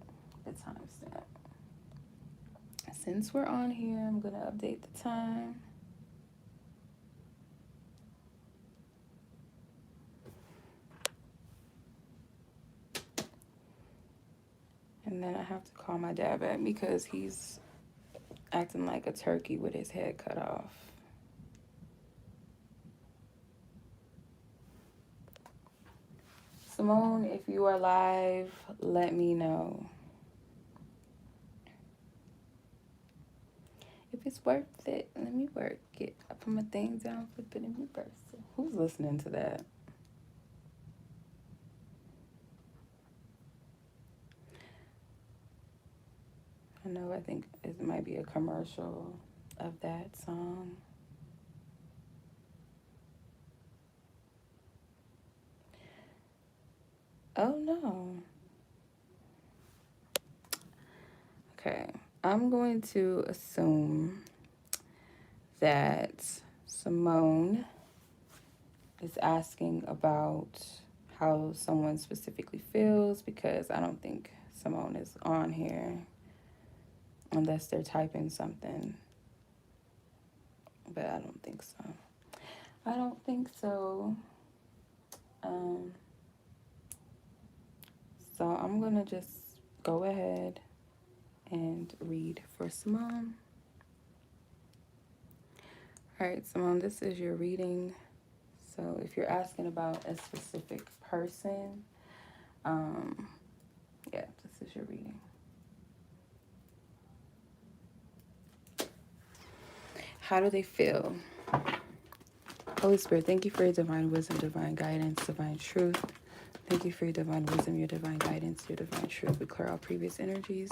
the timestamp. Since we're on here, I'm going to update the time. And then I have to call my dad back because he's acting like a turkey with his head cut off. Simone, if you are live, let me know. If it's worth it, let me work it. I put my thing down, flip it in reverse. Who's listening to that? I think it might be a commercial of that song. Oh no. Okay, I'm going to assume that Simone is asking about how someone specifically feels because I don't think Simone is on here unless they're typing something. But I don't think so. I don't think so. So I'm going to just go ahead and read for Simone. All right, Simone, this is your reading. So if you're asking about a specific person, yeah, this is your reading. How do they feel? Holy Spirit, thank you for your divine wisdom, divine guidance, divine truth. Thank you for your divine wisdom, your divine guidance, your divine truth. We clear all previous energies.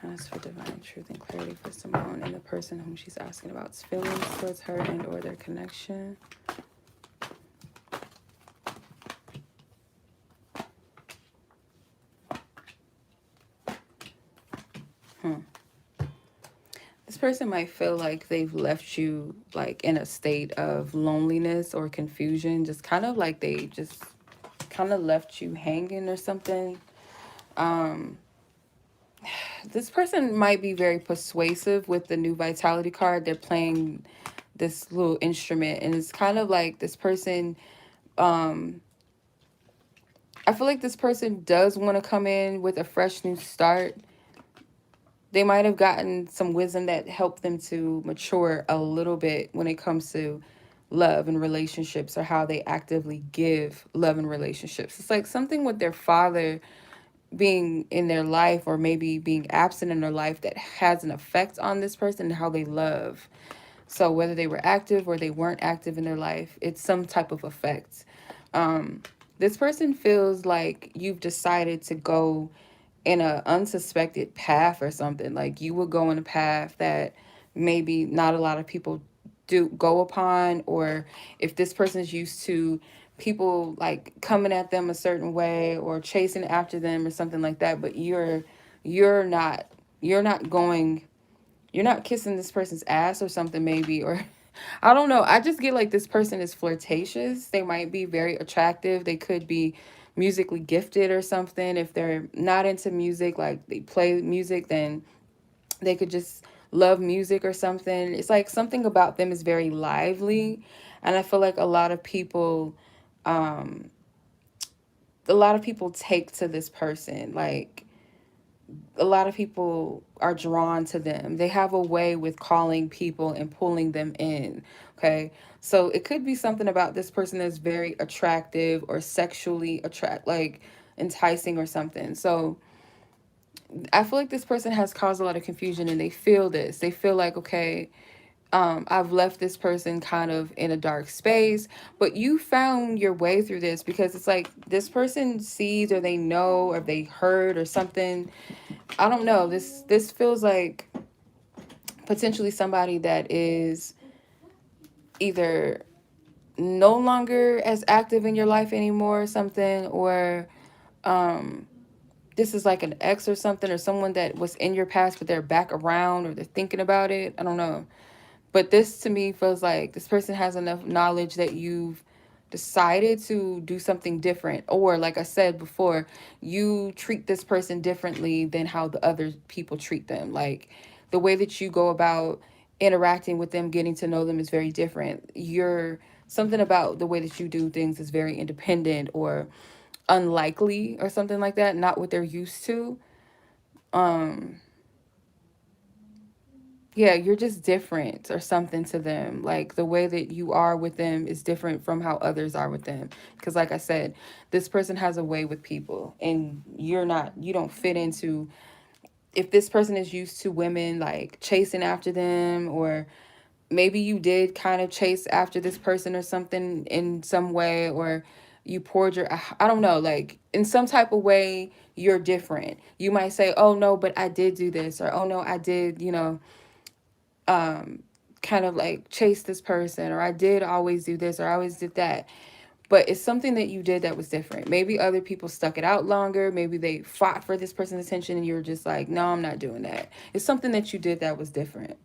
Ask for divine truth and clarity for Simone and the person whom she's asking about's feelings towards her and or their connection. This person might feel like they've left you like in a state of loneliness or confusion, just kind of like they just kind of left you hanging or something. This person might be very persuasive with the new vitality card. They're playing this little instrument and it's kind of like this person, I feel like this person does want to come in with a fresh new start. They might have gotten some wisdom that helped them to mature a little bit when it comes to love and relationships or how they actively give love and relationships. It's like something with their father being in their life or maybe being absent in their life that has an effect on this person and how they love. So whether they were active or they weren't active in their life, it's some type of effect. This person feels like you've decided to go in a unsuspected path or something. Like you would go in a path that maybe not a lot of people do go upon, or if this person's used to people like coming at them a certain way or chasing after them or something like that, but you're not going, you're not kissing this person's ass or something maybe, or I don't know. I just get like this person is flirtatious. They might be very attractive. They could be musically gifted or something. If they're not into music, like they play music, then they could just love music or something. It's like something about them is very lively. And I feel like um, a lot of people take to this person. Like a lot of people are drawn to them. They have a way with calling people and pulling them in. Okay. So it could be something about this person that's very attractive or sexually like enticing or something. So I feel like this person has caused a lot of confusion and they feel this. They feel like, okay, I've left this person kind of in a dark space, but you found your way through this because it's like this person sees or they know or they heard or something. I don't know. This feels like potentially somebody that is either no longer as active in your life anymore or something, or um this is like an ex or something, or someone that was in your past but they're back around or they're thinking about it. I don't know. But this to me feels like this person has enough knowledge that you've decided to do something different. Or, like I said before, you treat this person differently than how the other people treat them. Like the way that you go about interacting with them, getting to know them is very different. You're something about the way that you do things is very independent or unlikely or something like that, not what they're used to. Um, yeah, you're just different or something to them. Like the way that you are with them is different from how others are with them. Because, like I said, this person has a way with people, and you don't fit into. If this person is used to women like chasing after them, or maybe you did kind of chase after this person or something in some way, or you poured your, I don't know, like in some type of way, you're different. You might say, oh no, but I did do this, or oh no, I did, um kind of like chase this person, or I did always do this, or I always did that. But it's something that you did that was different. Maybe other people stuck it out longer, maybe they fought for this person's attention and you're just like, no, I'm not doing that. It's something that you did that was different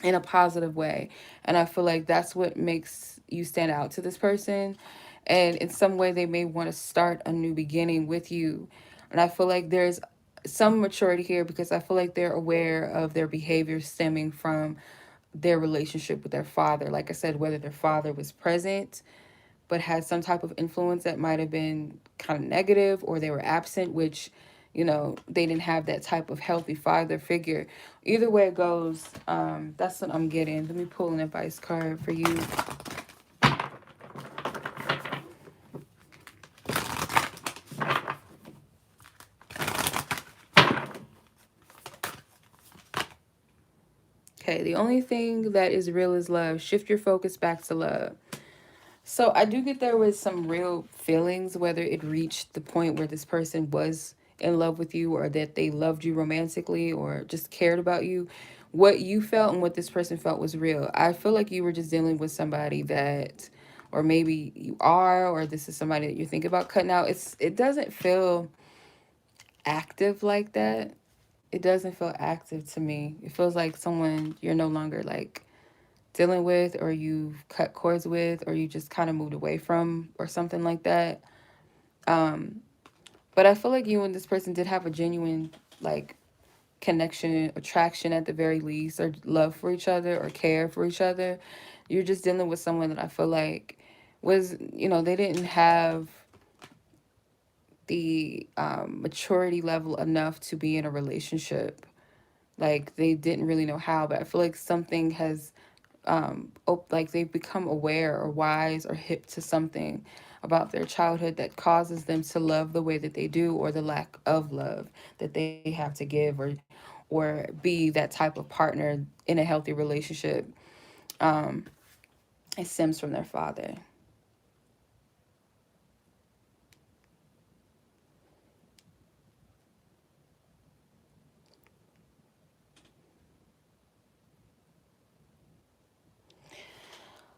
in a positive way, and I feel like that's what makes you stand out to this person. And in some way they may want to start a new beginning with you, and I feel like there's some maturity here, because I feel like they're aware of their behavior stemming from their relationship with their father. Like I said, whether their father was present but had some type of influence that might have been kind of negative, or they were absent, which, they didn't have that type of healthy father figure. Either way it goes, that's what I'm getting. Let me pull an advice card for you. Okay, the only thing that is real is love. Shift your focus back to love. So I do get there was some real feelings, whether it reached the point where this person was in love with you, or that they loved you romantically, or just cared about you. What you felt and what this person felt was real. I feel like you were just dealing with somebody that, or maybe you are, or this is somebody that you're thinking about cutting out. It doesn't feel active like that. It doesn't feel active to me. It feels like someone you're no longer like dealing with, or you've cut cords with, or you just kind of moved away from, or something like that. Um, but I feel like you and this person did have a genuine like connection, attraction at the very least, or love for each other, or care for each other. You're just dealing with someone that I feel like was, they didn't have the maturity level enough to be in a relationship. Like they didn't really know how, but I feel like something has like they've become aware or wise or hip to something about their childhood that causes them to love the way that they do, or the lack of love that they have to give, or be that type of partner in a healthy relationship. um it stems from their father.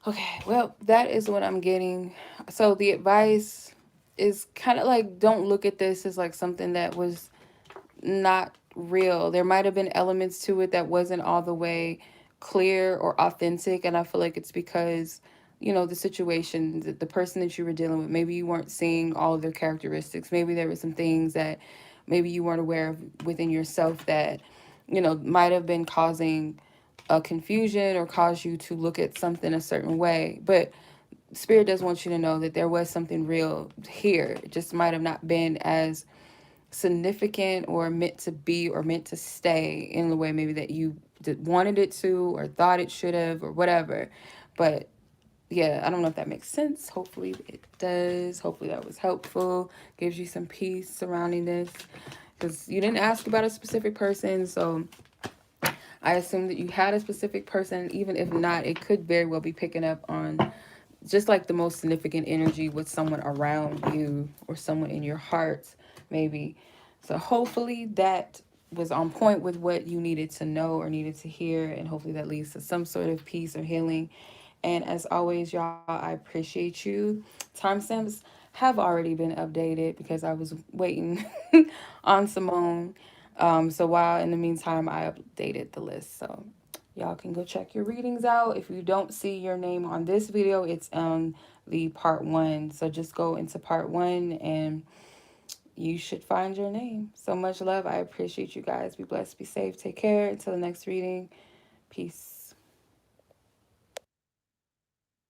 Okay, well, that is what I'm getting. So the advice is kind of like, don't look at this as like something that was not real. There might have been elements to it that wasn't all the way clear or authentic, and I feel like it's because, the situation, the person that you were dealing with, maybe you weren't seeing all of their characteristics. Maybe there were some things that maybe you weren't aware of within yourself that, might have been causing a confusion, or cause you to look at something a certain way. But Spirit does want you to know that there was something real here. It just might have not been as significant, or meant to be, or meant to stay in the way maybe that you wanted it to, or thought it should have, or whatever. But yeah, I don't know if that makes sense. Hopefully it does. Hopefully that was helpful, gives you some peace surrounding this, because you didn't ask about a specific person. So I assume that you had a specific person. Even if not, it could very well be picking up on just like the most significant energy with someone around you, or someone in your heart, maybe. So hopefully that was on point with what you needed to know or needed to hear. And hopefully that leads to some sort of peace or healing. And as always, y'all, I appreciate you. Timestamps have already been updated because I was waiting on Simone. So while in the meantime, I updated the list. So y'all can go check your readings out. If you don't see your name on this video, it's on the part one. So just go into part one and you should find your name. So much love. I appreciate you guys. Be blessed, be safe, take care. Until the next reading. Peace.